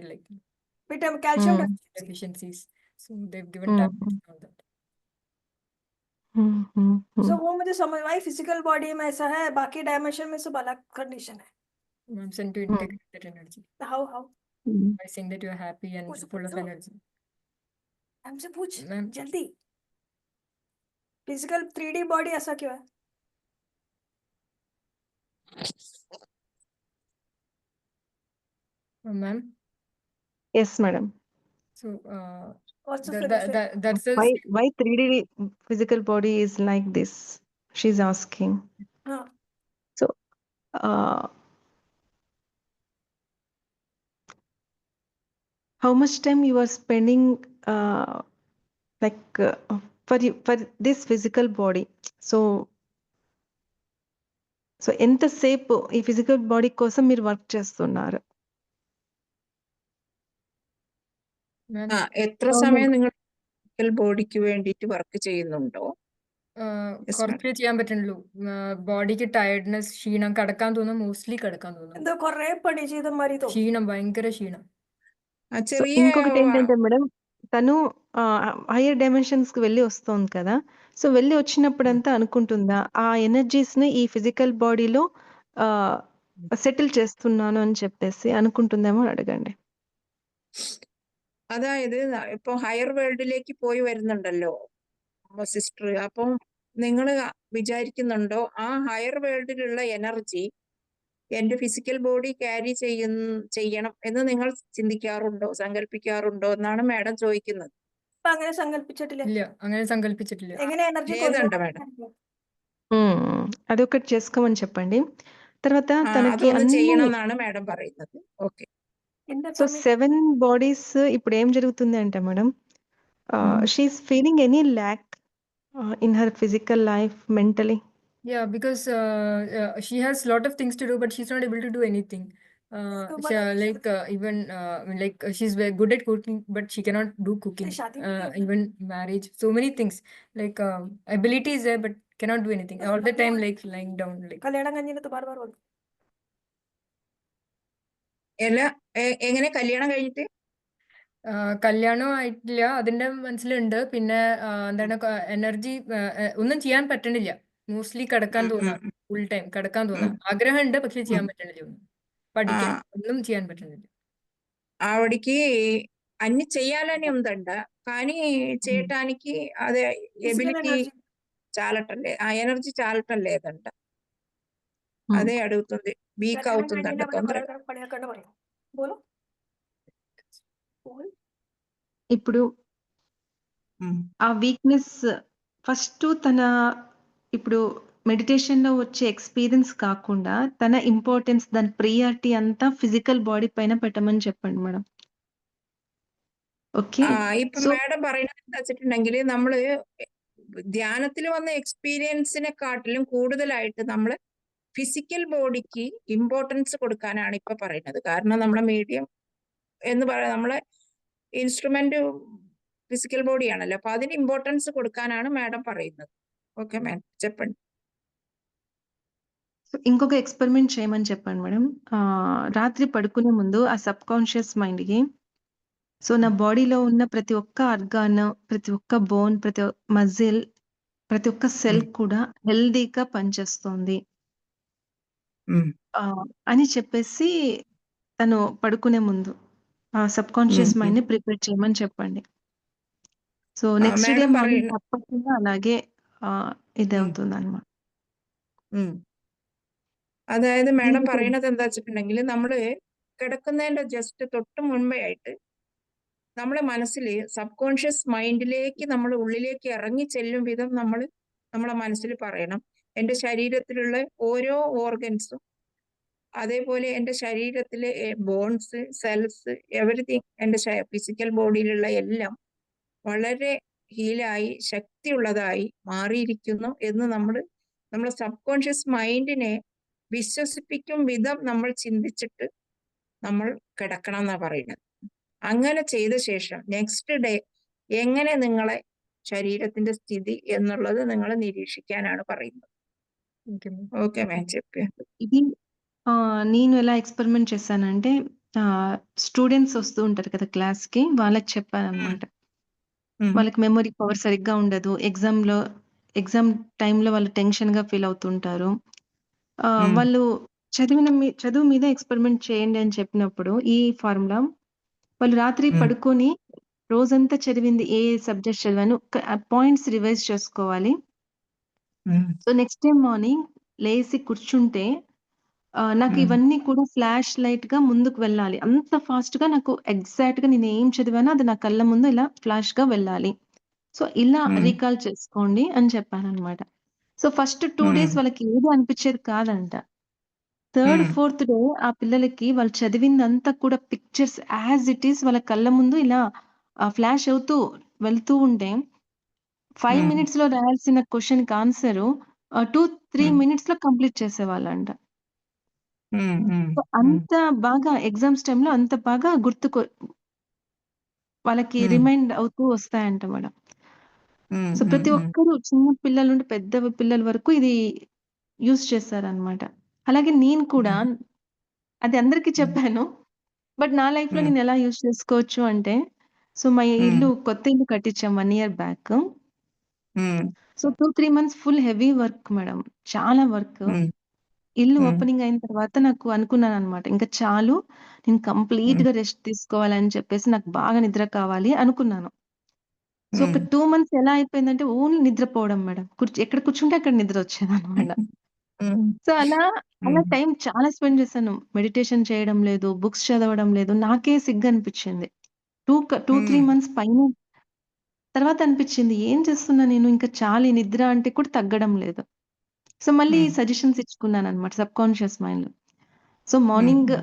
[SPEAKER 7] vitamin calcium deficiency।
[SPEAKER 1] deficiencies. So they've given tablets and all that.
[SPEAKER 7] सो वो मुझे समझ आई, physical body में ऐसा है, बाकी dimension में सब अलग कंडीशन है।
[SPEAKER 1] I'm sent to integrate that energy
[SPEAKER 7] how
[SPEAKER 1] by saying that you're happy and full of energy.
[SPEAKER 7] हमसे पूछ
[SPEAKER 1] Ma'am.
[SPEAKER 7] जल्दी, फिजिकल 3D बॉडी ऐसा क्यों है?
[SPEAKER 1] Ma'am,
[SPEAKER 2] Yes, madam.
[SPEAKER 1] So
[SPEAKER 7] What's the
[SPEAKER 1] that,
[SPEAKER 7] solution?
[SPEAKER 1] that's a
[SPEAKER 2] Why 3D physical body is like this? She's asking.
[SPEAKER 7] Huh.
[SPEAKER 2] So, how much time you are spending, like for this physical body? So ఎంతసేపు ఈ physical body కోసం మీరు work చేస్తున్నారు?
[SPEAKER 1] ma'am,
[SPEAKER 3] എത്ര സമയം നിങ്ങൾ physical ബോഡിക്ക് വേണ്ടിയിട്ട് വർക്ക് ചെയ്യുന്നുണ്ടോ?
[SPEAKER 1] കുറച്ചേ ചെയ്യാൻ പറ്റുള്ളൂ. ബോഡിക്ക് ടയർഡ്നെസ്, ക്ഷീണം, കിടക്കാൻ തോന്നും, മോസ്റ്റ്ലി കിടക്കാൻ തോന്നും.
[SPEAKER 7] എന്തോ കുറേ പണി ചെയ്ത മാതിരി തോന്നും.
[SPEAKER 1] ക്ഷീണം, ഭയങ്കര ക്ഷീണം.
[SPEAKER 3] ചെറിയ
[SPEAKER 2] ఇంకొకటి ఏంటంటే మేడం, తను హైయర్ డైమెన్షన్స్ కి వెళ్ళి వస్తుంది కదా, సో వెళ్ళి వచ్చినప్పుడంతా అనుకుంటుందా ఆ ఎనర్జీస్ ని ఈ ఫిజికల్ బాడీలో సెటిల్ చేస్తున్నాను అని చెప్పేసి అనుకుంటుందేమో అని అడగండి.
[SPEAKER 3] അതായത് ഇപ്പൊ ഹയർ വേൾഡിലേക്ക് പോയി വരുന്നുണ്ടല്ലോ സിസ്റ്റർ, അപ്പം നിങ്ങൾ വിചാരിക്കുന്നുണ്ടോ ആ ഹയർ വേൾഡിലുള്ള എനർജി എന്റെ ഫിസിക്കൽ ബോഡി ക്യാരി ചെയ്യണം എന്ന് നിങ്ങൾ ചിന്തിക്കാറുണ്ടോ, സങ്കല്പിക്കാറുണ്ടോ എന്നാണ് മാഡം ചോദിക്കുന്നത്.
[SPEAKER 7] ഇപ്പൊ അങ്ങനെ സങ്കല്പിച്ചിട്ടില്ല.
[SPEAKER 1] ഇല്ല, അങ്ങനെ സങ്കല്പിച്ചിട്ടില്ല.
[SPEAKER 7] എങ്ങനെ എനർജీ
[SPEAKER 3] లేదంట మేడం.
[SPEAKER 2] అదొకటి చేసుకోమని చెప్పండి. తర్వాత తనకి
[SPEAKER 3] అదొന്ന്
[SPEAKER 2] అన్ని
[SPEAKER 3] చేయണം എന്നാണ് మేడం പറയുന്നത്. ఓకే.
[SPEAKER 2] సో 7 బాడీస్ ఇప్పుడు ఏం జరుగుతుంది అంటే madam, she is feeling any lack in her physical life, mentally?
[SPEAKER 1] Yeah, because she has lot of things to do, but she's not able to do anything. Even she's very good at cooking, but she cannot do cooking. Even marriage, so many things. Like ability is there, but cannot do anything. All the time, like lying down. Like
[SPEAKER 7] കല്യാണം കഴിഞ്ഞിട്ട് bar bar വന്നു.
[SPEAKER 3] എങ്ങനെ കല്യാണം കഴിഞ്ഞിട്ട്?
[SPEAKER 1] കല്യാണം ആയിട്ടില്ല, അതിന്റെ മനസ്സിലുണ്ട്. പിന്നെ എന്താണ്, എനർജി ഒന്നും ചെയ്യാൻ പറ്റണില്ല. മോസ്റ്റ്ലി കിടക്കാൻ തോന്നാം, ഫുൾ ടൈം കിടക്കാൻ തോന്നാം. ആഗ്രഹമുണ്ട്, പക്ഷെ ചെയ്യാൻ പറ്റണില്ല. ഒന്നും പഠിക്കാൻ ഒന്നും ചെയ്യാൻ పట్టనిది.
[SPEAKER 3] ఆవిడికి అన్ని చెయ్యాలని ఉందంట, కానీ చేయటానికి అదే ఎబిలిటీ చాలటం లేదు, ఆ ఎనర్జీ చాలటం లేదంట. అదే అడుగుతుంది, వీక్ అవుతుందంట తొందరగా.
[SPEAKER 2] ఇప్పుడు ఆ వీక్నెస్ ఫస్ట్ తన ఇప్పుడు మెడిటేషన్ లో వచ్చే ఎక్స్పీరియన్స్ కాకుండా తన ఇంపార్టెన్స్, దాని ప్రియారిటీ అంతా ఫిజికల్ బాడీ పైన పెట్టమని చెప్పండి మేడం. ഓക്കെ.
[SPEAKER 3] ഇപ്പൊ മാഡം പറയുന്നത് എന്താ വെച്ചിട്ടുണ്ടെങ്കിൽ നമ്മള് ധ്യാനത്തിൽ വന്ന എക്സ്പീരിയൻസിനെക്കാട്ടിലും കൂടുതലായിട്ട് നമ്മള് ഫിസിക്കൽ ബോഡിക്ക് ഇമ്പോർട്ടൻസ് കൊടുക്കാനാണ് ഇപ്പൊ പറയുന്നത്. കാരണം നമ്മളെ മീഡിയം എന്ന് പറയാം, നമ്മളെ ഇൻസ്ട്രുമെന്റ് ఫిజికల్ బాడీ ఆనല്ലോ, అപ്പൊ അതിന് ఇంపార్టెన్స్ കൊടുക്കാനാണ് మేడం പറയുന്നത്. ఓకే మేడం, చెప్పండి.
[SPEAKER 2] ఇంకొక ఎక్స్పెరిమెంట్ చేయమని చెప్పండి మేడం. రాత్రి పడుకునే ముందు ఆ సబ్ కాన్షియస్ మైండ్ కి, సో నా బాడీలో ఉన్న ప్రతి ఒక్క ఆర్గాన్, ప్రతి ఒక్క బోన్, ప్రతి మజిల్, ప్రతి ఒక్క సెల్ కూడా హెల్దీగా పనిచేస్తుంది అని చెప్పేసి తను పడుకునే ముందు ఆ సబ్ కాన్షియస్ మైండ్ ని ప్రిపేర్ చేయమని చెప్పండి. సో నెక్స్ట్ డే మార్నింగ్ తప్పకుండా అలాగే ఇది అవుతుంది అన్నమాట.
[SPEAKER 3] അതായത് മാഡം പറയണത് എന്താ വെച്ചിട്ടുണ്ടെങ്കിൽ നമ്മള് കിടക്കുന്നതിന്റെ ജസ്റ്റ് തൊട്ട് മുൻപേ ആയിട്ട് നമ്മളെ മനസ്സിൽ സബ് കോൺഷ്യസ് മൈൻഡിലേക്ക് നമ്മൾ ഉള്ളിലേക്ക് ഇറങ്ങി ചെല്ലും വിധം നമ്മൾ നമ്മളെ മനസ്സിൽ പറയണം, എൻ്റെ ശരീരത്തിലുള്ള ഓരോ ഓർഗൻസും, അതേപോലെ എൻ്റെ ശരീരത്തിലെ ബോൺസ്, സെൽസ്, എവറിത്തിങ്, എൻ്റെ ഫിസിക്കൽ ബോഡിയിലുള്ള എല്ലാം വളരെ ഹീലായി ശക്തിയുള്ളതായി മാറിയിരിക്കുന്നു എന്ന് നമ്മളെ സബ് കോൺഷ്യസ് മൈൻഡിനെ വിശ്വസിപ്പിക്കും വിധം നമ്മൾ ചിന്തിച്ചിട്ട് നമ്മൾ കിടക്കണം എന്നാ പറയുന്നത്. അങ്ങനെ ചെയ്ത ശേഷം നെക്സ്റ്റ് ഡേ എങ്ങനെ നിങ്ങളെ శరీరത്തിന്റെ స్థితి ఎన్నుള്ളത് നിങ്ങൾ నిరీక్షిക്കാനാണ് പറയുന്നത്. ఓకే మ్యామ్, చెప్పాను.
[SPEAKER 2] ఇది నేను ఎలా ఎక్స్పెరిమెంట్ చేశానంటే, స్టూడెంట్స్ వస్తూ ఉంటారు కదా క్లాస్ కి, వాళ్ళకి చెప్పాను అనమాట. వాళ్ళకి మెమరీ పవర్ సరిగ్గా ఉండదు, ఎగ్జామ్ టైంలో వాళ్ళు టెన్షన్ గా ఫీల్ అవుతుంటారు. వాళ్ళు చదువు మీద ఎక్స్పెరిమెంట్ చేయండి అని చెప్పినప్పుడు ఈ ఫార్ములా వాళ్ళు రాత్రి పడుకొని రోజంతా చదివింది ఏ సబ్జెక్ట్ చదివాను పాయింట్స్ రివైజ్ చేసుకోవాలి. సో నెక్స్ట్ డే మార్నింగ్ లేసి కూర్చుంటే నాకు ఇవన్నీ కూడా ఫ్లాష్ లైట్‌గా ముందుకు వెళ్ళాలి. అంత ఫాస్ట్‌గా నాకు ఎగ్జాక్ట్‌గా నేనేం చదివానో అది నా కళ్ళ ముందు ఇలా ఫ్లాష్‌గా వెళ్ళాలి. సో, ఇలా రీకాల్ చేసుకోండి అని చెప్పాననమాట. సో, ఫస్ట్ 2 డేస్ వాళ్ళకి ఏది అనిపిచ్చేది కాదంట. థర్డ్, ఫోర్త్ డే ఆ పిల్లలకి వాళ్ళు చదివిందంతా కూడా పిక్చర్స్ యాజ్ ఇట్ ఈస్ వాళ్ళ కళ్ళ ముందు ఇలా ఫ్లాష్ అవుతూ వెళ్తూ ఉంటే 5 మినిట్స్‌లో రాయాల్సిన క్వెషన్‌కి ఆన్సరు 2, 3 మినిట్స్‌లో కంప్లీట్ చేసేవాళ్ళంట. సో, అంత బాగా ఎగ్జామ్స్ టైమ్‌లో అంత బాగా వాళ్ళకి రిమైండ్ అవుతూ వస్తాయంట మేడం. సో, ప్రతి ఒక్కరు చిన్న పిల్లల నుండి పెద్ద పిల్లల వరకు ఇది యూజ్ చేశారనమాట. అలాగే నేను కూడా అది అందరికీ చెప్పాను. బట్ నా లైఫ్‌లో నేను ఎలా యూజ్ చేసుకోవచ్చు అంటే, సో, మా కొత్త ఇల్లు కట్టించాం 1 year back. So, 2, 3 months full heavy work madam. చాలా వర్క్. ఇల్లు ఓపెనింగ్ అయిన తర్వాత నాకు అనుకున్నాననమాట. ఇంక చాలు నేను కంప్లీట్‌గా రెస్ట్ తీసుకోవాలని చెప్పేసి నాకు బాగా నిద్ర కావాలి అనుకున్నాను. సో, ఒక 2 మంత్స్ ఎలా అయిపోయిందంటే ఓన్లీ నిద్రపోవడం మేడం. ఎక్కడ కూర్చుంటే అక్కడ నిద్రొచ్చేదనమాట. సో, అలా టైం చాలా స్పెండ్ చేశాను. మెడిటేషన్ చేయడం లేదు, బుక్స్ చదవడం లేదు. నాకే సిగ్గనిపిచ్చింది. 3 మంత్స్ పైనే తర్వాత అనిపిచ్చింది ఏం చేస్తున్నా నేను ఇంకా చాలు ఈ నిద్ర అంటే కూడా తగ్గడం లేదు. సో, మళ్ళీ సజెషన్స్ ఇచ్చుకున్నాననమాట సబ్‌కాన్షియస్ మైండ్‌లో. సో, మార్నింగ్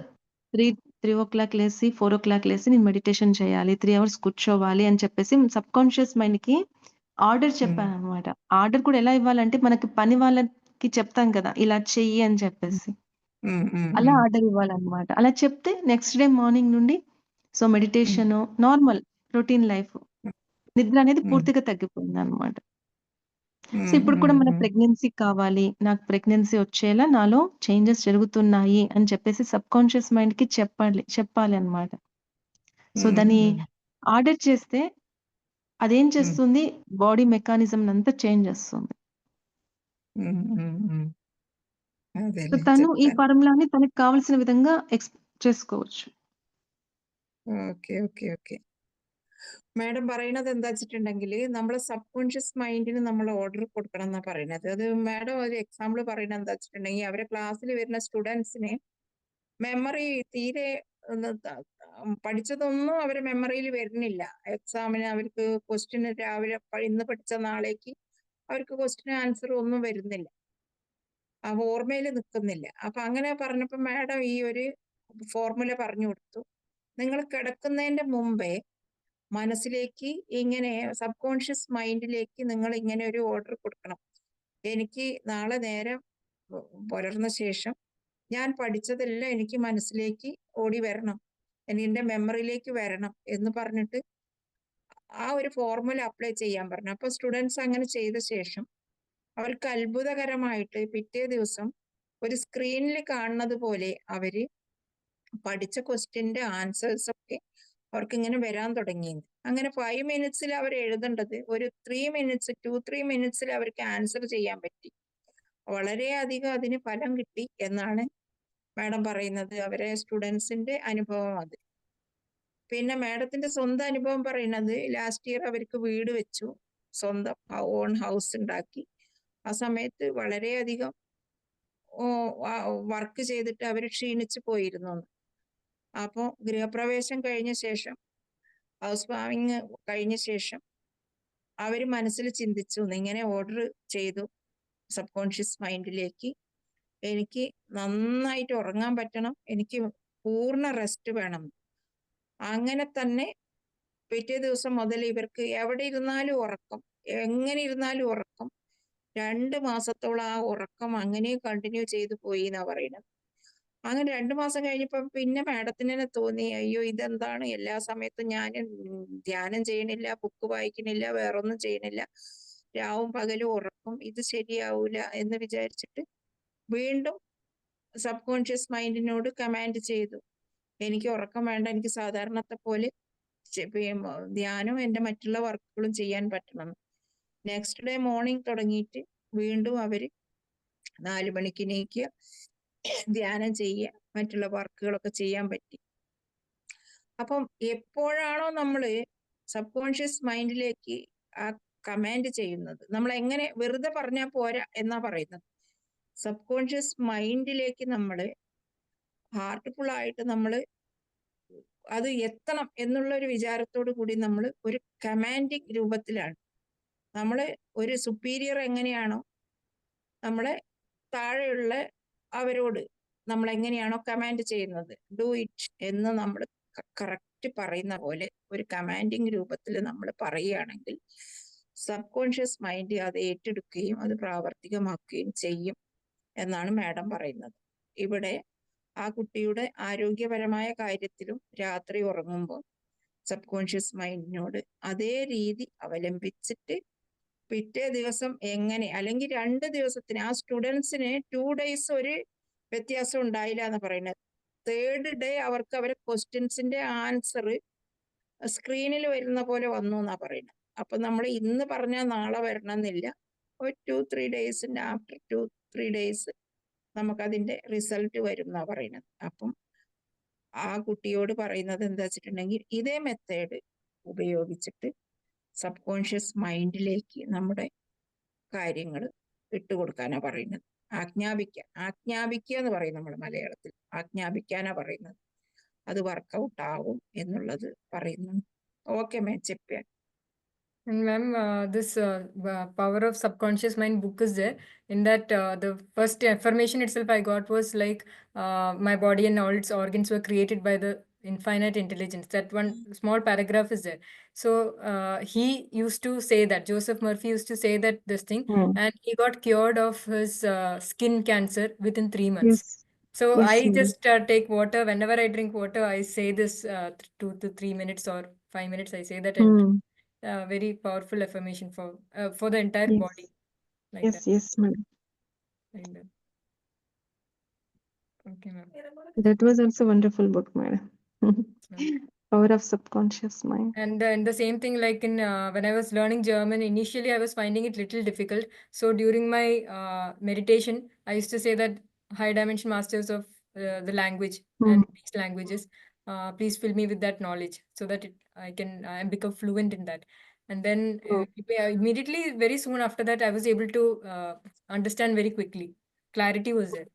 [SPEAKER 2] 3:00 లేసి, 4:00 లేసి నేను మెడిటేషన్ చేయాలి. 3 అవర్స్ కూర్చోవాలి అని చెప్పేసి సబ్‌కాన్షియస్ మైండ్‌కి ఆర్డర్ చెప్పాననమాట. ఆర్డర్ కూడా ఎలా ఇవ్వాలంటే మనకి పని వాళ్ళకి చెప్తాం కదా! ఇలా చెయ్యి అని చెప్పేసి. అలా ఆర్డర్ ఇవ్వాలనమాట. అలా చెప్తే నెక్స్ట్ డే మార్నింగ్ నుండి so, meditation, normal routine life. నిద్ర అనేది పూర్తిగా తగ్గిపోయిందనమాట. సో, ఇప్పుడు కూడా మన ప్రెగ్నెన్సీ కావాలి. నాకు ప్రెగ్నెన్సీ వచ్చేలా నాలో చేంజెస్ జరుగుతున్నాయి అని చెప్పేసి సబ్‌కాన్షియస్ మైండ్‌కి చెప్పాలి అన్నమాట. సో, దాన్ని ఆర్డర్ చేస్తే అదేం చేస్తుంది? బాడీ మెకానిజంనంతా చేంజ్ చేస్తుంది. సో,
[SPEAKER 3] అదేలే
[SPEAKER 2] తను ఈ
[SPEAKER 3] చెప్తాను.
[SPEAKER 2] ఫార్ములాని తనకి కావాల్సిన విధంగా చేసుకోవచ్చు.
[SPEAKER 3] ഓക്കെ ഓക്കെ ഓക്കെ മാഡം പറയണത് എന്താ വെച്ചിട്ടുണ്ടെങ്കിൽ നമ്മുടെ സബ് കോൺഷ്യസ് മൈൻഡിന് നമ്മൾ ഓർഡർ കൊടുക്കണം എന്നാ പറയുന്നത്. അത് മാഡം ഒരു എക്സാമ്പിൾ പറയുന്നത് എന്താ വെച്ചിട്ടുണ്ടെങ്കിൽ അവരെ ക്ലാസ്സിൽ വരുന്ന സ്റ്റുഡൻസിന് മെമ്മറി തീരെ പഠിച്ചതൊന്നും അവരെ മെമ്മറിയിൽ വരുന്നില്ല. എക്സാമിന് അവർക്ക് ക്വസ്റ്റ്യൻ രാവിലെ ഇന്ന് പഠിച്ച നാളേക്ക് അവർക്ക് ക്വസ്റ്റ്യൻ ആൻസർ ഒന്നും വരുന്നില്ല, അപ്പൊ ഓർമ്മയിൽ നിൽക്കുന്നില്ല. അപ്പൊ അങ്ങനെ പറഞ്ഞപ്പോ മാഡം ഈ ഒരു ഫോർമുല പറഞ്ഞു കൊടുത്തു. നിങ്ങൾ കിടക്കുന്നതിന്റെ മുമ്പേ മനസ്സിലേക്ക് ഇങ്ങനെ സബ് കോൺഷ്യസ് മൈൻഡിലേക്ക് നിങ്ങൾ ഇങ്ങനെ ഒരു ഓർഡർ കൊടുക്കണം. എനിക്ക് നാളെ നേരം പുലർന്ന ശേഷം ഞാൻ പഠിച്ചതെല്ലാം എനിക്ക് മനസ്സിലേക്ക് ഓടി വരണം, എൻ്റെ മെമ്മറിയിലേക്ക് വരണം എന്ന് പറഞ്ഞിട്ട് ആ ഒരു ഫോർമുല അപ്ലൈ ചെയ്യാൻ പറഞ്ഞു. അപ്പൊ സ്റ്റുഡൻസ് അങ്ങനെ ചെയ്ത ശേഷം അവർക്ക് അത്ഭുതകരമായിട്ട് പിറ്റേ ദിവസം ഒരു സ്ക്രീനിൽ കാണുന്നത് പോലെ അവര് പഠിച്ച ക്വസ്റ്റ്യന്റെ ആൻസേഴ്സ് ഒക്കെ അവർക്ക് ഇങ്ങനെ വരാൻ തുടങ്ങി. അങ്ങനെ 5 മിനിറ്റ്സിൽ അവർ എഴുതേണ്ടത് ഒരു 2-3 മിനിറ്റ്സിൽ അവർക്ക് ആൻസർ ചെയ്യാൻ പറ്റി. വളരെയധികം അതിന് ഫലം കിട്ടി എന്നാണ് മാഡം പറയുന്നത്. അവരെ സ്റ്റുഡൻസിന്റെ അനുഭവം അത്. പിന്നെ മാഡത്തിന്റെ സ്വന്തം അനുഭവം പറയുന്നത് ലാസ്റ്റ് ഇയർ അവർക്ക് വീട് വെച്ചു, സ്വന്തം ഓൺ ഹൗസ് ഉണ്ടാക്കി. ആ സമയത്ത് വളരെയധികം വർക്ക് ചെയ്തിട്ട് അവർ ക്ഷീണിച്ചു പോയിരുന്നു. അപ്പോൾ ഗൃഹപ്രവേശം കഴിഞ്ഞ ശേഷം, ഹൗസ് വാമിങ് കഴിഞ്ഞ ശേഷം അവർ മനസ്സിൽ ചിന്തിച്ചു, ഇങ്ങനെ ഓർഡർ ചെയ്തു സബ് കോൺഷ്യസ് മൈൻഡിലേക്ക്, എനിക്ക് നന്നായിട്ട് ഉറങ്ങാൻ പറ്റണം, എനിക്ക് പൂർണ്ണ റെസ്റ്റ് വേണം. അങ്ങനെ തന്നെ പിറ്റേ ദിവസം മുതൽ ഇവർക്ക് എവിടെ ഇരുന്നാലും ഉറക്കം, എങ്ങനെ ഇരുന്നാലും ഉറക്കം. 2 മാസത്തോളം ആ ഉറക്കം അങ്ങനെ കണ്ടിന്യൂ ചെയ്തു പോയി എന്നാ പറയുന്നത്. അങ്ങനെ 2 മാസം കഴിഞ്ഞപ്പോ പിന്നെ മാഡത്തിന് തന്നെ തോന്നി, അയ്യോ ഇതെന്താണ് എല്ലാ സമയത്തും ഞാൻ ധ്യാനം ചെയ്യണില്ല, ബുക്ക് വായിക്കണില്ല, വേറൊന്നും ചെയ്യണില്ല, രാവും പകലും ഉറക്കം, ഇത് ശരിയാവൂല എന്ന് വിചാരിച്ചിട്ട് വീണ്ടും സബ് കോൺഷ്യസ് മൈൻഡിനോട് കമാൻഡ് ചെയ്തു, എനിക്ക് ഉറക്കം വേണ്ട, എനിക്ക് സാധാരണത്തെ പോലെ ധ്യാനവും എൻ്റെ മറ്റുള്ള വർക്കുകളും ചെയ്യാൻ പറ്റണം. നെക്സ്റ്റ് ഡേ മോർണിംഗ് തുടങ്ങിയിട്ട് വീണ്ടും അവര് 4 മണിക്ക് എണീക്കുക, ധ്യാനം ചെയ്യുക, മറ്റുള്ള വർക്കുകളൊക്കെ ചെയ്യാൻ പറ്റി. അപ്പം എപ്പോഴാണോ നമ്മള് സബ് കോൺഷ്യസ് മൈൻഡിലേക്ക് ആ കമാൻഡ് ചെയ്യുന്നത്, നമ്മൾ എങ്ങനെ വെറുതെ പറഞ്ഞാൽ പോരാ എന്നാ പറയുന്നത്, സബ് കോൺഷ്യസ് മൈൻഡിലേക്ക് നമ്മൾ ഹാർട്ട്ഫുൾ ആയിട്ട് നമ്മൾ അത് എത്തണം എന്നുള്ള ഒരു വിചാരത്തോടു കൂടി നമ്മൾ ഒരു കമാൻഡിങ് രൂപത്തിലാണ്. നമ്മൾ ഒരു സുപ്പീരിയർ എങ്ങനെയാണോ നമ്മളെ താഴെയുള്ള അവരോട് നമ്മൾ എങ്ങനെയാണോ കമാൻഡ് ചെയ്യുന്നത്, ഡു ഇറ്റ് എന്ന് നമ്മൾ കറക്റ്റ് പറയുന്ന പോലെ ഒരു കമാൻഡിങ് രൂപത്തിൽ നമ്മൾ പറയുകയാണെങ്കിൽ സബ് കോൺഷ്യസ് മൈൻഡ് അത് ഏറ്റെടുക്കുകയും അത് പ്രാവർത്തികമാക്കുകയും ചെയ്യും എന്നാണ് മാഡം പറയുന്നത്. ഇവിടെ ആ കുട്ടിയുടെ ആരോഗ്യപരമായ കാര്യത്തിലും രാത്രി ഉറങ്ങുമ്പോൾ സബ് കോൺഷ്യസ് മൈൻഡിനോട് അതേ രീതി അവലംബിച്ചിട്ട് പിറ്റേ ദിവസം എങ്ങനെ, അല്ലെങ്കിൽ 2 ദിവസത്തിന് ആ സ്റ്റുഡൻസിന് 2 days ഒരു വ്യത്യാസം ഉണ്ടായില്ല എന്ന് പറയുന്നത്. 3rd day അവർക്ക് അവരെ ക്വസ്റ്റ്യൻസിന്റെ ആൻസർ സ്ക്രീനിൽ വരുന്ന പോലെ വന്നു എന്നാ പറയുന്നത്. അപ്പൊ നമ്മൾ ഇന്ന് പറഞ്ഞാൽ നാളെ വരണമെന്നില്ല, ഒരു 2-3 days ആഫ്റ്റർ 2-3 days നമുക്കതിന്റെ റിസൾട്ട് വരും എന്നാ പറയുന്നത്. അപ്പം ആ കുട്ടിയോട് പറയുന്നത് എന്താ വെച്ചിട്ടുണ്ടെങ്കിൽ ഇതേ മെത്തേഡ് ഉപയോഗിച്ചിട്ട് സബ് കോൺഷ്യസ് മൈൻഡിലേക്ക് നമ്മുടെ കാര്യങ്ങൾ ഇട്ടുകൊടുക്കാനാ പറയുന്നത്. ആജ്ഞാപിക്കുക എന്ന് പറയും നമ്മൾ മലയാളത്തിൽ, ആജ്ഞാപിക്കാനാ പറയുന്നത്. അത് വർക്കൗട്ട് ആവും എന്നുള്ളത് പറയുന്നു. ഓക്കെ മാം, చెప్పాను.
[SPEAKER 1] And ma'am, this power of subconscious mind book is there. In that, the first affirmation itself I got was like, my body and all its organs were created by the infinite intelligence. That one small paragraph is there. So he used to say that, Joseph Murphy used to say that this thing, and he got cured of his skin cancer within 3 months.
[SPEAKER 2] Yes.
[SPEAKER 1] So
[SPEAKER 2] Yes,
[SPEAKER 1] I
[SPEAKER 2] madam.
[SPEAKER 1] just take water. Whenever I drink water, I say this 2 to 3 minutes or 5 minutes. I say that, and very powerful affirmation for the entire
[SPEAKER 2] Yes.
[SPEAKER 1] body, like
[SPEAKER 2] Yes,
[SPEAKER 1] that.
[SPEAKER 2] yes, madam.
[SPEAKER 1] Like that. Okay, ma'am.
[SPEAKER 2] That was also wonderful book, madam. Power of subconscious mind.
[SPEAKER 1] And the same thing, like in when I was learning German, initially I was finding it little difficult. So during my meditation, I used to say that high dimension masters of the language and these languages, please fill me with that knowledge so that I can become fluent in that. And then immediately, very soon after that, I was able to understand very quickly. Clarity was there.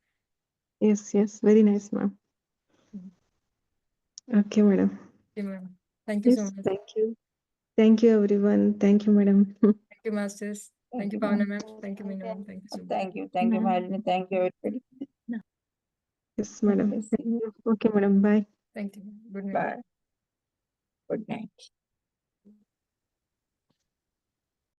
[SPEAKER 2] Yes, yes, very nice, ma'am. Okay, madam.
[SPEAKER 1] Okay, ma'am. Thank you
[SPEAKER 2] Yes,
[SPEAKER 1] so much.
[SPEAKER 2] thank you. Thank you, everyone. Thank you, madam.
[SPEAKER 1] Thank you, masters. Thank you,
[SPEAKER 3] you, ma'am.
[SPEAKER 1] Pavana ma'am. Thank you, Meena ma'am. Thank you so much.
[SPEAKER 3] Thank you, Malini. Thank you, everybody.
[SPEAKER 2] Yes, madam.
[SPEAKER 3] bless
[SPEAKER 2] Thank you. Okay, madam. Bye.
[SPEAKER 1] Thank you. Good night.
[SPEAKER 3] Bye. Good night.